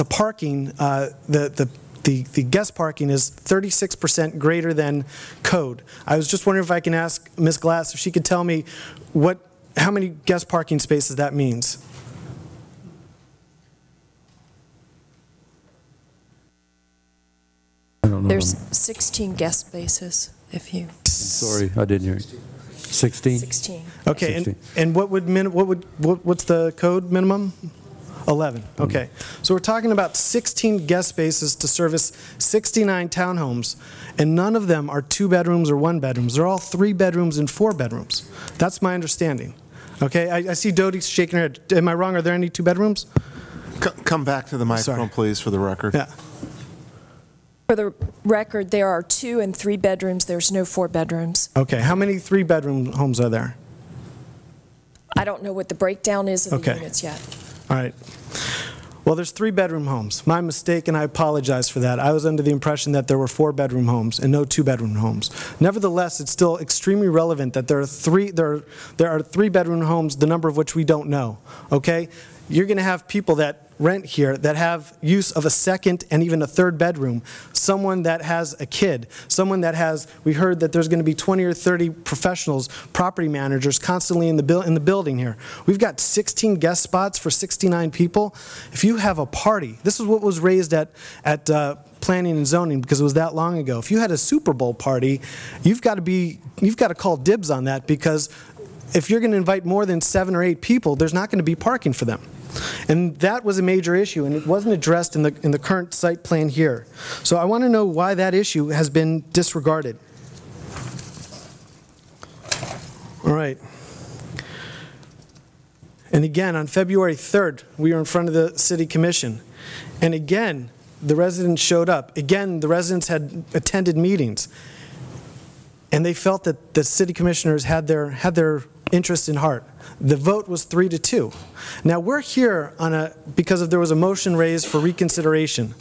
parking, the guest parking is 36% greater than code. I was just wondering if I can ask Ms. Glass if she could tell me how many guest parking spaces that means.
I don't know.
There's 16 guest spaces, if you...
Sorry, I didn't hear you. 16?
16.
Okay,
16.
and what's the code minimum? 11, okay. So we're talking about 16 guest spaces to service 69 townhomes, and none of them are 2 bedrooms or 1 bedrooms. They're all 3 bedrooms and 4 bedrooms. That's my understanding. Okay, I see Dodie shaking her head. Am I wrong? Are there any 2 bedrooms?
Come back to the microphone, please, for the record.
Yeah.
For the record, there are 2 and 3 bedrooms. There's no 4 bedrooms.
Okay, how many 3-bedroom homes are there?
I don't know what the breakdown is of the
Okay.
units yet.
All right. Well, there's 3-bedroom homes. My mistake, and I apologize for that. I was under the impression that there were 4-bedroom homes and no 2-bedroom homes. Nevertheless, it's still extremely relevant that there are 3-bedroom homes, the number of which we don't know. Okay? You're going to have people that rent here that have use of a 2nd and even a 3rd bedroom, someone that has a kid, someone that has, we heard that there's going to be 20 or 30 professionals, property managers constantly in the building here. We've got 16 guest spots for 69 people. If you have a party, this is what was raised at planning and zoning because it was that long ago. If you had a Super Bowl party, you've got to call dibs on that, because if you're going to invite more than 7 or 8 people, there's not going to be parking for them. And that was a major issue, and it wasn't addressed in the current site plan here. So I want to know why that issue has been disregarded. All right. And again, on February 3rd, we were in front of the City Commission. And again, the residents showed up. Again, the residents had attended meetings. And they felt that the City Commissioners had their interest in heart. The vote was 3-2. Now we're here because there was a motion raised for reconsideration,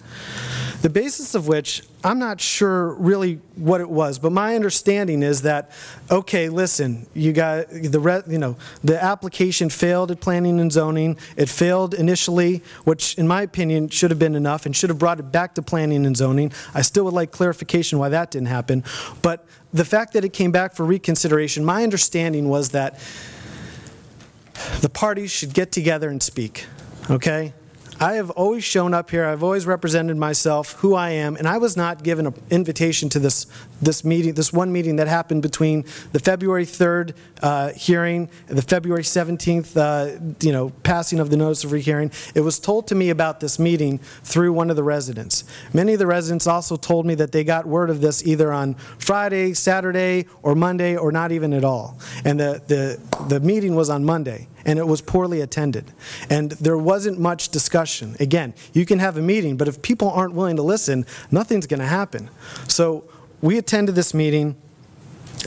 the basis of which I'm not sure really what it was, but my understanding is that, okay, listen, you got the application failed at planning and zoning. It failed initially, which in my opinion should have been enough and should have brought it back to planning and zoning. I still would like clarification why that didn't happen, but the fact that it came back for reconsideration, my understanding was that the parties should get together and speak, okay? I have always shown up here, I've always represented myself, who I am, and I was not given an invitation to this meeting, this one meeting that happened between the February 3rd hearing and the February 17th passing of the notice of rehearing. It was told to me about this meeting through one of the residents. Many of the residents also told me that they got word of this either on Friday, Saturday, or Monday, or not even at all. And the meeting was on Monday, and it was poorly attended. And there wasn't much discussion. Again, you can have a meeting, but if people aren't willing to listen, nothing's going to happen. So we attended this meeting,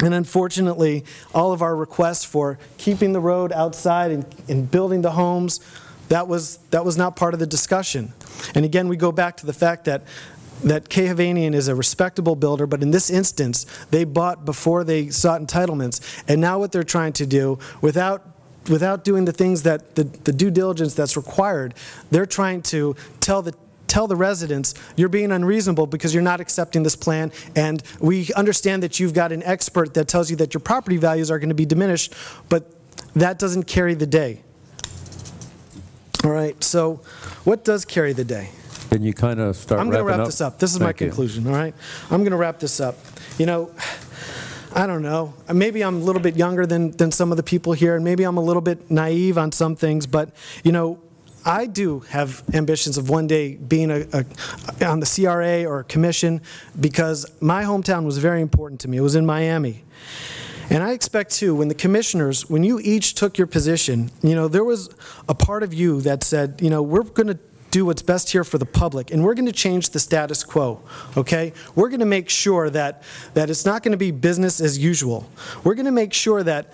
and unfortunately, all of our requests for keeping the road outside and building the homes, that was not part of the discussion. And again, we go back to the fact that K. Havanian is a respectable builder, but in this instance, they bought before they sought entitlements. And now what they're trying to do, without doing the things that the due diligence that's required, they're trying to tell the residents, you're being unreasonable because you're not accepting this plan, and we understand that you've got an expert that tells you that your property values are going to be diminished, but that doesn't carry the day. All right, so what does carry the day?
Can you kind of start
I'm going to wrap
up?
this up. This is my conclusion, all right? I'm going to wrap this up. You know, I don't know. Maybe I'm a little bit younger than some of the people here, and maybe I'm a little bit naive on some things, but, you know, I do have ambitions of one day being on the CRA or a commission, because my hometown was very important to me. It was in Miami. And I expect, too, when the commissioners, when you each took your position, you know, there was a part of you that said, you know, we're going to do what's best here for the public, and we're going to change the status quo, okay? We're going to make sure that it's not going to be business as usual. We're going to make sure that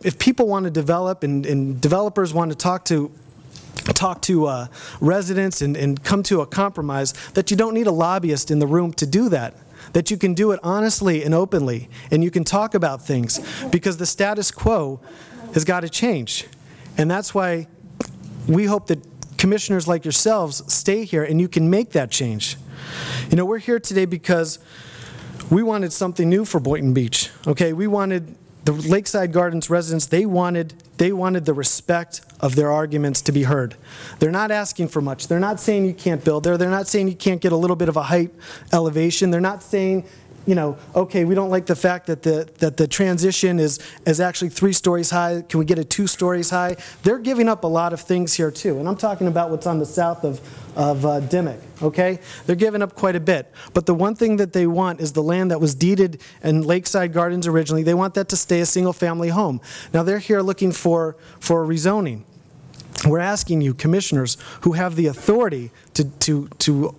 if people want to develop and developers want to talk to residents and come to a compromise, that you don't need a lobbyist in the room to do that. That you can do it honestly and openly, and you can talk about things, because the status quo has got to change. And that's why we hope that commissioners like yourselves stay here and you can make that change. You know, we're here today because we wanted something new for Boynton Beach, okay? We wanted the Lakeside Gardens residents, they wanted the respect of their arguments to be heard. They're not asking for much. They're not saying you can't build there. They're not saying you can't get a little bit of a height elevation. They're not saying you know, okay, we don't like the fact that the transition is actually 3 stories high. Can we get it 2 stories high? They're giving up a lot of things here too, and I'm talking about what's on the south of Dimmick. Okay, they're giving up quite a bit. But the one thing that they want is the land that was deeded in Lakeside Gardens originally. They want that to stay a single-family home. Now they're here looking for rezoning. We're asking you, commissioners, who have the authority to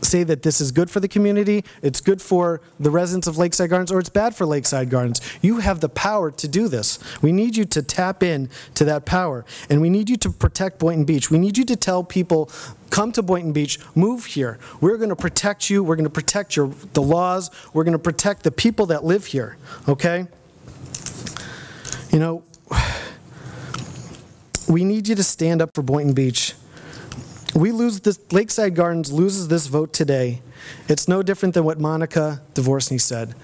say that this is good for the community, it's good for the residents of Lakeside Gardens, or it's bad for Lakeside Gardens. You have the power to do this. We need you to tap in to that power, and we need you to protect Boynton Beach. We need you to tell people, come to Boynton Beach, move here. We're going to protect you. We're going to protect the laws. We're going to protect the people that live here, okay? You know, we need you to stand up for Boynton Beach. We lose this, Lakeside Gardens loses this vote today. It's no different than what Monica Dvorsny said.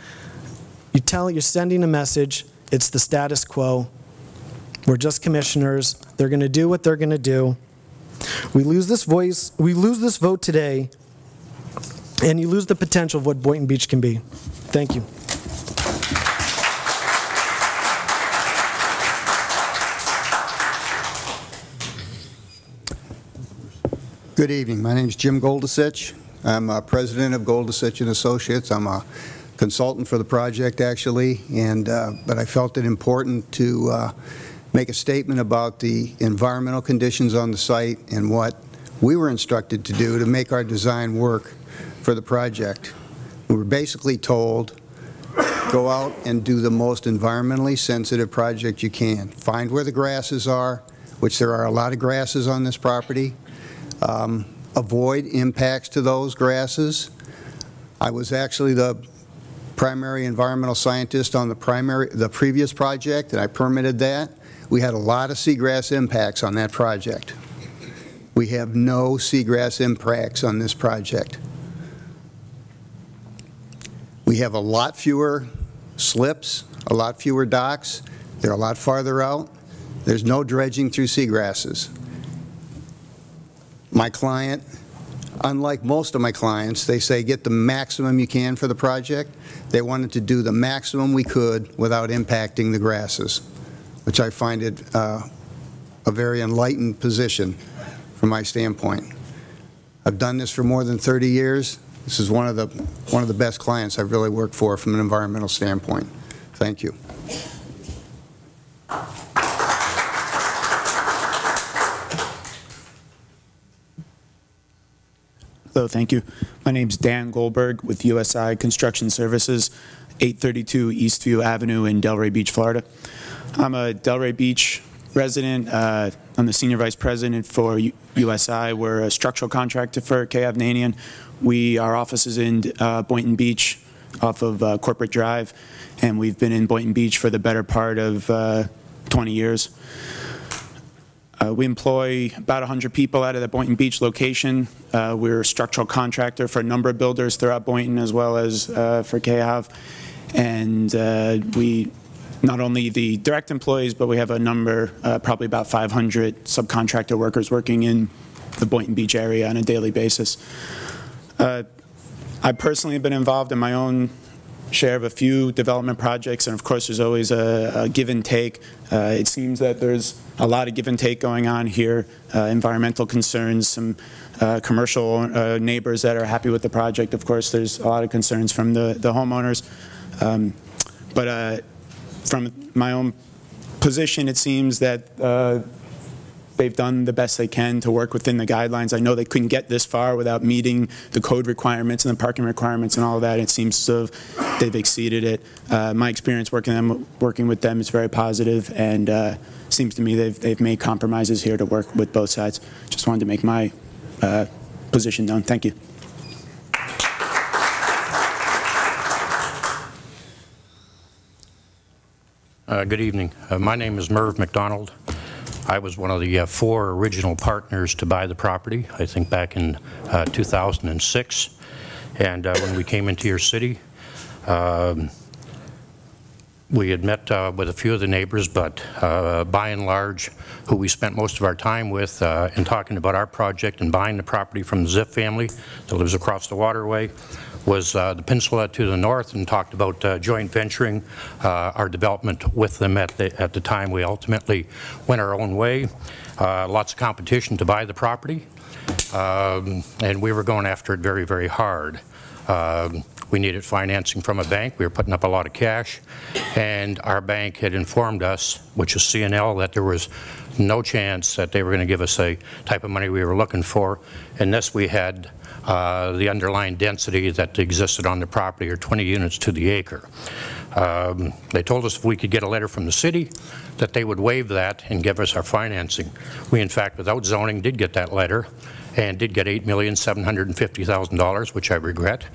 You're sending a message, it's the status quo. We're just commissioners. They're going to do what they're going to do. We lose this vote today, and you lose the potential of what Boynton Beach can be. Thank you.
Good evening. My name is Jim Goldesich. I'm president of Goldesich and Associates. I'm a consultant for the project, actually, and but I felt it important to make a statement about the environmental conditions on the site and what we were instructed to do to make our design work for the project. We were basically told, go out and do the most environmentally sensitive project you can. Find where the grasses are, which there are a lot of grasses on this property. Avoid impacts to those grasses. I was actually the primary environmental scientist on the previous project, and I permitted that. We had a lot of seagrass impacts on that project. We have no seagrass impacts on this project. We have a lot fewer slips, a lot fewer docks. They're a lot farther out. There's no dredging through seagrasses. My client, unlike most of my clients, they say get the maximum you can for the project. They wanted to do the maximum we could without impacting the grasses, which I find it a very enlightened position from my standpoint. I've done this for more than 30 years. This is one of the best clients I've really worked for from an environmental standpoint. Thank you.
Hello, thank you. My name's Dan Goldberg with USI Construction Services, 832 Eastview Avenue in Delray Beach, Florida. I'm a Delray Beach resident. I'm the Senior Vice President for USI. We're a structural contractor for K.Avnanian. Our office is in Boynton Beach off of Corporate Drive, and we've been in Boynton Beach for the better part of 20 years. We employ about 100 people out of the Boynton Beach location. We're a structural contractor for a number of builders throughout Boynton as well as for KAV. And we not only the direct employees, but we have a number, probably about 500 subcontractor workers working in the Boynton Beach area on a daily basis. I personally have been involved in my own share of a few development projects, and of course there's always a give and take. It seems that there's a lot of give and take going on here, environmental concerns, some commercial neighbors that are happy with the project. Of course there's a lot of concerns from the homeowners. But from my own position, it seems that they've done the best they can to work within the guidelines. I know they couldn't get this far without meeting the code requirements and the parking requirements and all of that. It seems as if they've exceeded it. My experience working with them is very positive, and seems to me they've made compromises here to work with both sides. Just wanted to make my position known. Thank you.
Good evening. My name is Merv McDonald. I was one of the 4 original partners to buy the property, I think back in 2006. And when we came into your city, we had met with a few of the neighbors, but by and large, who we spent most of our time with in talking about our project and buying the property from the Ziff family that lives across the waterway, was the peninsula to the north, and talked about joint venturing our development with them at the time. We ultimately went our own way. Lots of competition to buy the property, and we were going after it very, very hard. We needed financing from a bank. We were putting up a lot of cash, and our bank had informed us, which is CNL, that there was no chance that they were going to give us a type of money we were looking for unless we had the underlying density that existed on the property, or 20 units to the acre. They told us if we could get a letter from the city that they would waive that and give us our financing. We, in fact, without zoning, did get that letter and did get $8,750,000, which I regret.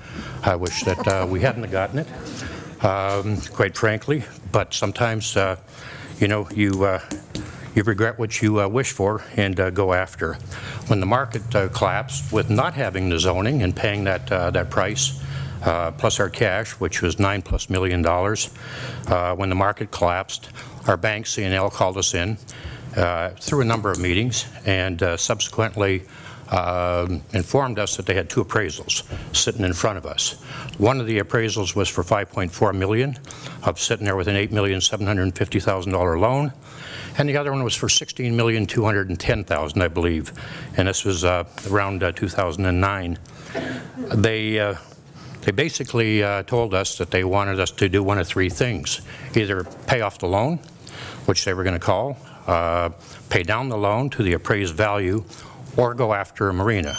I wish that we hadn't have gotten it, quite frankly. But sometimes, you know, you regret what you wish for and go after. When the market collapsed, with not having the zoning and paying that price, plus our cash, which was $9+ million, when the market collapsed, our bank, CNL, called us in through a number of meetings, and subsequently informed us that they had two appraisals sitting in front of us. One of the appraisals was for $5.4 million, sitting there with an $8,750,000 loan, and the other one was for $16,210,000, I believe, and this was around 2009. They basically told us that they wanted us to do one of three things: either pay off the loan, which they were going to call, pay down the loan to the appraised value, or go after a marina.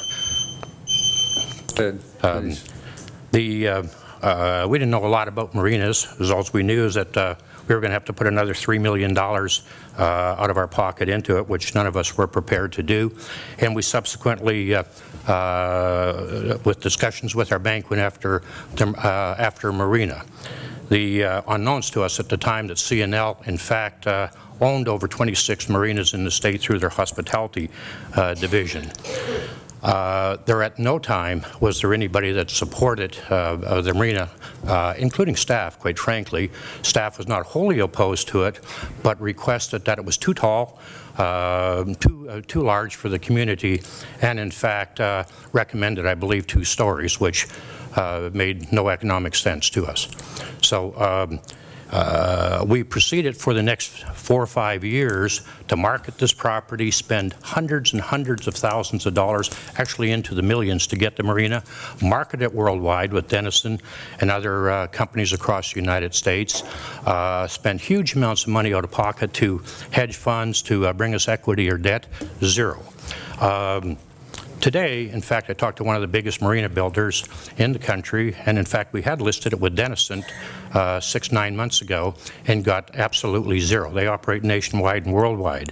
We didn't know a lot about marinas. All we knew is that we were going to have to put another $3 million out of our pocket into it, which none of us were prepared to do. And we subsequently, with discussions with our bank, went after a marina. The unknowns to us at the time that CNL, in fact, owned over 26 marinas in the state through their hospitality division. There at no time was there anybody that supported the marina, including staff, quite frankly. Staff was not wholly opposed to it, but requested that it was too tall, too large for the community, and in fact recommended, I believe, 2 stories, which made no economic sense to us. So we proceeded for the next 4 or 5 years to market this property, spend hundreds and hundreds of thousands of dollars, actually into the millions, to get the marina, market it worldwide with Denison and other companies across the United States, spend huge amounts of money out of pocket to hedge funds to bring us equity or debt, zero. Today, in fact, I talked to one of the biggest marina builders in the country, and in fact, we had listed it with Denison 6-9 months ago and got absolutely zero. They operate nationwide and worldwide.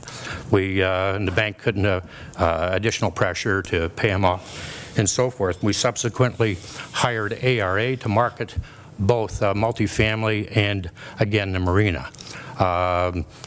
And the bank couldn't additional pressure to pay them off and so forth. We subsequently hired ARA to market both multifamily and, again, the marina.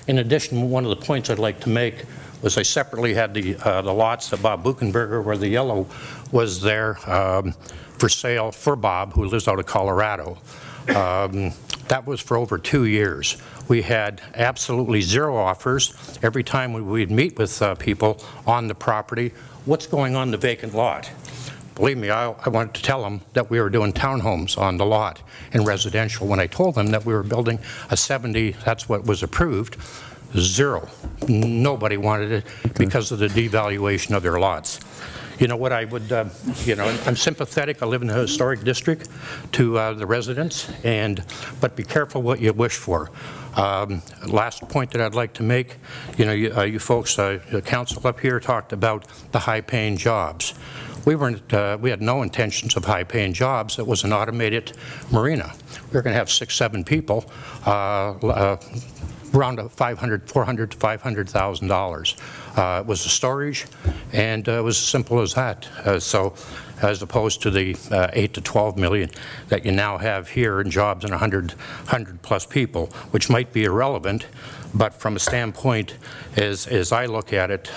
In addition, one of the points I'd like to make was I separately had the lots of Bob Buchenberger, where the yellow was there for sale for Bob, who lives out of Colorado. That was for over 2 years. We had absolutely zero offers. Every time we'd meet with people on the property, what's going on the vacant lot? Believe me, I wanted to tell them that we were doing townhomes on the lot and residential. When I told them that we were building a 70, that's what was approved, zero. Nobody wanted it because of the devaluation of their lots. You know what I would, you know, I'm sympathetic. I live in a historic district to the residents, but be careful what you wish for. Last point that I'd like to make, you know, you folks, the council up here talked about the high-paying jobs. We had no intentions of high-paying jobs. It was an automated marina. We were going to have 6-7 people, around $400,000 to $500,000. It was the storage, and it was as simple as that. So, as opposed to the 8 to 12 million that you now have here in jobs and 100 plus people, which might be irrelevant, but from a standpoint, as I look at it,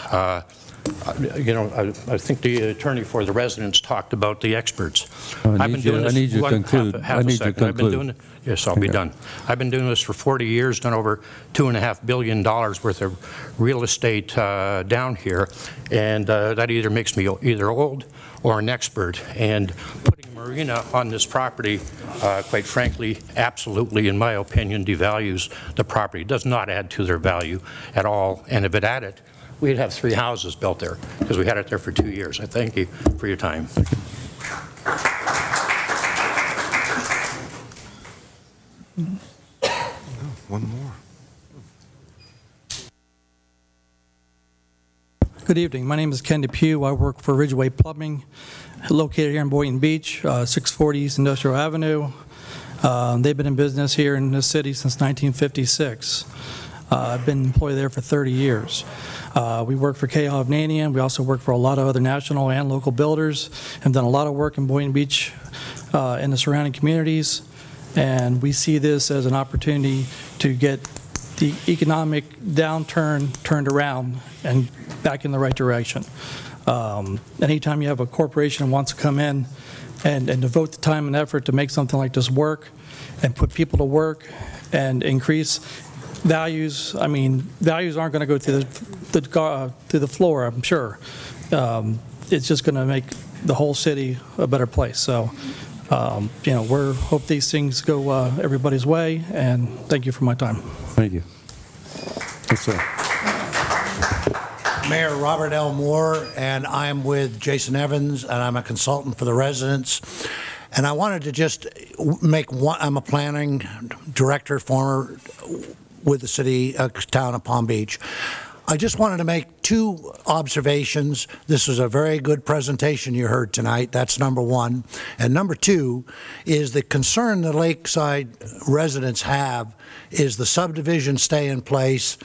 You know, I think the attorney for the residents talked about the experts.
I need you to conclude.
Yes, I'll be done. I've been doing this for 40 years, done over $2.5 billion worth of real estate down here, and that either makes me either old or an expert. And putting a marina on this property, quite frankly, absolutely, in my opinion, devalues the property. It does not add to their value at all. And if it added, we'd have 3 houses built there because we had it there for 2 years. I thank you for your time.
One more.
Good evening. My name is Ken DePue. I work for Ridgeway Plumbing, located here in Boynton Beach, 640 East Industrial Avenue. They've been in business here in this city since 1956. I've been employed there for 30 years. We work for K. Hovnanian. We also work for a lot of other national and local builders. Have done a lot of work in Boynton Beach and the surrounding communities. And we see this as an opportunity to get the economic downturn turned around and back in the right direction. Anytime you have a corporation that wants to come in and devote the time and effort to make something like this work and put people to work and increase values, I mean, values aren't going to go through the floor, I'm sure. It's just going to make the whole city a better place. So, you know, we hope these things go everybody's way, and thank you for my time.
Thank you. Yes, sir.
Mayor Robert L. Moore, and I'm with Jason Evans, and I'm a consultant for the residents. And I wanted to just make one, I'm a planning director, former with the city, town of Palm Beach. I just wanted to make 2 observations. This was a very good presentation you heard tonight. That's number 1. And number 2 is the concern the Lakeside residents have is the subdivision stay in place.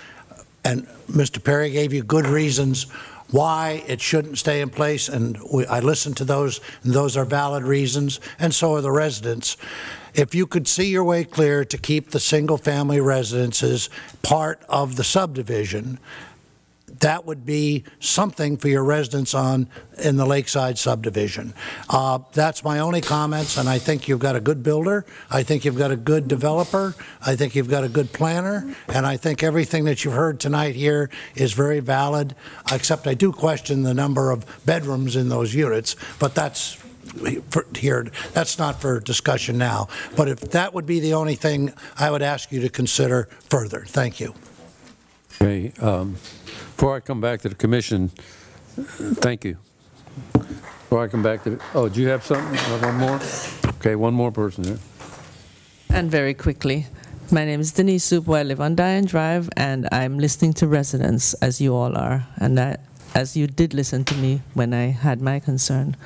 And Mr. Perry gave you good reasons why it shouldn't stay in place, and I listened to those, and those are valid reasons, and so are the residents. If you could see your way clear to keep the single-family residences part of the subdivision, that would be something for your residents in the Lakeside subdivision. That's my only comments, and I think you've got a good builder. I think you've got a good developer. I think you've got a good planner, and I think everything that you've heard tonight here is very valid, except I do question the number of bedrooms in those units, but that's that's not for discussion now. But if that would be the only thing, I would ask you to consider further. Thank you.
Okay. Before I come back to the commission, thank you. Before I come back to oh, do you have something? One more? Okay, one more person here.
And very quickly, my name is Denise Soup. I live on Diane Drive, and I'm listening to residents, as you all are, and as you did listen to me when I had my concern.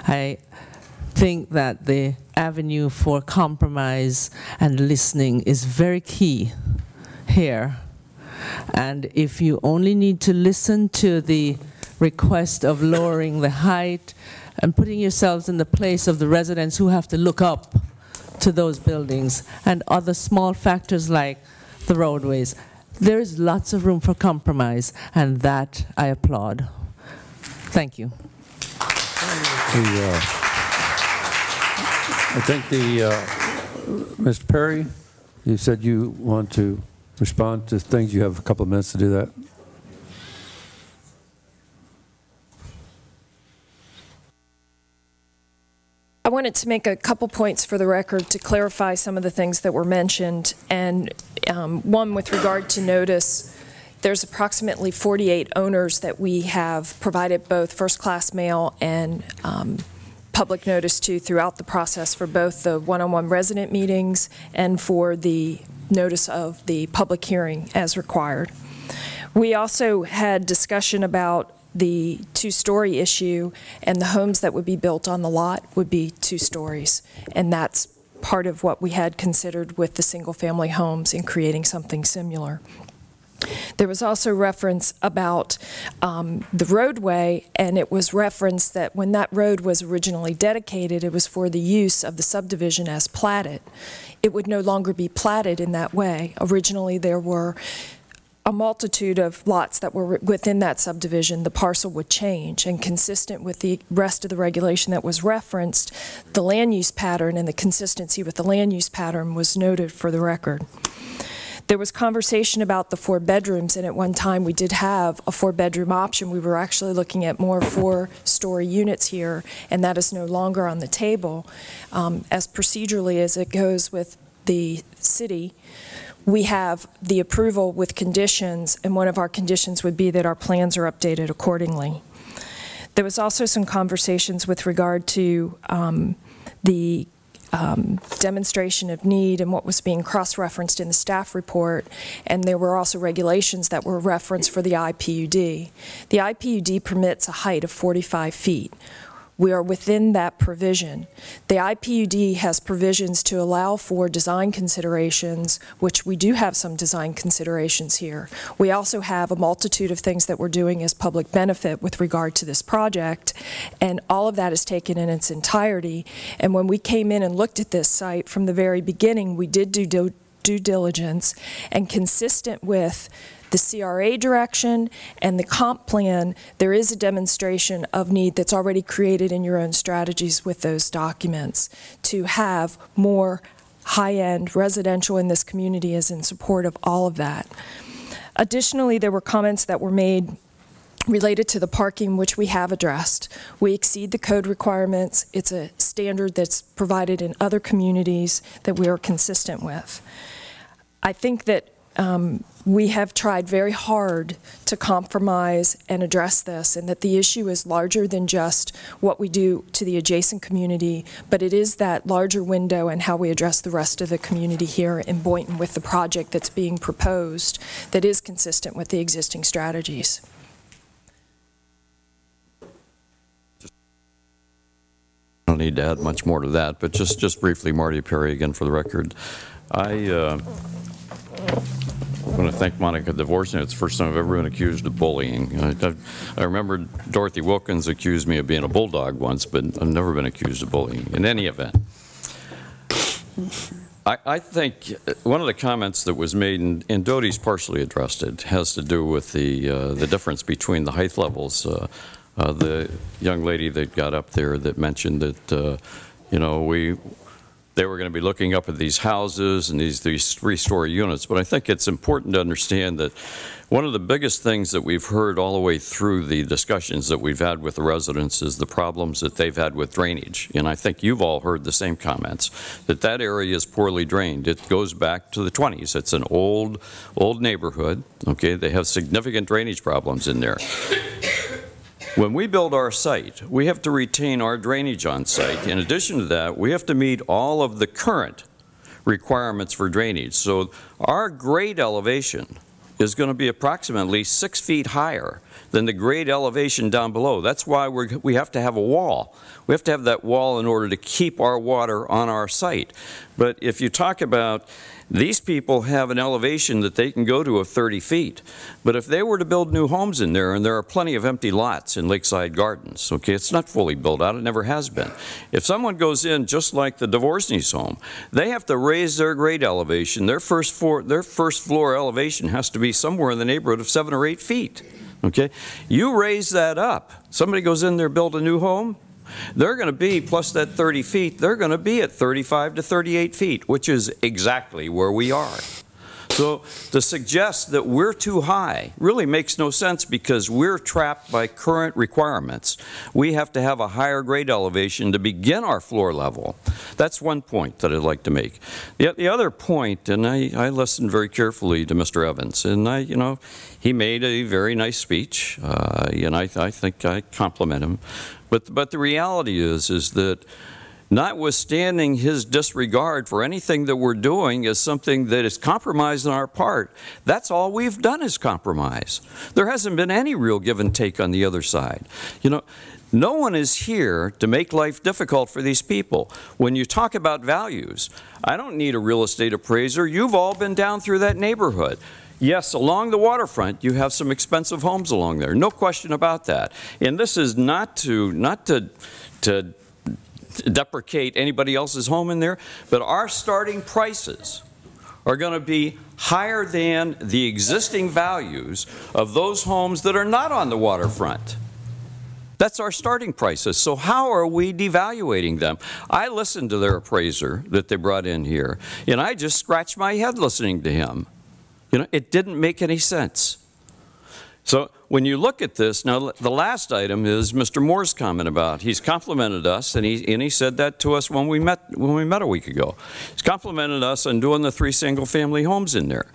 I think that the avenue for compromise and listening is very key here. And if you only need to listen to the request of lowering the height and putting yourselves in the place of the residents who have to look up to those buildings and other small factors like the roadways, there is lots of room for compromise, and that I applaud. Thank you.
I think Mr. Perry, you said you want to respond to things. You have a couple of minutes to do that.
I wanted to make a couple points for the record to clarify some of the things that were mentioned, and one with regard to notice. There's approximately 48 owners that we have provided both first-class mail and public notice to throughout the process for both the one-on-one resident meetings and for the notice of the public hearing as required. We also had discussion about the 2-story issue, and the homes that would be built on the lot would be 2 stories, and that's part of what we had considered with the single-family homes in creating something similar. There was also reference about the roadway, and it was referenced that when that road was originally dedicated, it was for the use of the subdivision as platted. It would no longer be platted in that way. Originally, there were a multitude of lots that were within that subdivision, the parcel would change, and consistent with the rest of the regulation that was referenced, the land use pattern and the consistency with the land use pattern was noted for the record. There was conversation about the 4 bedrooms, and at one time we did have a 4-bedroom option. We were actually looking at more 4-story units here, and that is no longer on the table. As procedurally as it goes with the city, we have the approval with conditions, and one of our conditions would be that our plans are updated accordingly. There was also some conversations with regard to the demonstration of need and what was being cross-referenced in the staff report, and there were also regulations that were referenced for the IPUD. The IPUD permits a height of 45 feet. We are within that provision. The IPUD has provisions to allow for design considerations, which we do have some design considerations here. We also have a multitude of things that we're doing as public benefit with regard to this project, and all of that is taken in its entirety. And when we came in and looked at this site from the very beginning, we did do due diligence, and consistent with the CRA direction and the comp plan, there is a demonstration of need that's already created in your own strategies with those documents to have more high-end residential in this community is in support of all of that. Additionally, there were comments that were made related to the parking, which we have addressed. We exceed the code requirements. It's a standard that's provided in other communities that we are consistent with. I think that we have tried very hard to compromise and address this, and that the issue is larger than just what we do to the adjacent community, but it is that larger window and how we address the rest of the community here in Boynton with the project that's being proposed that is consistent with the existing strategies.
I don't need to add much more to that, but just briefly, Marty Perry again for the record. I want to thank Monica Dvorsky. It's the first time I've ever been accused of bullying. I remember Dorothy Wilkins accused me of being a bulldog once, but I've never been accused of bullying in any event. I think one of the comments that was made, and Doty's partially addressed it, has to do with the difference between the height levels. The young lady that got up there that mentioned that, you know, they were going to be looking up at these houses and these 3-story units, but I think it's important to understand that one of the biggest things that we've heard all the way through the discussions that we've had with the residents is the problems that they've had with drainage. And I think you've all heard the same comments, that area is poorly drained. It goes back to the 20s. It's an old neighborhood, okay? They have significant drainage problems in there. When we build our site, we have to retain our drainage on site. In addition to that, we have to meet all of the current requirements for drainage. So our grade elevation is going to be approximately 6 feet higher than the grade elevation down below. That's why we have to have a wall. We have to have that wall in order to keep our water on our site. But if you talk about these people have an elevation that they can go to of 30 feet. But if they were to build new homes in there, and there are plenty of empty lots in Lakeside Gardens, okay, it's not fully built out, it never has been. If someone goes in just like the Dvorsny's home, they have to raise their grade elevation. Their first floor elevation has to be somewhere in the neighborhood of 7 or 8 feet. Okay? You raise that up. Somebody goes in there, build a new home, they're going to be, plus that 30 feet, they're going to be at 35 to 38 feet, which is exactly where we are. So to suggest that we're too high really makes no sense, because we're trapped by current requirements. We have to have a higher grade elevation to begin our floor level. That's one point that I'd like to make. The other point, and I listened very carefully to Mr. Evans, and you know, he made a very nice speech, and I think I compliment him. But the reality is that notwithstanding his disregard for anything that we're doing as something that is compromised on our part, that's all we've done is compromise. There hasn't been any real give and take on the other side. You know, no one is here to make life difficult for these people. When you talk about values, I don't need a real estate appraiser. You've all been down through that neighborhood. Yes, along the waterfront, you have some expensive homes along there. No question about that. And this is not to deprecate anybody else's home in there, but our starting prices are going to be higher than the existing values of those homes that are not on the waterfront. That's our starting prices. So how are we devaluating them? I listened to their appraiser that they brought in here, and I just scratched my head listening to him. You know, it didn't make any sense. So when you look at this, now the last item is Mr. Moore's comment about, he's complimented us, and he said that to us when we met a week ago. He's complimented us on doing the 3 single-family homes in there.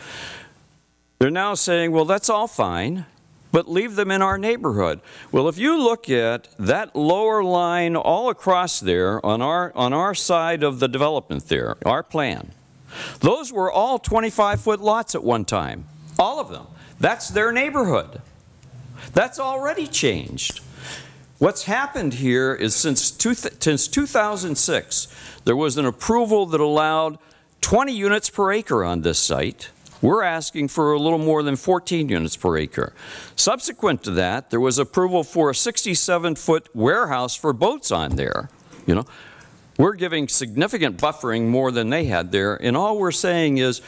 They're now saying, well, that's all fine, but leave them in our neighborhood. Well, if you look at that lower line all across there on our side of the development there, our plan, those were all 25-foot lots at one time, all of them. That's their neighborhood. That's already changed. What's happened here is since 2006, there was an approval that allowed 20 units per acre on this site. We're asking for a little more than 14 units per acre. Subsequent to that, there was approval for a 67-foot warehouse for boats on there. You know, we're giving significant buffering more than they had there, and all we're saying is,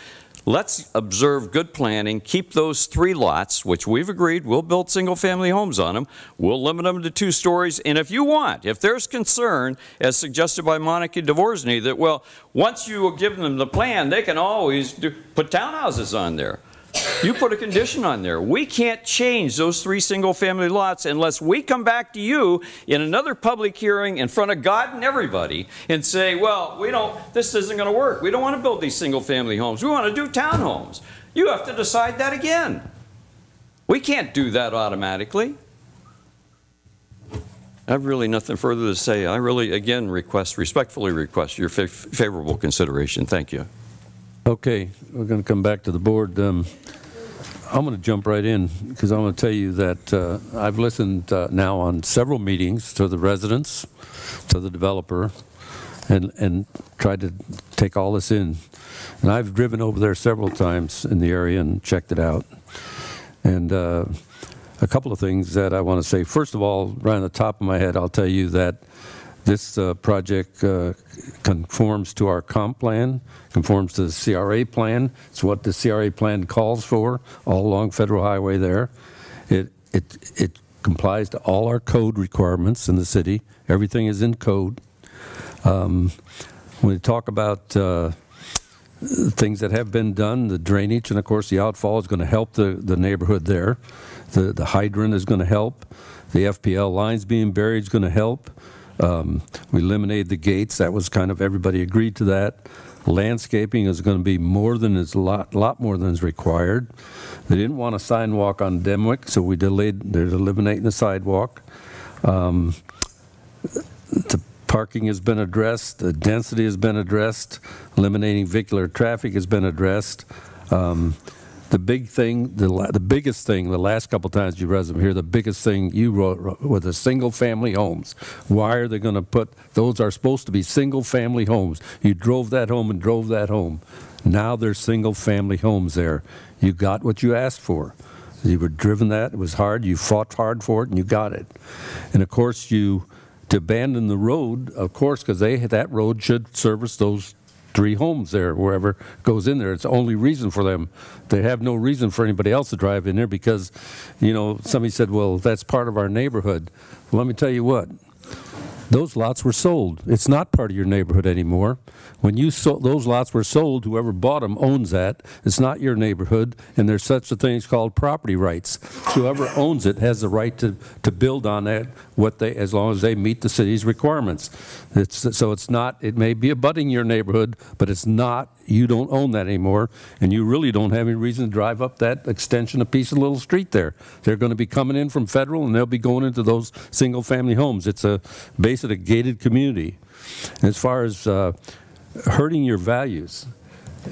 let's observe good planning, keep those 3 lots, which we've agreed we'll build single-family homes on them. We'll limit them to 2 stories. And if you want, if there's concern, as suggested by Monica Dvorsny, that, well, once you give them the plan, they can always put townhouses on there. You put a condition on there. We can't change those 3 single-family lots unless we come back to you in another public hearing in front of God and everybody and say, well, this isn't going to work. We don't want to build these single-family homes. We want to do townhomes. You have to decide that again. We can't do that automatically. I have really nothing further to say. I really, again, respectfully request your favorable consideration. Thank you.
Okay, we're going to come back to the board. I'm going to jump right in because I'm going to tell you that I've listened now on several meetings to the residents, to the developer, and tried to take all this in. And I've driven over there several times in the area and checked it out. And a couple of things that I want to say. First of all, right on the top of my head, I'll tell you that this project conforms to our comp plan, conforms to the CRA plan. It's what the CRA plan calls for all along Federal Highway there. It complies to all our code requirements in the city. Everything is in code. When we talk about things that have been done, the drainage, and of course the outfall is going to help the neighborhood there. The hydrant is going to help. The FPL lines being buried is going to help. We eliminated the gates. That was kind of, everybody agreed to that. Landscaping is going to be lot more than is required. They didn't want a sidewalk on Demwick, so they're eliminating the sidewalk. The parking has been addressed. The density has been addressed. Eliminating vehicular traffic has been addressed. The big thing, the biggest thing, the last couple times you read them here, the biggest thing you wrote was the single-family homes. Why are they going to put, those are supposed to be single-family homes. You drove that home and drove that home. Now there's single-family homes there. You got what you asked for. You were driven that, it was hard, you fought hard for it, and you got it. And of course, to abandon the road, of course, because that road should service those 3 homes there, wherever goes in there. It's the only reason for them. They have no reason for anybody else to drive in there because, you know, somebody said, well, that's part of our neighborhood. Well, let me tell you what. Those lots were sold. It's not part of your neighborhood anymore. When those lots were sold, whoever bought them owns that. It's not your neighborhood, and there's such a thing called property rights. Whoever owns it has the right to build on that as long as they meet the city's requirements. So it's not, it may be abutting your neighborhood, but it's not, you don't own that anymore, and you really don't have any reason to drive up that extension, a piece of little street there. They're going to be coming in from Federal, and they'll be going into those single-family homes. It's basically a gated community. And as far as hurting your values,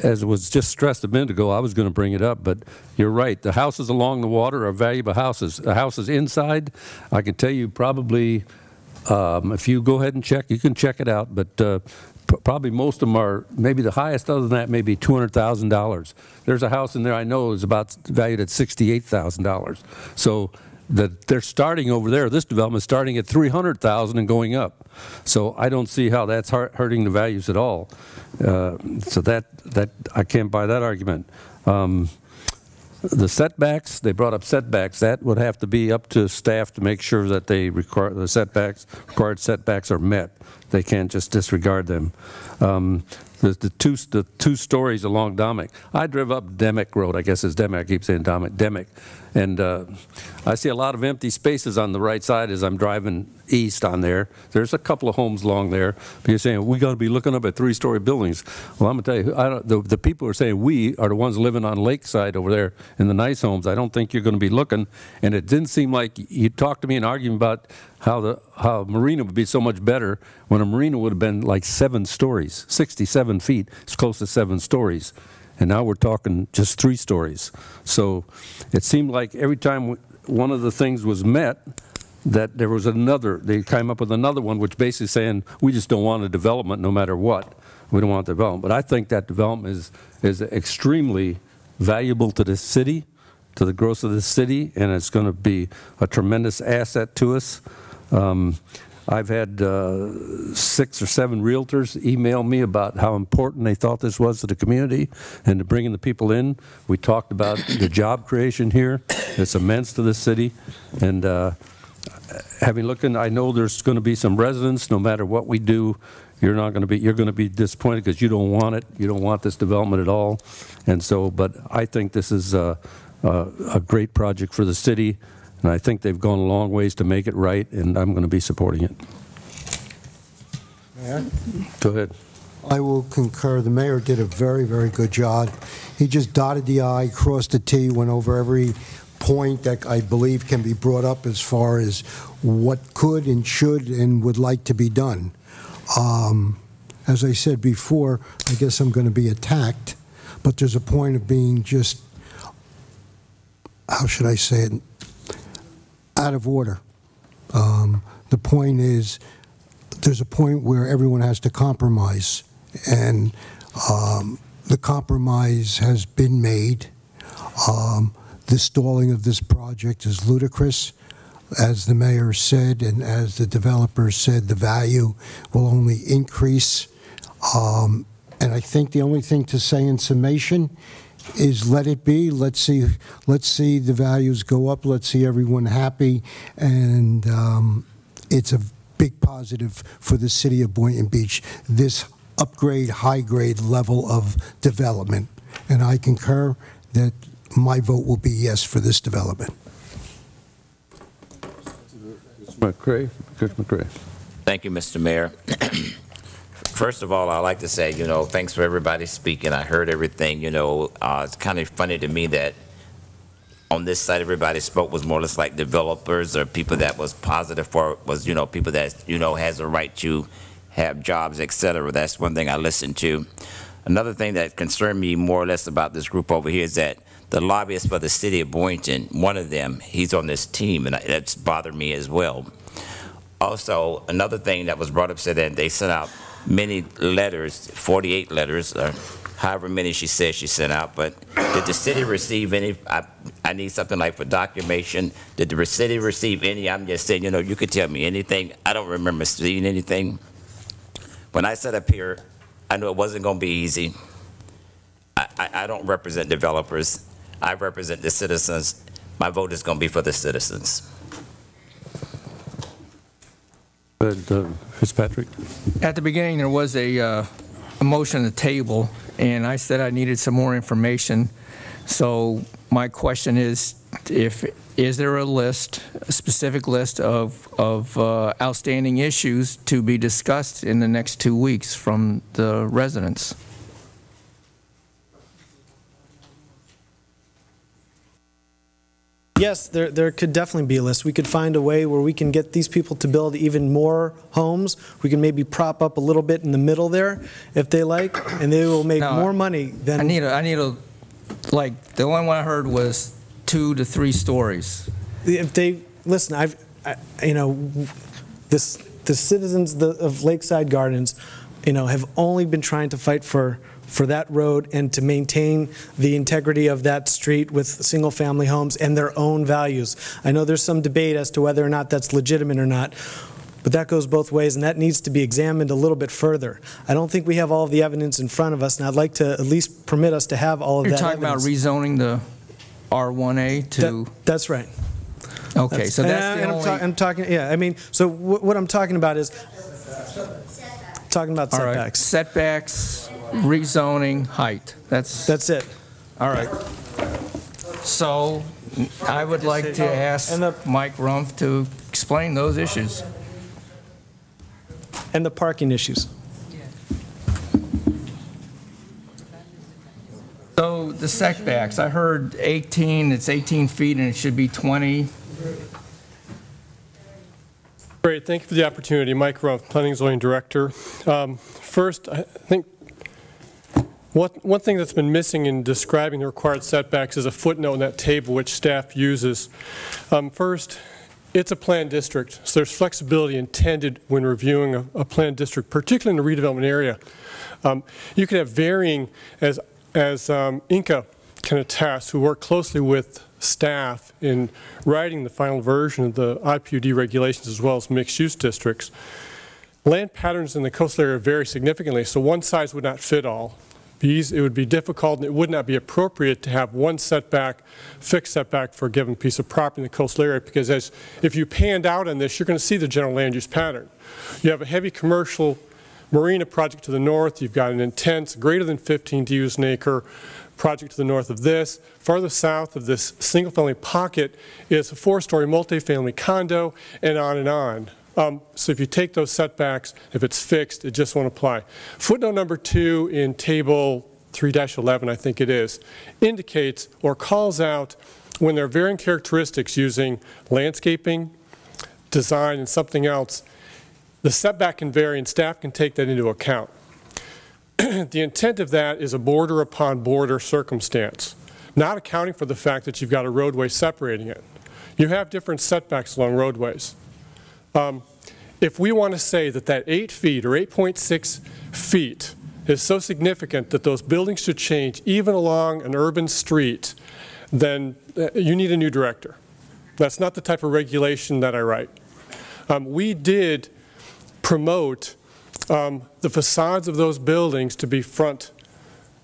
as was just stressed a minute ago, I was going to bring it up, but you're right. The houses along the water are valuable houses. The houses inside, I can tell you probably, if you go ahead and check, you can check it out, but probably most of them are, maybe the highest other than that, maybe $200,000. There's a house in there I know is about valued at $68,000. So that they're starting over there, this development starting at 300,000 and going up. So I don't see how that's hurting the values at all. So that I can't buy that argument. The setbacks, they brought up setbacks. That would have to be up to staff to make sure that they required setbacks are met. They can't just disregard them. The two stories along Demick. I drove up Demick Road. I guess it's Demick. I keep saying Demick. And I see a lot of empty spaces on the right side as I'm driving east on there. There's a couple of homes along there. But you're saying, we got to be looking up at three-story buildings. Well, I'm going to tell you, the people who are saying we are the ones living on Lakeside over there in the nice homes. I don't think you're going to be looking. And it didn't seem like you talked to me and argued about how marina would be so much better when a marina would have been like 7 stories, 67 feet. It's close to 7 stories. And now we're talking just 3 stories. So it seemed like every time one of the things was met, that there was another, they came up with another one, which basically saying, we just don't want a development no matter what. We don't want development. But I think that development is extremely valuable to the city, to the growth of the city, and it's going to be a tremendous asset to us. I've had 6 or 7 realtors email me about how important they thought this was to the community and to bringing the people in. We talked about the job creation here. It's immense to the city. And having looked in, I know there's going to be some residents, no matter what we do, you're going to be disappointed because you don't want it. You don't want this development at all. And so, but I think this is a great project for the city. And I think they've gone a long ways to make it right, and I'm going to be supporting it.
Mayor?
Go ahead.
I will concur. The mayor did a very, very good job. He just dotted the I, crossed the T, went over every point that I believe can be brought up as far as what could and should and would like to be done. As I said before, I guess I'm going to be attacked, but there's a point of being just, how should I say it, out of order. The point is, there's a point where everyone has to compromise, and the compromise has been made. The stalling of this project is ludicrous. As the mayor said, and as the developer said, the value will only increase. And I think the only thing to say in summation is let it be. Let's see the values go up. Let's see everyone happy, and it's a big positive for the city of Boynton Beach, this upgrade, high-grade level of development. And I concur that my vote will be yes for this development.
McCray, Chris McCray.
Thank you, Mr. Mayor. First of all, I'd like to say, thanks for everybody speaking. I heard everything. It's kind of funny to me that on this side, everybody spoke was more or less like developers or people that was positive for, was, people that, has a right to have jobs, et cetera. That's one thing I listened to. Another thing that concerned me more or less about this group over here is that the lobbyist for the city of Boynton, one of them, he's on this team, and that's bothered me as well. Also, another thing that was brought up said that they sent out many letters, 48 letters, or however many she said she sent out, but did the city receive any, I need something like for documentation, did the city receive any? I'm just saying, you could tell me anything. I don't remember seeing anything. When I sat up here, I knew it wasn't going to be easy. I don't represent developers. I represent the citizens. My vote is going to be for the citizens.
Fitzpatrick?
At the beginning, there was a motion on the table, and I said I needed some more information. So my question is, is there a specific list of outstanding issues to be discussed in the next 2 weeks from the residents?
Yes, there could definitely be a list. We could find a way where we can get these people to build even more homes. We can maybe prop up a little bit in the middle there, if they like, and they will make more money than...
I need a, like, the only one I heard was 2 to 3 stories.
If they, listen, the citizens of Lakeside Gardens, have only been trying to fight for for that road and to maintain the integrity of that street with single-family homes and their own values. I know there's some debate as to whether or not that's legitimate or not, but that goes both ways, and that needs to be examined a little bit further. I don't think we have all of the evidence in front of us, and I'd like to at least permit us to have all of that evidence.
You're talking about rezoning the R1A to...
That's right.
Okay, so that's the only...
I'm talking, yeah, I mean, so what I'm talking about is... Talking about setbacks.
All right, setbacks, rezoning, height. That's
it.
All right. So I would like to ask Mike Rumpf to explain those issues.
And the parking issues.
So the setbacks, I heard 18, it's 18 feet and it should be 20.
Great, thank you for the opportunity. Mike Rumpf, Planning and Zoning Director. First, I think one thing that's been missing in describing the required setbacks is a footnote in that table which staff uses. First, it's a planned district, so there's flexibility intended when reviewing a planned district, particularly in the redevelopment area. You could have varying, as Inca can attest, who work closely with staff in writing the final version of the IPUD regulations as well as mixed-use districts. Land patterns in the coastal area vary significantly, so one size would not fit all. It would be difficult, and it would not be appropriate to have one setback, fixed setback for a given piece of property in the coastal area, because if you panned out on this, you're going to see the general land use pattern. You have a heavy commercial marina project to the north. You've got an intense, greater than 15 DUs an acre project to the north of this. Farther south of this single-family pocket is a 4-story multifamily condo, and on and on. So if you take those setbacks, if it's fixed, it just won't apply. Footnote number 2 in table 3-11, I think it is, indicates or calls out when there are varying characteristics using landscaping, design, and something else, the setback can vary and staff can take that into account. The intent of that is a border upon border circumstance, not accounting for the fact that you've got a roadway separating it. You have different setbacks along roadways. If we want to say that that 8 feet or 8.6 feet is so significant that those buildings should change even along an urban street, then you need a new director. That's not the type of regulation that I write. We did promote the facades of those buildings to be front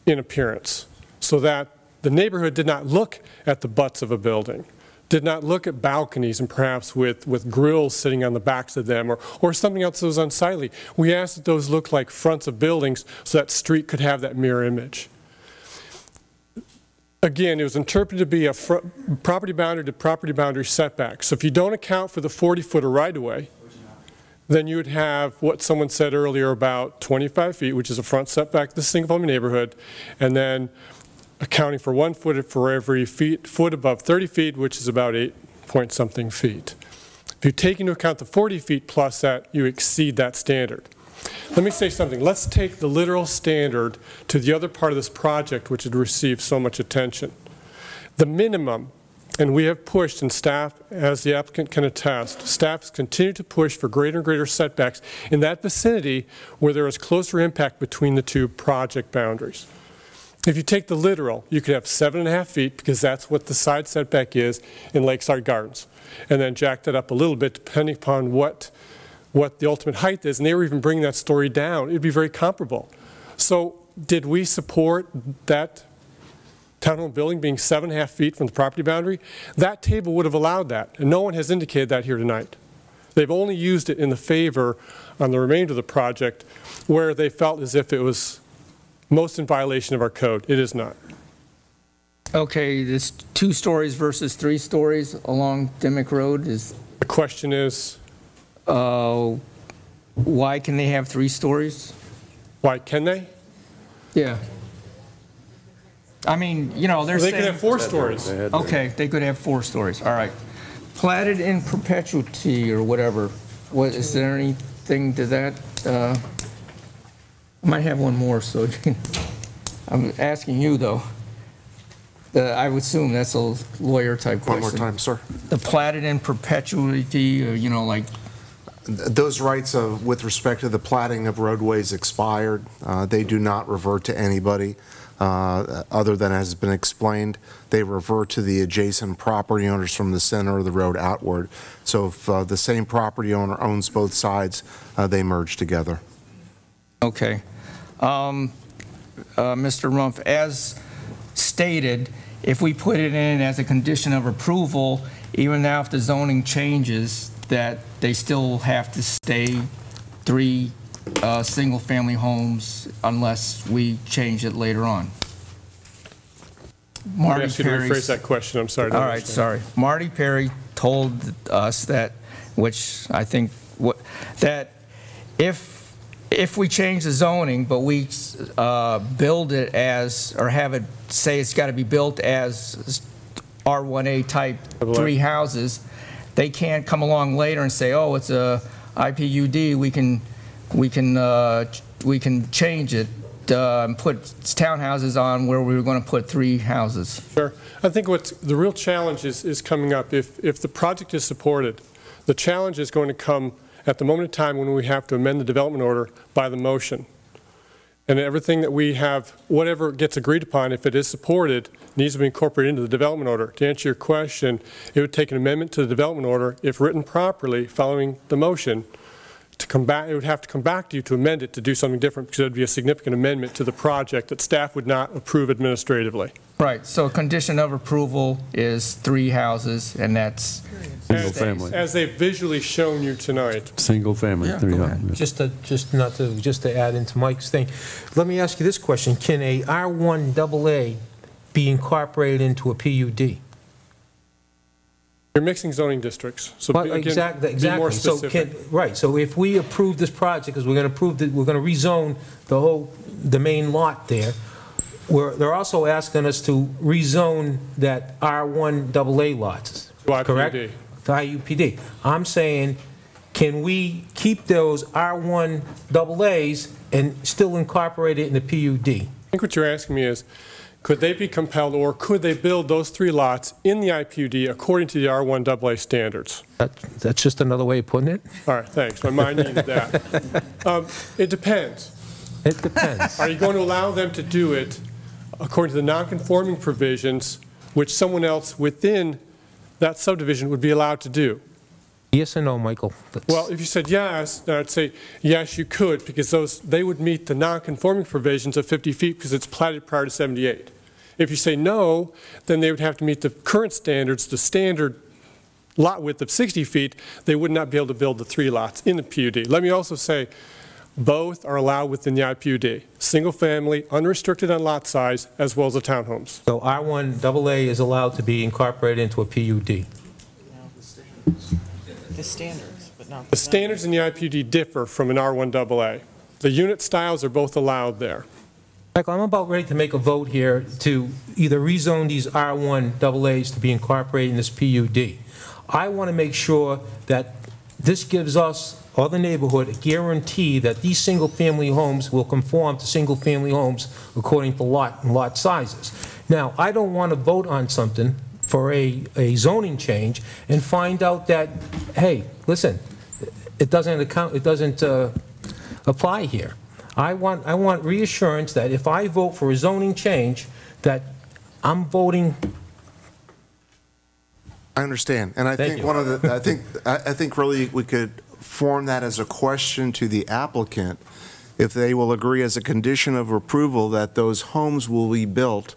in appearance so that the neighborhood did not look at the butts of a building, did not look at balconies and perhaps with grills sitting on the backs of them or something else that was unsightly. We asked that those look like fronts of buildings so that street could have that mirror image. Again, it was interpreted to be a property boundary to property boundary setback. So if you don't account for the 40-foot right-of-way, then you would have what someone said earlier about 25 feet, which is a front setback to the single-family neighborhood, and then accounting for 1 foot for every foot above 30 feet, which is about 8-point-something feet. If you take into account the 40 feet plus that, you exceed that standard. Let me say something. Let's take the literal standard to the other part of this project, which had received so much attention. The minimum, and we have pushed, and staff, as the applicant can attest, staff has continued to push for greater and greater setbacks in that vicinity where there is closer impact between the two project boundaries. If you take the literal, you could have 7.5 feet, because that's what the side setback is in Lakeside Gardens, and then jack that up a little bit depending upon what the ultimate height is, and they were even bringing that story down. It would be very comparable. So did we support that townhome building being 7.5 feet from the property boundary? That table would have allowed that, and no one has indicated that here tonight. They've only used it in the favor on the remainder of the project where they felt as if it was most in violation of our code. It is not.
Okay, this 2 stories versus 3 stories along Dimmick Road is...
The question is?
Why can they have 3 stories?
Why can they?
Yeah. I mean, you know, they're saying...
They could have 4 stories.
Okay, they could have 4 stories. All right. Platted in perpetuity or whatever. Is there anything to that? I might have one more, so I'm asking you, though. I would assume that's a lawyer-type question.
One more time, sir.
The platted in perpetuity, you know, like
Those rights with respect to the platting of roadways expired. They do not revert to anybody other than as has been explained. They revert to the adjacent property owners from the center of the road outward. So if the same property owner owns both sides, they merge together.
Okay. Mr. Rumpf, as stated, if we put it in as a condition of approval, even now if the zoning changes, that they still have to stay 3 single-family homes unless we change it later on.
Marty Perry, rephrase that question. I'm sorry.
All right, sorry. Marty Perry told us that, which I think, that if we change the zoning, but we build it as, or have it say it's got to be built as R1A type 3 houses, they can't come along later and say, oh, it's a IPUD, we can change it and put townhouses on where we were going to put 3 houses.
Sure. I think what's the real challenge is coming up. If the project is supported, the challenge is going to come at the moment in time when we have to amend the development order by the motion. And everything that we have, whatever gets agreed upon, if it is supported, needs to be incorporated into the development order. To answer your question, it would take an amendment to the development order, if written properly following the motion, to come back. It would have to come back to you to amend it to do something different, because it would be a significant amendment to the project that staff would not approve administratively.
Right. So a condition of approval is 3 houses, and that's
single family.
As they've visually shown you tonight.
Single family.
Yeah,
3 houses.
Just to add into Mike's thing, let me ask you this question: can a R1AA be incorporated into a PUD?
You're mixing zoning districks. So
well,
again,
exactly.
Be more specific.
So if we approve this project, because we're going to approve that, we're going to rezone the main lot there. They're also asking us to rezone that R1AA lots. Correct? To IUPD. I'm saying, can we keep those R1AAs and still incorporate it in the PUD?
I think what you're asking me is, could they be compelled, or could they build those 3 lots in the IPUD according to the R1AA standards?
That's just another way of putting it?
All right, thanks. My mind needed that. It depends.
It depends.
Are you going to allow them to do it according to the non-conforming provisions, which someone else within that subdivision would be allowed to do?
Yes or no, Michael?
Well, if you said yes, then I'd say yes, you could, because they would meet the non-conforming provisions of 50 feet because it's platted prior to 78. If you say no, then they would have to meet the current standards, the standard lot width of 60 feet. They would not be able to build the 3 lots in the PUD. Let me also say, both are allowed within the IPUD. Single family, unrestricted on lot size, as well as the townhomes.
So R1AA is allowed to be incorporated into a PUD?
The standards, but not
the standards in the IPUD differ from an R1AA. The unit styles are both allowed there.
Michael, I'm about ready to make a vote here to either rezone these R1AAs to be incorporated in this PUD. I want to make sure that this gives us, or the neighborhood, a guarantee that these single-family homes will conform to single-family homes according to lot and lot sizes. Now, I don't want to vote on something for a zoning change and find out that, hey, listen, it doesn't apply here. I want reassurance that if I vote for a zoning change, that I'm voting.
I understand, and I think one of the I think really we could form that as a question to the applicant, if they will agree as a condition of approval that those homes will be built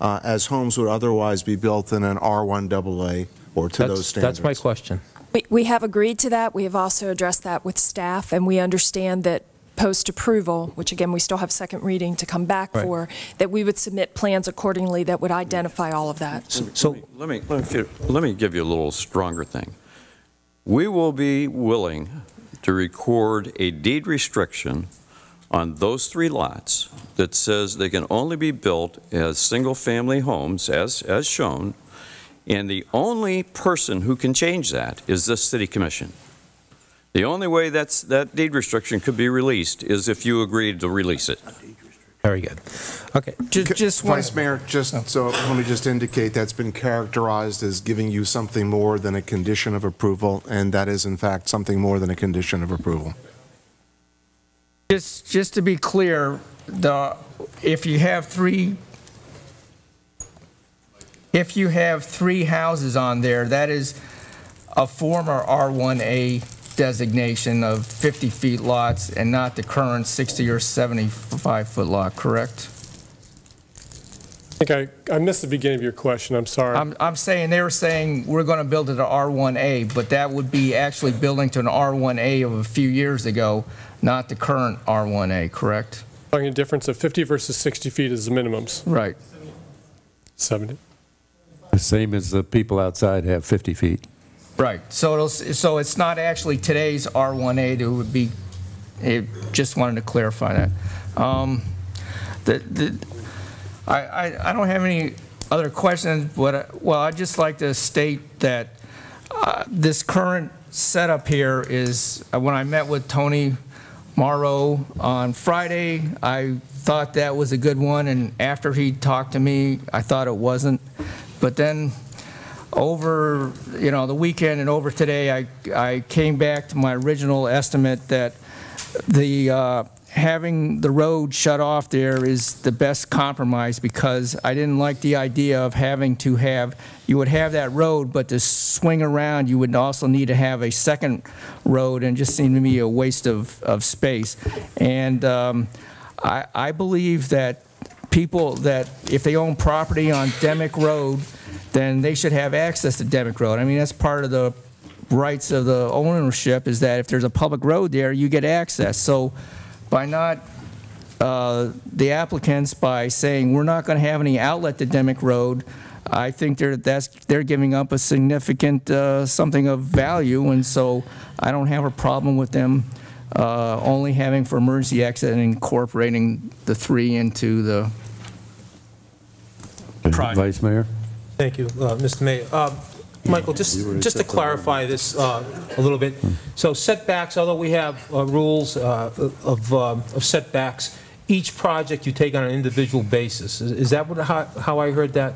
as homes would otherwise be built in an R1AA or to those standards.
That's my question.
We have agreed to that. We have also addressed that with staff, and we understand that post-approval, which again we still have second reading to come back for, that we would submit plans accordingly that would identify all of that.
So let me give you a little stronger thing. We will be willing to record a deed restriction on those 3 lots that says they can only be built as single-family homes, as shown, and the only person who can change that is the City Commission. The only way that deed restriction could be released is if you agreed to release it.
Very good. Okay, just one.
Vice Mayor, so let me just indicate that's been characterized as giving you something more than a condition of approval, and that is in fact something more than a condition of approval.
Just to be clear, if you have three houses on there, that is a former R1A designation of 50 feet lots and not the current 60 or 75 foot lot, correct?
I think I missed the beginning of your question. I'm sorry.
I'm saying they were saying we're going to build it to R1A, but that would be actually building to an R1A of a few years ago, not the current R1A, correct?
Talking a difference of 50 versus 60 feet is the minimums.
Right.
70.
The same as the people outside have 50 feet.
Right. So it's not actually today's R1A. It would be. Just wanted to clarify that. I don't have any other questions, but well, I'd just like to state that this current setup here is. When I met with Tony Morrow on Friday, I thought that was a good one, and after he talked to me, I thought it wasn't. But then, over the weekend and over today, I came back to my original estimate that the having the road shut off there is the best compromise, because I didn't like the idea of having to have, you would have that road, but to swing around you would also need to have a second road, and just seemed to me a waste of space. And I believe that people that if they own property on Demick Road, then they should have access to Demick Road. I mean, that's part of the rights of the ownership, is that if there's a public road there, you get access. So by not, the applicants, by saying we're not going to have any outlet to Demick Road, I think they're giving up a significant something of value, and so I don't have a problem with them only having for emergency exit and incorporating the 3 into the project.
Vice Mayor?
Thank you, Mr. Mayor. Michael, just to clarify this a little bit. So setbacks, although we have rules of setbacks, each project you take on an individual basis. Is that how I heard that?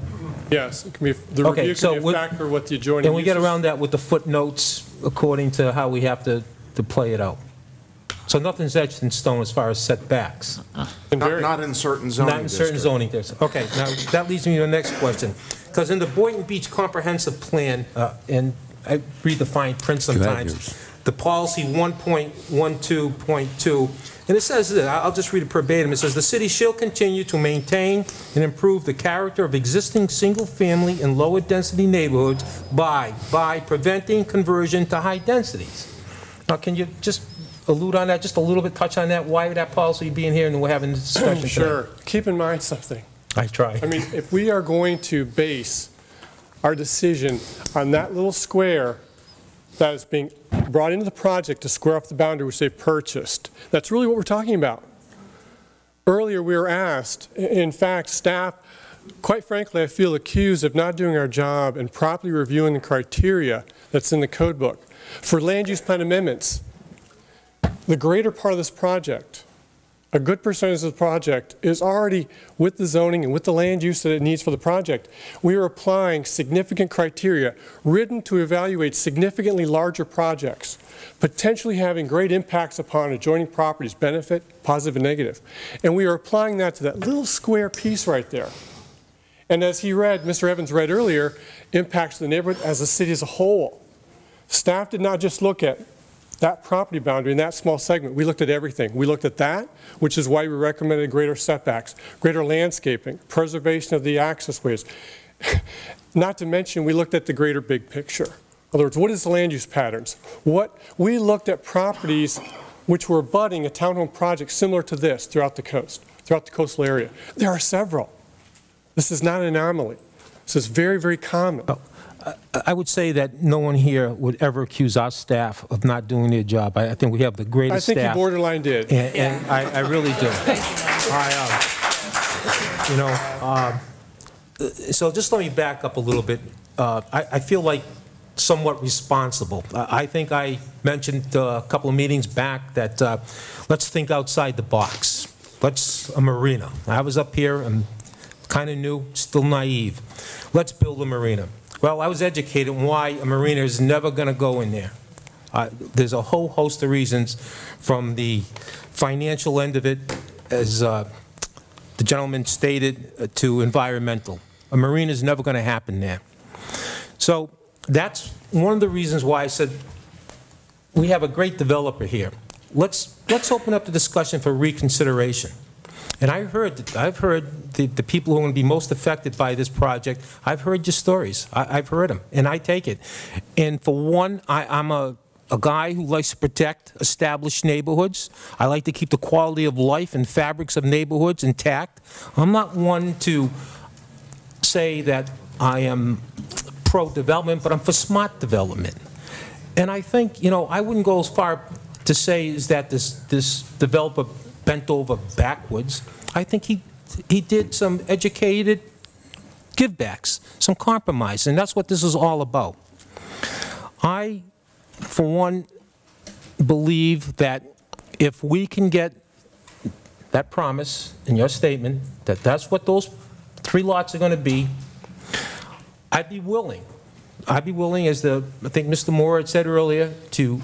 Yes, it can be, the review can be a factor with the adjoining
And we get
uses.
around that with the footnotes according to how we have to play it out. So nothing's etched in stone as far as setbacks.
Not in certain zoning
Not in certain zoning districts. Okay, now that leads me to the next question. Because in the Boynton Beach Comprehensive Plan, and I read the fine print sometimes, the policy 1.12.2, and it says this, I'll just read it verbatim. It says, the city shall continue to maintain and improve the character of existing single-family and lower-density neighborhoods by preventing conversion to high densities. Now, can you just allude on that, just a little bit, touch on that? Why would that policy be in here and we're having this discussion
Sure.
today?
Keep in mind something.
I try.
I mean, if we are going to base our decision on that little square that is being brought into the project to square off the boundary which they've purchased, that's really what we're talking about. Earlier we were asked, in fact, staff, quite frankly, I feel accused of not doing our job and properly reviewing the criteria that's in the code book. For land use plan amendments, the greater part of this project, a good percentage of the project, is already with the zoning and with the land use that it needs for the project. We are applying significant criteria written to evaluate significantly larger projects, potentially having great impacts upon adjoining properties, benefit, positive and negative. And we are applying that to that little square piece right there. And as Mr. Evans read earlier, impacts the neighborhood as a city as a whole. Staff did not just look at that property boundary in that small segment. We looked at everything. We looked at that, which is why we recommended greater setbacks, greater landscaping, preservation of the access ways. Not to mention, we looked at the greater big picture. In other words, what is the land use patterns? We looked at properties which were abutting a townhome project similar to this throughout the coast, throughout the coastal area. There are several. This is not an anomaly. This is very, very common.
I would say that no one here would ever accuse our staff of not doing their job. I think we have the greatest staff.
I think you borderline did.
And I really do. So just let me back up a little bit. I feel like somewhat responsible. I think I mentioned a couple of meetings back that let's think outside the box. Let's a marina. I was up here, I'm kind of new, still naive. Let's build a marina. Well, I was educated on why a marina is never going to go in there. There's a whole host of reasons, from the financial end of it, as the gentleman stated, to environmental. A marina is never going to happen there. So that's one of the reasons why I said we have a great developer here. Let's open up the discussion for reconsideration. And I've heard the people who are going to be most affected by this project. I've heard your stories. I've heard them, and I take it. And for one, I'm a guy who likes to protect established neighborhoods. I like to keep the quality of life and fabrics of neighborhoods intact. I'm not one to say that I am pro-development, but I'm for smart development. And I think, you know, I wouldn't go as far to say is that this developer bent over backwards. I think he did some educated givebacks, some compromise, and that's what this is all about. I, for one, believe that if we can get that promise in your statement, that that's what those 3 lots are going to be, I'd be willing, as I think Mr. Moore had said earlier, to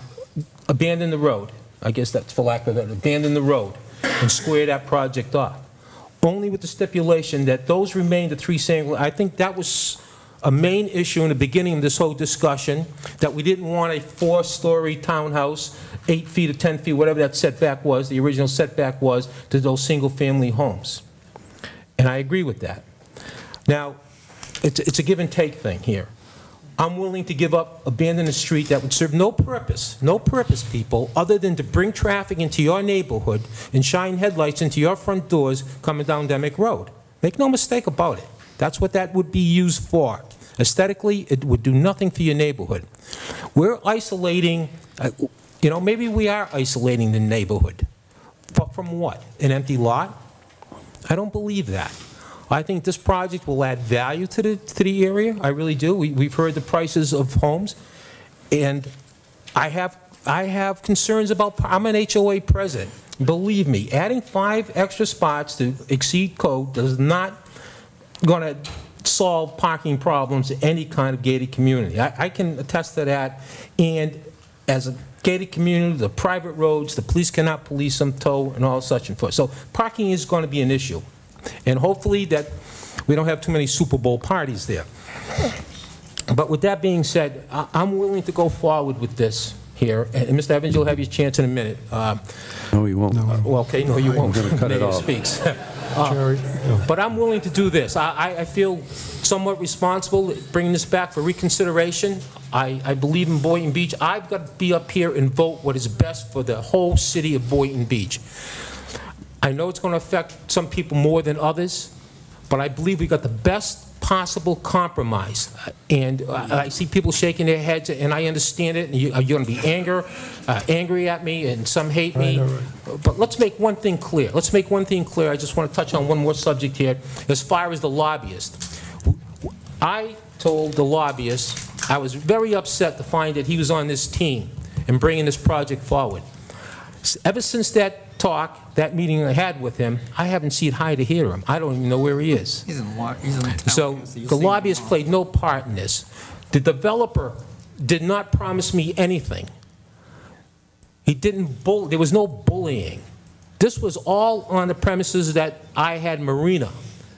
abandon the road. I guess that's for lack of it, abandon the road and square that project off. Only with the stipulation that those remain the 3 single. I think that was a main issue in the beginning of this whole discussion, that we didn't want a 4-story townhouse, 8 feet or 10 feet, whatever that setback was, the original setback was, to those single-family homes. And I agree with that. Now, it's a give and take thing here. I'm willing to give up, abandon a street that would serve no purpose, people, other than to bring traffic into your neighborhood and shine headlights into your front doors coming down Demick Road. Make no mistake about it. That's what that would be used for. Aesthetically, it would do nothing for your neighborhood. We're isolating, you know, maybe we are isolating the neighborhood. But from what? An empty lot? I don't believe that. I think this project will add value to the area. I really do. We've heard the prices of homes, and I have concerns about. I'm an HOA president. Believe me, adding 5 extra spots to exceed code is not going to solve parking problems in any kind of gated community. I can attest to that. And as a gated community, the private roads, the police cannot police them, tow, and all such and forth. So parking is going to be an issue. And hopefully that we don't have too many Super Bowl parties there. But with that being said, I'm willing to go forward with this here. And Mr. Evans, you'll have your chance in a minute.
No, you won't.
Well, okay, no, you won't.
I'm going to cut it off.
Speaks. But I'm willing to do this. I feel somewhat responsible bringing this back for reconsideration. I believe in Boynton Beach. I've got to be up here and vote what is best for the whole city of Boynton Beach. I know it's going to affect some people more than others, but I believe we got the best possible compromise. And I see people shaking their heads, and I understand it. And you're going to be angry at me, and some hate me. Right. But let's make one thing clear. Let's make one thing clear. I just want to touch on one more subject here. As far as the lobbyist, I told the lobbyist I was very upset to find that he was on this team and bringing this project forward. Ever since that that meeting I had with him, I haven't seen hide to hear him. I don't even know where he is.
He's in the
so the lobbyist played no part in this. The developer did not promise me anything. He didn't there was no bullying. This was all on the premises that I had marina.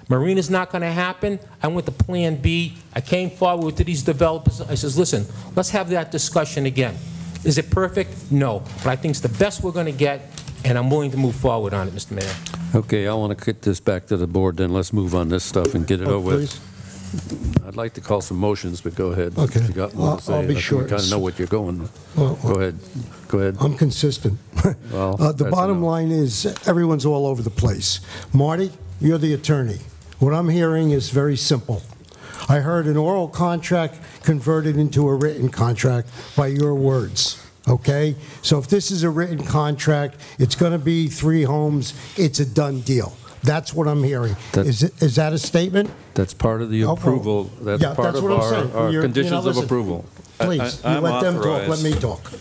Marina's not going to happen. I went to Plan B. I came forward to these developers. I says, listen, let's have that discussion again. Is it perfect? No. But I think it's the best we're going to get. And I'm willing to move forward on it, Mr. Mayor.
Okay, I want to get this back to the board, then let's move on this stuff and get it over with. I'd like to call some motions, but go ahead.
Okay.
You got more to say.
I'll be short.
We kind of know what you're going.
Well,
go ahead. Go ahead.
I'm consistent.
Well,
the bottom line is everyone's all over the place. Marty, you're the attorney. What I'm hearing is very simple. I heard an oral contract converted into a written contract by your words. Okay? So if this is a written contract, it's going to be 3 homes, it's a done deal. That's what I'm hearing. Is that a statement?
That's part of the approval. That's part of our conditions of approval.
Please, you let them talk, let me talk.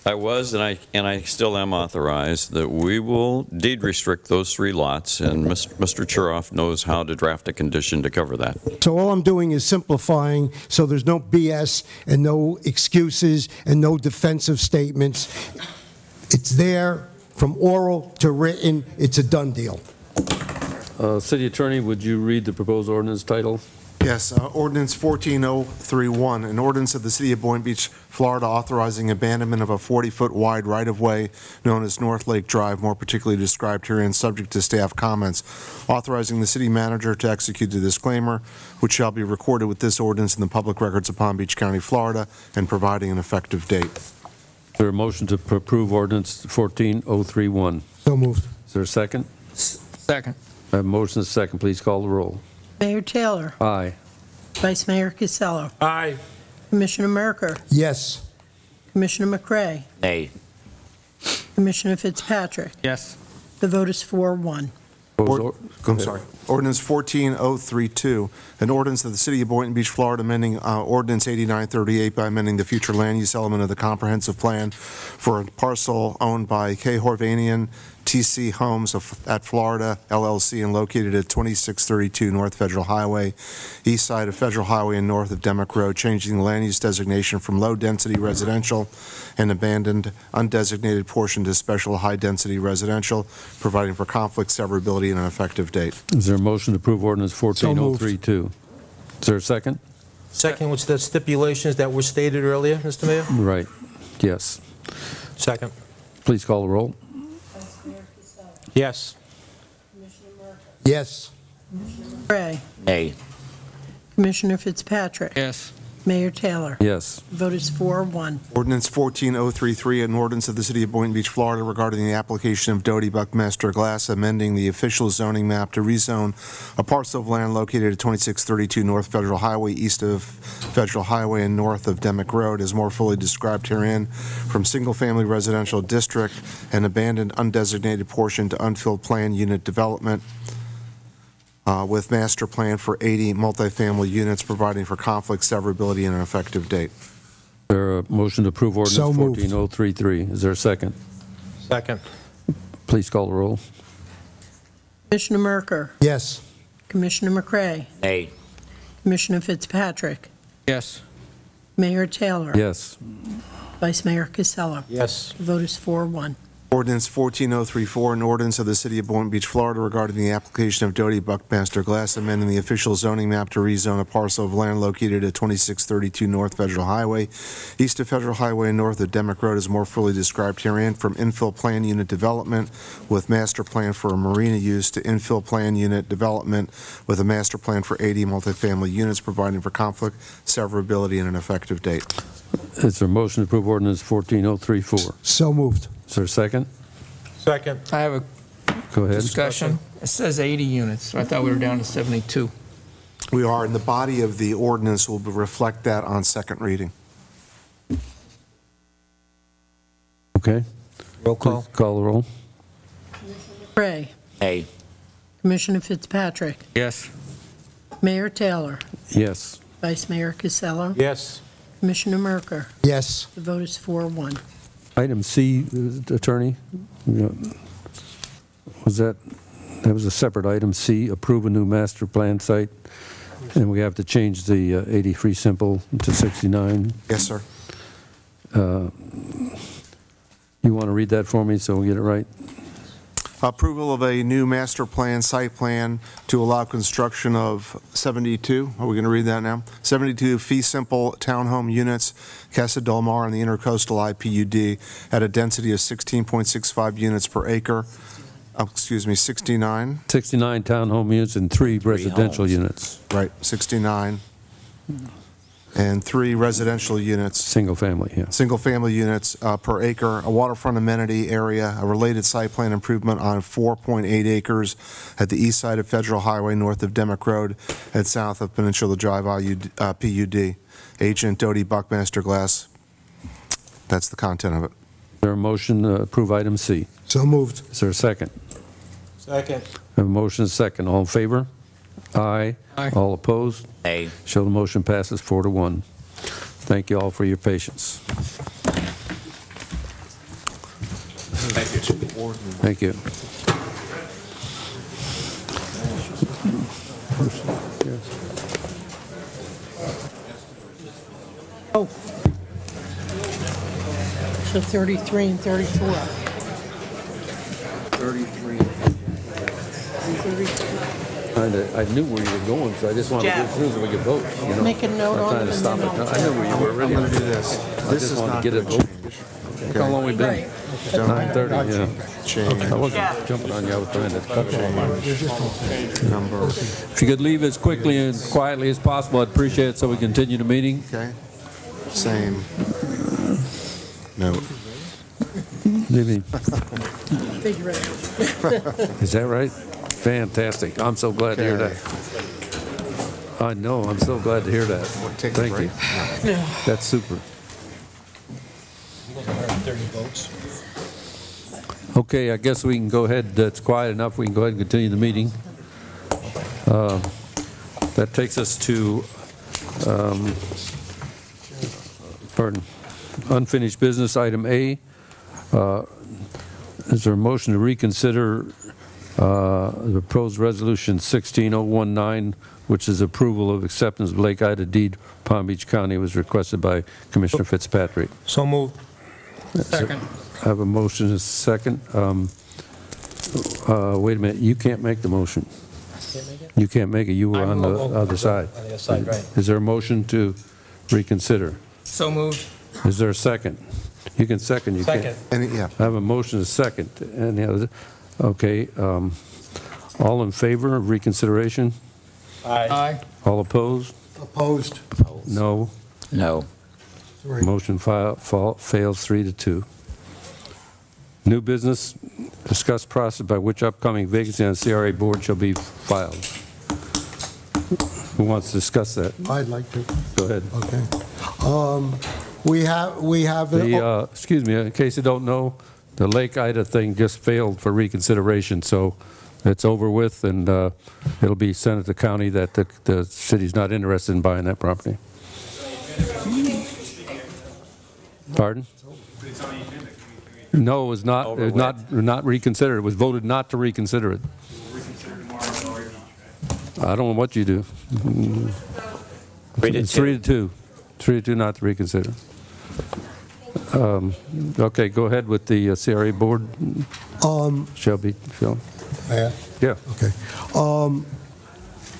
I was, and I still am authorized that we will deed restrict those 3 lots, and Mr. Churoff knows how to draft a condition to cover that.
So all I'm doing is simplifying, so there's no BS and no excuses and no defensive statements. It's there from oral to written. It's a done deal.
City Attorney, would you read the proposed ordinance title?
Yes, Ordinance 14031, an ordinance of the City of Boynton Beach, Florida, authorizing abandonment of a 40-foot wide right-of-way known as North Lake Drive, more particularly described herein, subject to staff comments, authorizing the city manager to execute the disclaimer, which shall be recorded with this ordinance in the public records of Palm Beach County, Florida, and providing an effective date.
Is there a motion to approve ordinance 14031?
So moved.
Is there a second?
Second.
I have a motion and a second. Please call the roll.
Mayor Taylor.
Aye.
Vice Mayor Casello.
Aye.
Commissioner Merker.
Yes.
Commissioner McCray.
Nay.
Commissioner Fitzpatrick.
Yes.
The vote is 4-1.
I'm sorry. Ordinance 14032, an ordinance of the City of Boynton Beach, Florida, amending Ordinance 8938 by amending the future land use element of the comprehensive plan for a parcel owned by K. Horvanian TC Homes at Florida, LLC, and located at 2632 North Federal Highway, east side of Federal Highway and north of Demick Road, changing the land use designation from low-density residential and abandoned undesignated portion to special high-density residential, providing for conflict severability and an effective date.
Is there a motion to approve ordinance 14032? Is there a second?
Second, with the stipulations that were stated earlier, Mr. Mayor?
Right. Yes.
Second.
Please call the roll.
Yes.
Yes.
McCray.
Nay.
Commissioner Fitzpatrick.
Yes.
Mayor Taylor.
Yes.
Vote is 4-1.
Ordinance 14033, an ordinance of the City of Boynton Beach, Florida, regarding the application of Doty Buckmaster Glass, amending the official zoning map to rezone a parcel of land located at 2632 North Federal Highway, east of Federal Highway and north of Demick Road, as more fully described herein, from single-family residential district and abandoned undesignated portion to unfilled plan unit development, with master plan for 80 multifamily units, providing for conflict severability and an effective date.
Is there a motion to approve ordinance 14033? Is there a second?
Second.
Please call the roll.
Commissioner Merker.
Yes.
Commissioner McCray.
Nay.
Commissioner Fitzpatrick.
Yes.
Mayor Taylor.
Yes.
Vice Mayor Casello.
Yes.
The vote is 4-1.
Ordinance 14034, an ordinance of the City of Boynton Beach, Florida, regarding the application of Doty Buckmaster Glass, amending the official zoning map to rezone a parcel of land located at 2632 North Federal Highway, east of Federal Highway and north of Demick Road, as more fully described herein, from infill plan unit development with master plan for a marina use to infill plan unit development with a master plan for 80 multifamily units, providing for conflict, severability, and an effective date.
Is there a motion to approve ordinance 14034?
So moved.
Is there a second?
Second.
I have a
Go ahead.
discussion. It says 80 units, so I thought we were down to 72.
We are, and the body of the ordinance will reflect that on second reading.
Okay.
Roll call.
Please call the roll.
McCray.
Nay.
Commissioner Fitzpatrick.
Yes.
Mayor Taylor.
Yes.
Vice Mayor Casello.
Yes.
Commissioner Merker.
Yes.
The vote is 4-1.
Item C, Attorney, that was a separate item. C, approve a new master plan site, and we have to change the 83 simple to 69.
Yes, sir.
You want to read that for me so we get it right?
Approval of a new master plan, site plan to allow construction of 72, are we going to read that now? 72 fee simple townhome units, Casa Del Mar on the intercoastal IPUD at a density of 16.65 units per acre. Excuse me, 69.
69 townhome units and 3 residential
homes.
units.
Right, 69. And 3 residential units.
Single family, yeah.
Single family units per acre, a waterfront amenity area, a related site plan improvement on 4.8 acres at the east side of Federal Highway, north of Demick Road, and south of Peninsula Drive PUD. Agent Doty Buckmaster Glass. That's the content of it.
Is there a motion to approve item C?
So moved.
Is there a second?
Second.
I have a motion and a second. All in favor? Aye.
Aye.
All opposed?
Nay.
Show the motion passes 4-1. Thank you all for your patience. Thank you.
Oh. So 33 and 34.
33. I knew where you were going, so I just wanted to do as soon as we could vote. You know,
Make a note on it.
I knew where you were already.
I'm going to do this.
This is not to get it voted.
Okay.
How long we been? 9:30, yeah.
Change.
I wasn't jumping on you, I was trying to cut it.
Number.
If you could leave as quickly and quietly as possible, I'd appreciate it so we continue the meeting.
Okay. Same. Note.
Maybe.
Figure it out.
Is that right? Fantastic. I'm so glad to hear that. I know, I'm so glad to hear that. Thank you. That's super.
30 votes.
Okay, I guess we can go ahead. It's quiet enough. We can go ahead and continue the meeting. That takes us to unfinished business, item A. Is there a motion to reconsider the proposed resolution 16019, which is approval of acceptance of Lake Ida deed, Palm Beach County, was requested by Commissioner Fitzpatrick?
So moved.
Second. I have a motion and a second. Wait a minute, you can't make the motion. You can't make it. You were on the other side.
On the other side, right.
Is there a motion to reconsider?
So moved.
Is there a second? You can second. You
Second.
can't.
Yeah.
I have a motion and a second. Any other? Okay. All in favor of reconsideration?
Aye.
All opposed?
Opposed?
No.
No.
Motion fails 3-2. New business, discuss process by which upcoming vacancy on the CRA board shall be filed. Who wants to discuss that?
I'd like to.
Go ahead.
Okay. We have
The, excuse me, in case you don't know, the Lake Ida thing just failed for reconsideration, so it's over with, and it'll be sent to the county that the city's not interested in buying that property. Pardon? No, it was not. It was not reconsidered. It was voted not to reconsider it. I don't know what you do. 3-2. 3-2 not to reconsider. Okay, go ahead with the CRA board. Shelby.
Yeah.
Yeah.
Okay.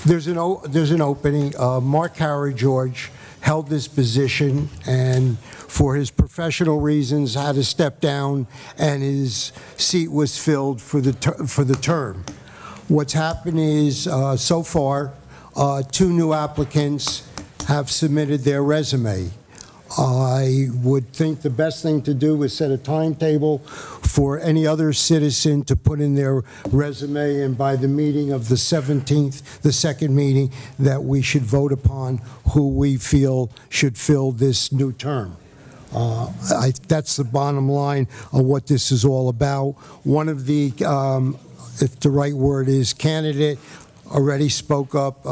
There's an opening. Mark Harry George held this position, and for his professional reasons had to step down, and his seat was filled for the term. What's happened is so far 2 new applicants have submitted their resume. I would think the best thing to do is set a timetable for any other citizen to put in their resume, and by the meeting of the 17th, the second meeting, that we should vote upon who we feel should fill this new term. That's the bottom line of what this is all about. One of the, if the right word is candidate, already spoke up.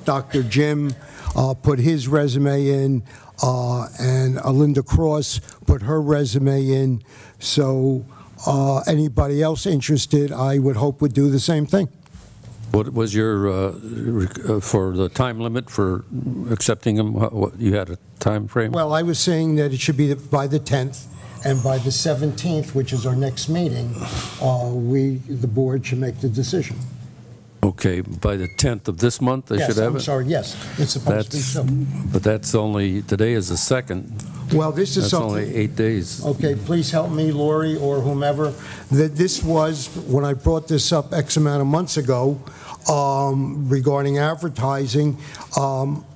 Dr. Jim put his resume in, and Linda Cross put her resume in. So anybody else interested, I would hope would do the same thing.
What was your, for the time limit for accepting them, what, you had a time frame?
Well, I was saying that it should be by the 10th, and by the 17th, which is our next meeting, the board should make the decision.
Okay, by the 10th of this month, they should have it?
I'm sorry, yes, it's supposed to be so.
But that's only, today is the 2nd.
Well, this is
That's
something.
only 8 days.
Okay, please help me, Lori, or whomever, that this was, when I brought this up X amount of months ago, regarding advertising,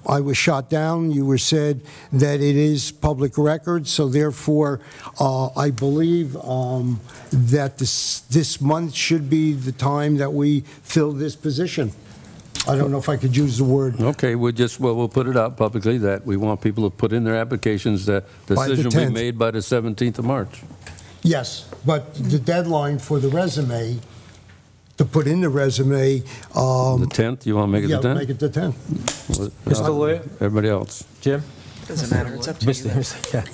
I was shot down. You were said that it is public record, so therefore, I believe that this month should be the time that we fill this position. I don't know if I could use the word.
Okay, we'll put it out publicly that we want people to put in their applications, that
By the
decision will be
10th.
made by the 17th of March.
Yes, but the deadline for the resume, to put in the resume.
The 10th, you want to make it the 10th?
Yeah, make it the 10th.
Mr.
Lawyer?
Everybody else?
Jim?
Doesn't matter, it's up to you.
Yeah.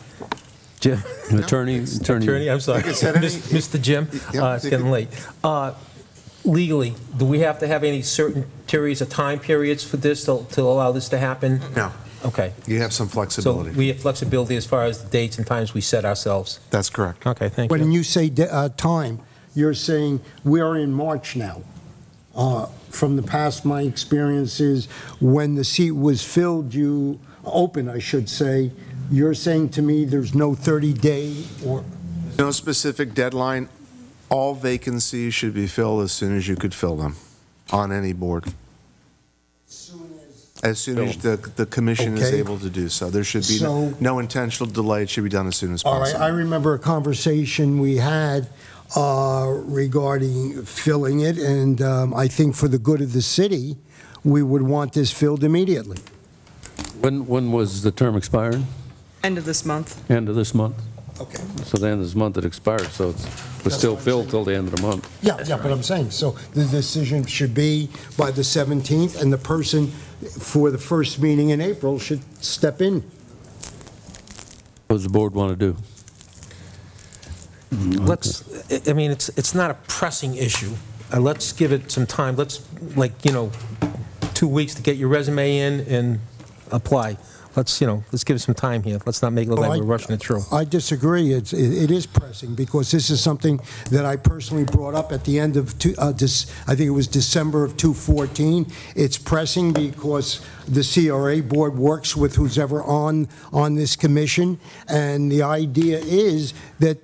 Jim.
Attorney,
I'm sorry. Mr. Jim, it's getting late. Legally, do we have to have any certain periods of time periods for this to allow this to happen?
No.
Okay.
You have some flexibility.
So we have flexibility as far as the dates and times we set ourselves?
That's correct.
Okay, thank you.
When you say time, you're saying we are in March now. From the past, my experience is when the seat was filled, open, I should say, you're saying to me there's no 30-day or...
No specific deadline. All vacancies should be filled as soon as you could fill them on any board. As soon as the commission is able to do so. There should be no intentional delay. It should be done as soon as possible.
All right. I remember a conversation we had regarding filling it, and I think for the good of the city, we would want this filled immediately.
When was the term expiring?
End of this month.
End of this month?
Okay.
So the end of this month it expired, so it was still filled till the end of the month.
Yeah, but I'm saying, so the decision should be by the 17th, and the person for the first meeting in April should step in.
What does the board want to do?
I mean, it's not a pressing issue. Let's give it some time. Let's, 2 weeks to get your resume in and apply. Let's give it some time here. Let's not make it look like we're rushing it through.
I disagree. It is pressing because this is something that I personally brought up at the end of, I think it was December of 2014. It's pressing because the CRA board works with who's ever on this commission, and the idea is that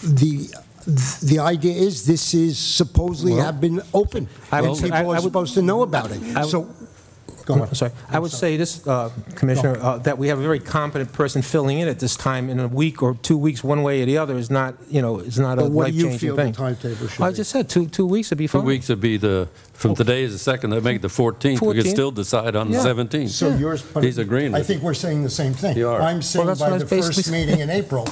the idea is this is supposedly have been open, and people are supposed to know about it.
I'm sorry. I would say this, Commissioner, that we have a very competent person filling in at this time in a week or 2 weeks, one way or the other, is not, is not a life-changing thing.
What do you feel the timetable should be?
I just said 2 weeks would be fine.
2 weeks would be from today is the 2nd, they make it the 14th. We could still decide on the 17th.
So yours,
he's agreeing.
I think we're saying the same thing.
You are.
I'm saying by the first meeting in April.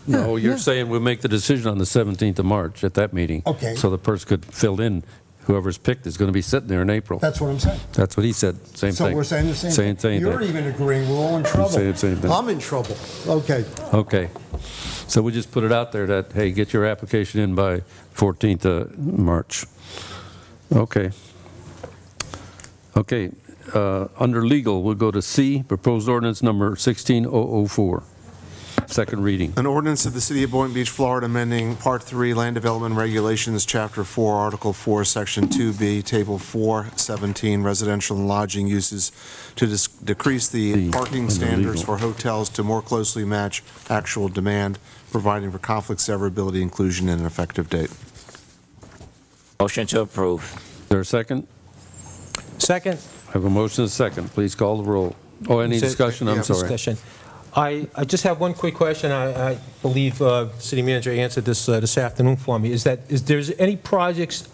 No, you're saying we'll make the decision on the 17th of March at that meeting.
Okay.
So the person could fill in. Whoever's picked is going to be sitting there in April.
That's what I'm saying.
That's what he said. Same thing.
So we're saying the same thing. You're even agreeing. We're all in trouble.
Saying the same thing.
I'm in trouble. Okay.
Okay. So we just put it out there that, hey, get your application in by 14th of March. Okay. Okay. Under legal, we'll go to C, proposed ordinance number 16004. Second reading.
An ordinance of the City of Boynton Beach, Florida, amending Part 3 Land Development Regulations, Chapter 4, Article 4, Section 2B, Table 417, Residential and Lodging Uses to decrease the parking standards for hotels to more closely match actual demand, providing for conflict severability, inclusion, and an effective date.
Motion to approve.
Is there a second?
Second.
I have a motion and a second. Please call the roll. Oh, any discussion? I'm sorry.
Discussion. I just have one quick question. I believe City Manager answered this this afternoon for me. Is there any projects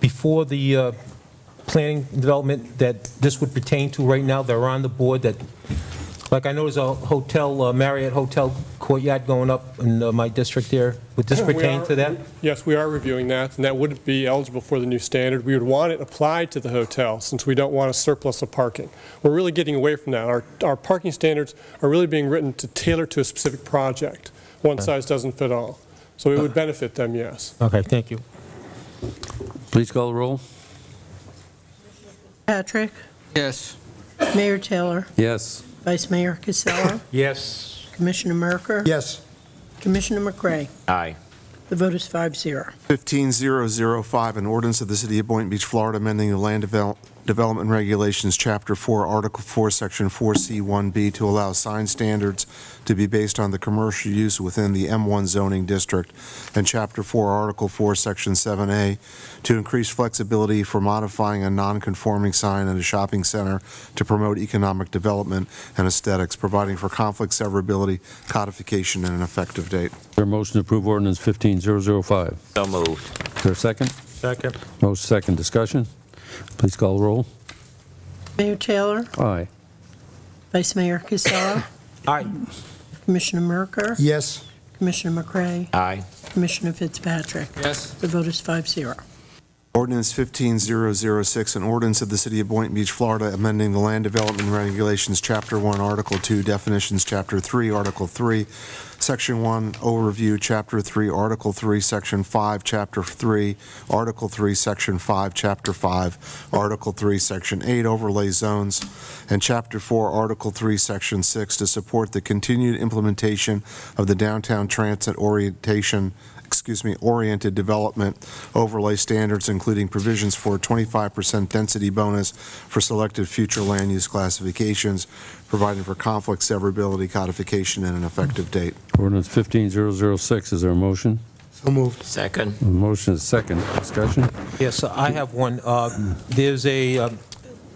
before the planning development that this would pertain to right now that are on the board that, like I know there's a hotel, Marriott Hotel Courtyard going up in my district there. Would this pertain to that?
Yes, we are reviewing that, and that would be eligible for the new standard. We would want it applied to the hotel since we don't want a surplus of parking. We're really getting away from that. Our parking standards are really being written to tailor to a specific project. One size doesn't fit all. So it would benefit them, yes.
Okay, thank you.
Please call the roll.
Patrick?
Yes.
Mayor Taylor?
Yes.
Vice Mayor Casella?
Yes.
Commissioner Merker?
Yes.
Commissioner McCray?
Aye.
The vote is 5-0.
15005, an ordinance of the City of Boynton Beach, Florida, amending the Land Development Regulations, Chapter 4, Article 4, Section 4C1B to allow sign standards to be based on the commercial use within the M1 zoning district, and Chapter 4, Article 4, Section 7A to increase flexibility for modifying a non-conforming sign in a shopping center to promote economic development and aesthetics, providing for conflict severability, codification, and an effective date.
Is there a motion to approve ordinance 15005?
So moved.
Is there a second?
Second.
Motion second. Discussion? Please call the roll.
Mayor Taylor?
Aye.
Vice Mayor Casella?
Aye.
Commissioner Merker?
Yes.
Commissioner McCray?
Aye.
Commissioner Fitzpatrick?
Yes.
The vote is 5-0.
Ordinance 15006, an ordinance of the City of Boynton Beach, Florida, amending the Land Development Regulations, Chapter 1, Article 2, Definitions, Chapter 3, Article 3, Section 1, Overview, Chapter 3, Article 3, Section 5, Chapter 3, Article 3, Section 5, Chapter 5, Article 3, Section 8, Overlay Zones, and Chapter 4, Article 3, Section 6, to support the continued implementation of the Downtown Transit oriented development overlay standards, including provisions for a 25% density bonus for selected future land use classifications, providing for conflict severability, codification, and an effective date.
Ordinance 15006, is there a motion?
So moved.
Second.
A motion is second. Discussion?
Yes, I have one. There's a,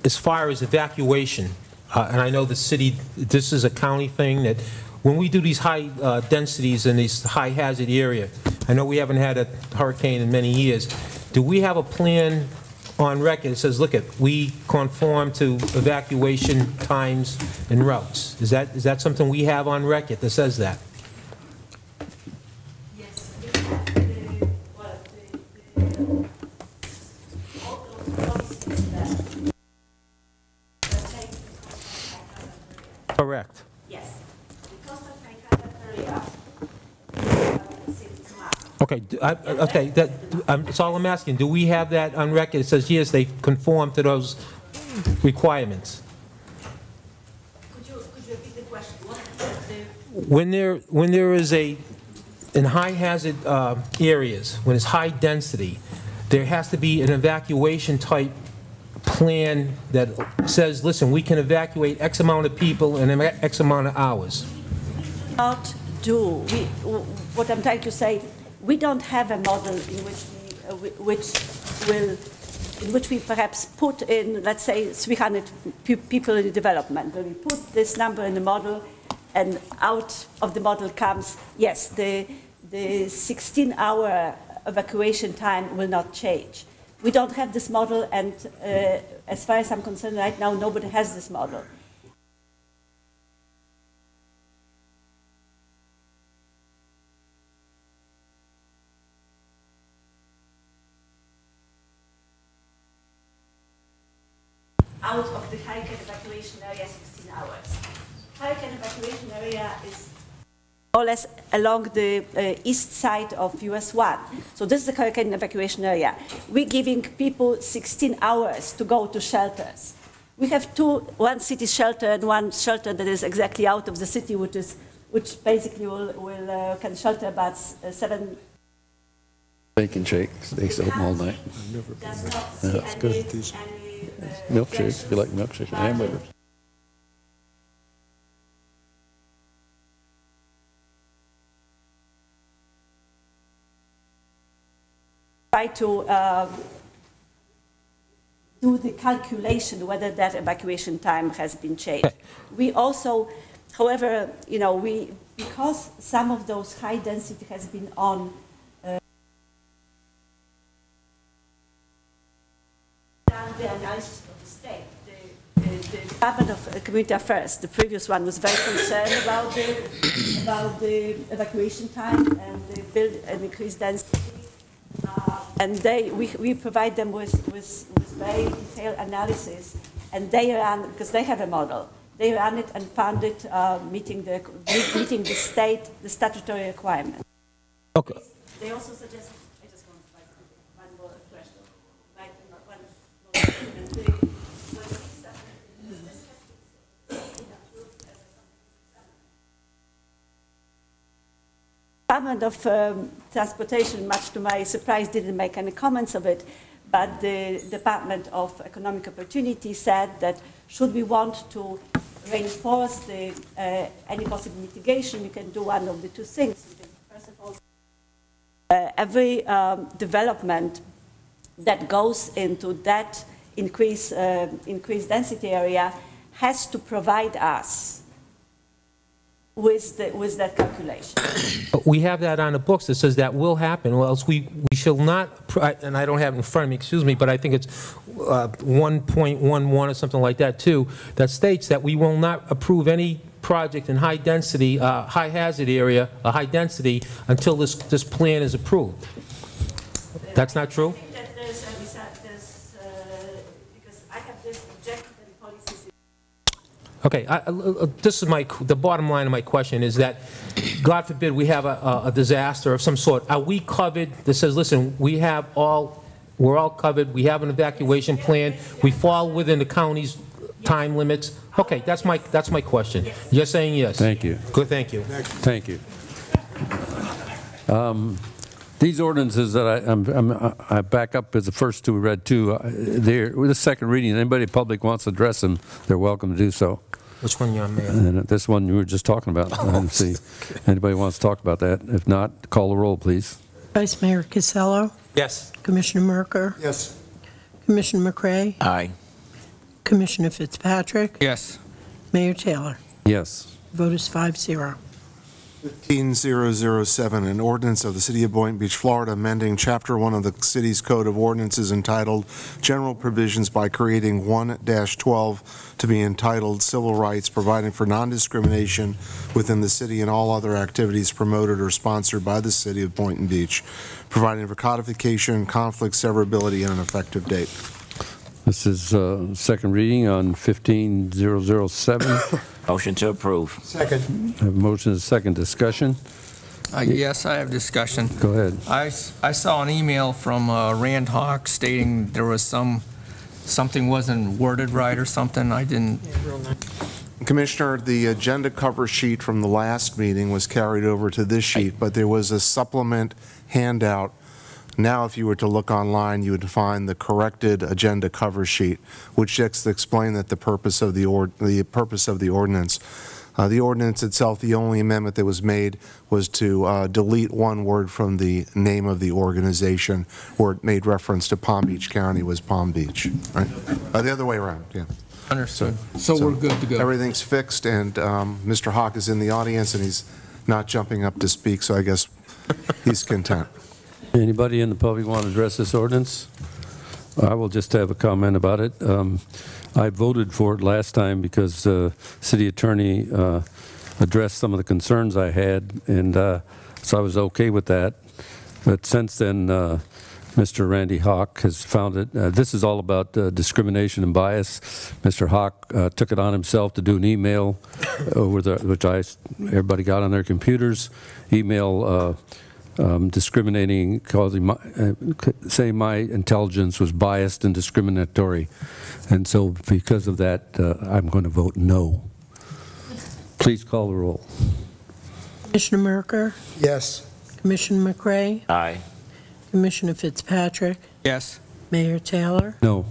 as far as evacuation, and I know the city, this is a county thing, that when we do these high densities in these high hazard area, I know we haven't had a hurricane in many years. Do we have a plan on record that says, look, we conform to evacuation times and routes? Is that something we have on record that says that? Correct.
Yes. Because of my hazard area,
Okay, okay, that's all I'm asking. Do we have that on record? It says, yes, they conform to those requirements.
Could you repeat the question?
When there is in high hazard areas, when it's high density, there has to be an evacuation type plan that says, listen, we can evacuate X amount of people in X amount of hours.
Not do. What I'm trying to say, we don't have a model in which we perhaps put in, let's say, 300 people in development. When we put this number in the model, and out of the model comes, yes, the 16-hour evacuation time will not change. We don't have this model, and as far as I'm concerned right now, nobody has this model. Out of the hurricane evacuation area, 16 hours. Hurricane evacuation area is more or less along the east side of US 1. So this is the hurricane evacuation area. We're giving people 16 hours to go to shelters. We have one city shelter and one shelter that is exactly out of the city, which basically can shelter about 7.
Bake and shake, they stay open all night. Yeah, that's good. Milkshakes, if you like milkshakes and hamburgers.
Try to do the calculation whether that evacuation time has been changed. We also, however, because some of those high density has been on the analysis of the state. The Department of Community Affairs, the previous one, was very concerned about the evacuation time and the build and increased density. And we provide them with very detailed analysis, and they run, because they have a model, they ran it and found it meeting the statutory requirement.
Okay.
They also suggest. I just want one more question. Department of Transportation, much to my surprise, didn't make any comments of it, but the Department of Economic Opportunity said that should we want to reinforce any possible mitigation, we can do one of the two things. First of all, every development that goes into that increased density area has to provide us with that calculation.
We have that on the books that says that will happen, or else we shall not, and I don't have it in front of me, excuse me, but I think it's 1.11 or something like that too, that states that we will not approve any project in high density, high hazard area, high density, until this plan is approved. That's not true?
I think that there's
Okay, this is the bottom line of my question is that, God forbid, we have a disaster of some sort. Are we covered that says, listen, we're all covered, we have an evacuation plan, we fall within the county's time limits? Okay, that's my question. You're saying yes?
Thank you.
Good, thank you.
Thank you. These ordinances that I back up as the first two we read too, they're with the second reading. Anybody in the public wants to address them, they're welcome to do so.
Which one, Your Mayor?
And this one you were just talking about. I didn't see anybody wants to talk about that. If not, call the roll, please.
Vice Mayor Casello.
Yes.
Commissioner Merker.
Yes.
Commissioner McCray.
Aye.
Commissioner Fitzpatrick.
Yes.
Mayor Taylor.
Yes.
Vote is 5-0.
15007, an ordinance of the City of Boynton Beach, Florida, amending Chapter 1 of the city's Code of Ordinances entitled General Provisions by creating 1-12 to be entitled Civil Rights, providing for non-discrimination within the city and all other activities promoted or sponsored by the City of Boynton Beach, providing for codification, conflict severability, and an effective date.
This is second reading on 15007.
Motion to approve.
Second.
I have a motion and a second. Discussion.
Yes, I have discussion.
Go ahead.
I saw an email from Rand Hawk stating there was something wasn't worded right or something. I didn't.
Commissioner, the agenda cover sheet from the last meeting was carried over to this sheet, but there was a supplement handout. Now, if you were to look online, you would find the corrected agenda cover sheet, which just explained that the purpose of the ordinance. The ordinance itself, the only amendment that was made was to delete one word from the name of the organization, where it made reference to Palm Beach County was Palm Beach. Right? The other way around, yeah.
Understood. So we're good to go.
Everything's fixed, and Mr. Hawk is in the audience, and he's not jumping up to speak, so I guess he's content.
Anybody in the public want to address this ordinance? I will just have a comment about it. I voted for it last time because the city attorney addressed some of the concerns I had, and so I was okay with that. But since then, Mr. Randy Hawk has found it. This is all about discrimination and bias. Mr. Hawk took it on himself to do an email over which everybody got on their computers. Email discriminating, saying my intelligence was biased and discriminatory. And so because of that, I'm going to vote no. Please call the roll.
Commissioner Merker.
Yes.
Commissioner McCray.
Aye.
Commissioner Fitzpatrick.
Yes.
Mayor Taylor.
No.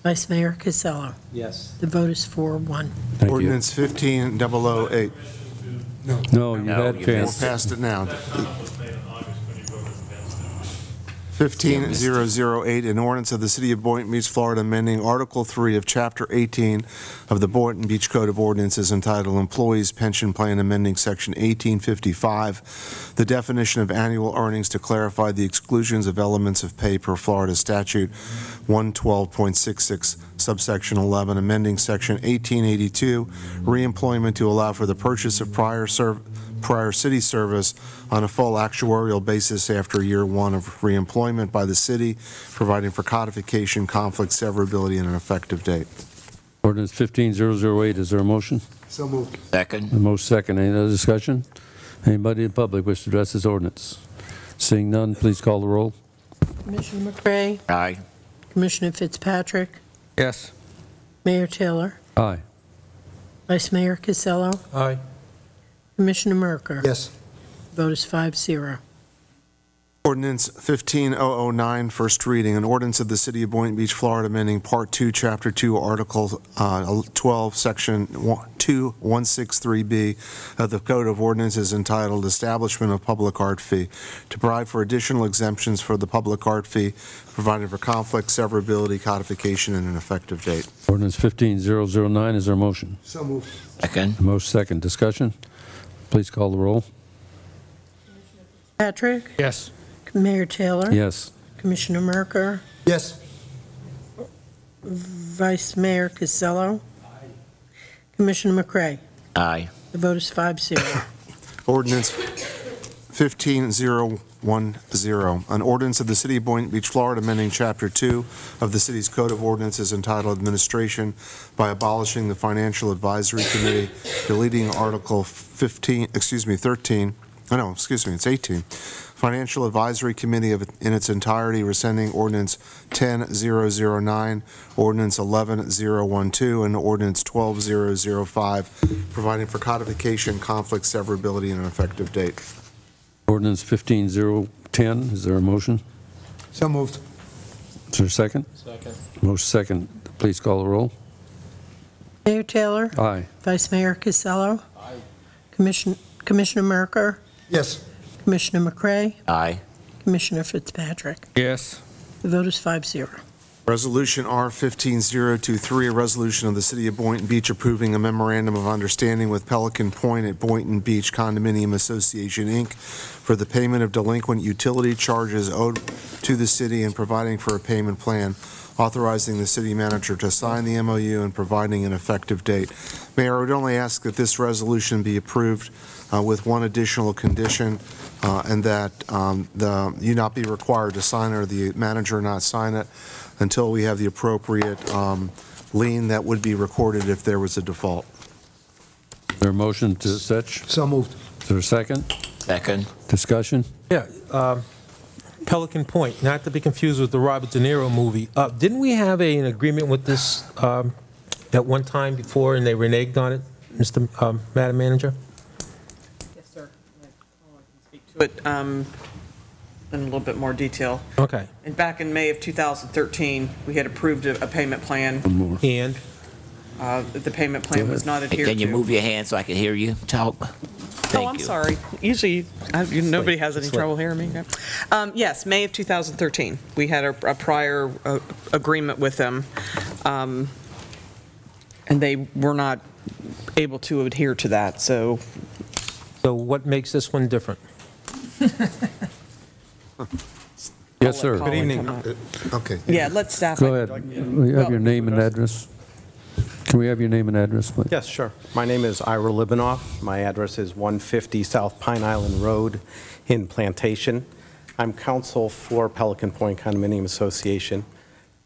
Vice Mayor Casello.
Yes.
The vote is 4-1.
Thank
Ordinance 15008.
No, you had a chance.
We're past it now. 15008, an ordinance of the City of Boynton Beach, Florida, amending Article 3 of Chapter 18 of the Boynton Beach Code of Ordinances entitled Employees Pension Plan, amending Section 1855, the definition of annual earnings to clarify the exclusions of elements of pay per Florida Statute 112.66, subsection 11, amending Section 1882, reemployment to allow for the purchase of prior city service on a full actuarial basis after year one of reemployment by the city, providing for codification, conflict, severability, and an effective date.
Ordinance 15008, is there a motion?
So moved.
Second.
The motion second. Any other discussion? Anybody in the public wish to address this ordinance? Seeing none, please call the roll.
Commissioner McCray.
Aye.
Commissioner Fitzpatrick.
Yes.
Mayor Taylor.
Aye.
Vice Mayor Casello.
Aye.
Commissioner Merker.
Yes.
Vote is 5-0.
Ordinance 15009, first reading, an ordinance of the City of Boynton Beach, Florida, amending Part 2, Chapter 2, Article 12, Section 2163B of the Code of Ordinances entitled Establishment of Public Art Fee, to provide for additional exemptions for the public art fee, providing for conflict, severability, codification, and an effective date.
Ordinance 15009, is there a motion?
So moved.
Second.
Motion second. Discussion? Please call the roll.
Patrick.
Yes.
Mayor Taylor.
Yes.
Commissioner Merker.
Yes.
Vice Mayor Casello. Commissioner McCray.
Aye.
The vote is 5-0.
Ordinance 15010 An ordinance of the City of Boynton Beach, Florida, amending Chapter 2 of the city's Code of Ordinances entitled Administration by abolishing the Financial Advisory Committee, deleting Article 13, it's 18. Financial Advisory Committee in its entirety, rescinding Ordinance 10-009, Ordinance 11-012, and Ordinance 12-005, providing for codification, conflict, severability, and an effective date.
Ordinance 15-010, is there a motion?
So moved.
Is there a second?
Second.
Motion second. Please call the roll.
Mayor Taylor?
Aye.
Vice Mayor Costello? Aye. Commissioner Merker?
Yes.
Commissioner McCray?
Aye.
Commissioner Fitzpatrick?
Yes.
The vote is 5-0.
Resolution R-15-023, a resolution of the City of Boynton Beach approving a memorandum of understanding with Pelican Point at Boynton Beach Condominium Association, Inc. for the payment of delinquent utility charges owed to the city and providing for a payment plan, authorizing the city manager to sign the MOU and providing an effective date. Mayor, I would only ask that this resolution be approved with one additional condition, and that you not be required to sign it or the manager not sign it until we have the appropriate lien that would be recorded if there was a default.
Is there a motion to such?
So moved.
Is there a second?
Second.
Discussion?
Yeah, Pelican Point, not to be confused with the Robert De Niro movie. Didn't we have an agreement with this at one time before and they reneged on it, Madam Manager?
Yes, sir. I can speak to it in a little bit more detail.
Okay.
And back in May of 2013, we had approved a payment plan.
And?
The payment plan was not adhered to.
Can you move your hand so I can hear you talk?
Oh, I'm sorry. Usually, nobody has any trouble hearing me. Yes, May of 2013, we had a prior agreement with them, and they were not able to adhere to that. So
what makes this one different?
Yes, sir.
Good evening.
Okay.
Yeah, let staff.
Go ahead. We have your name and address. Can we have your name and address, please?
Yes, sure. My name is Ira Libanoff. My address is 150 South Pine Island Road in Plantation. I'm counsel for Pelican Point Condominium Association.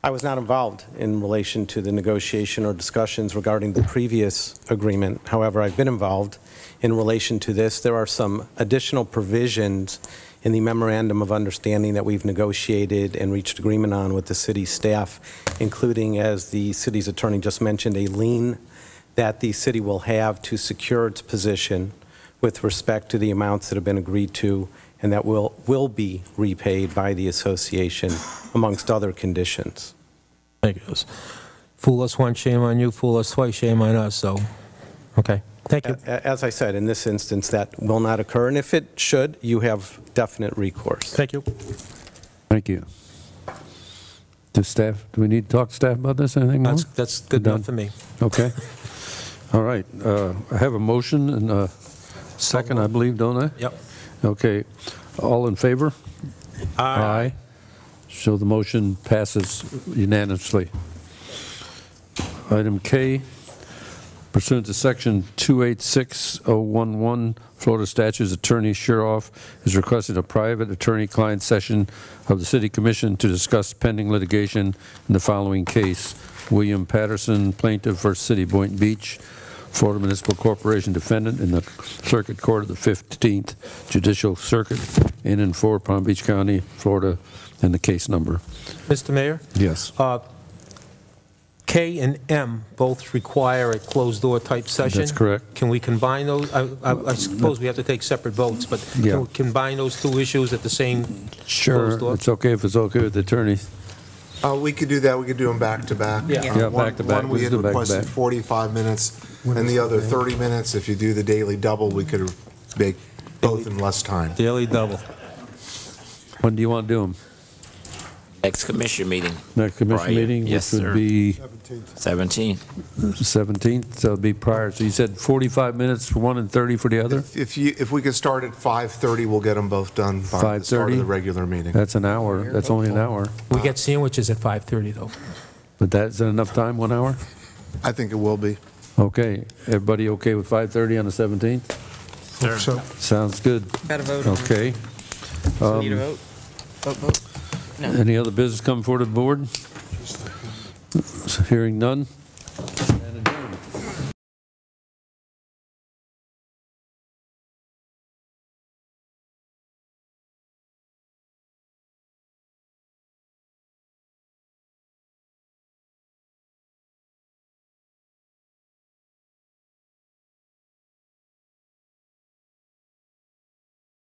I was not involved in relation to the negotiation or discussions regarding the previous agreement. However, I've been involved in relation to this. There are some additional provisions in the memorandum of understanding that we've negotiated and reached agreement on with the city staff, including, as the city's attorney just mentioned, a lien that the city will have to secure its position with respect to the amounts that have been agreed to and that will be repaid by the association, amongst other conditions.
Thank you. Fool us once, shame on you. Fool us twice, shame on us. So, okay. Thank you.
As I said, in this instance, that will not occur, and if it should, you have definite recourse.
Thank you.
Thank you. Do we need to talk to staff about this, anything more?
That's good enough for me.
Okay. All right. I have a motion and a second, I believe, don't I?
Yep.
Okay. All in favor?
Aye.
So the motion passes unanimously. Item K, pursuant to Section 286011 Florida Statutes, Attorney Shuroff is requesting a private attorney-client session of the City Commission to discuss pending litigation in the following case: William Patterson, plaintiff versus City of Boynton Beach, Florida Municipal Corporation defendant in the Circuit Court of the 15th Judicial Circuit in and for Palm Beach County, Florida, and the case number.
Mr. Mayor?
Yes.
K and M both require a closed-door type session.
That's correct.
Can we combine those? I suppose we have to take separate votes, but
Yeah.
can we combine those two issues at the same
Sure.
closed door?
It's okay if it's okay with the attorney.
We could do that. We could do them back to back.
Yeah.
Yeah, back to back.
One we
Let's
had
do back to
requested
back.
45 minutes, and the other 30 minutes. If you do the daily double, we could make both in less time.
Daily double.
When do you want to do them?
Next commission meeting.
Next commission
Prior.
meeting,
Yes,
which
sir.
would be
17.
17th, so it'll be prior. So you said 45 minutes for one and 30 for the other?
If we could start at 5:30, we'll get them both done by the start of the regular meeting.
That's an hour. That's only an hour.
We get sandwiches at 5:30, though.
But that's enough time, 1 hour?
I think it will be.
Okay. Everybody okay with 5:30 on the 17th?
Sure. So.
Sounds good.
Got to vote on it.
Okay.
So need a vote? Vote? No.
Any other business come forward to the board? Hearing none. And adjourned.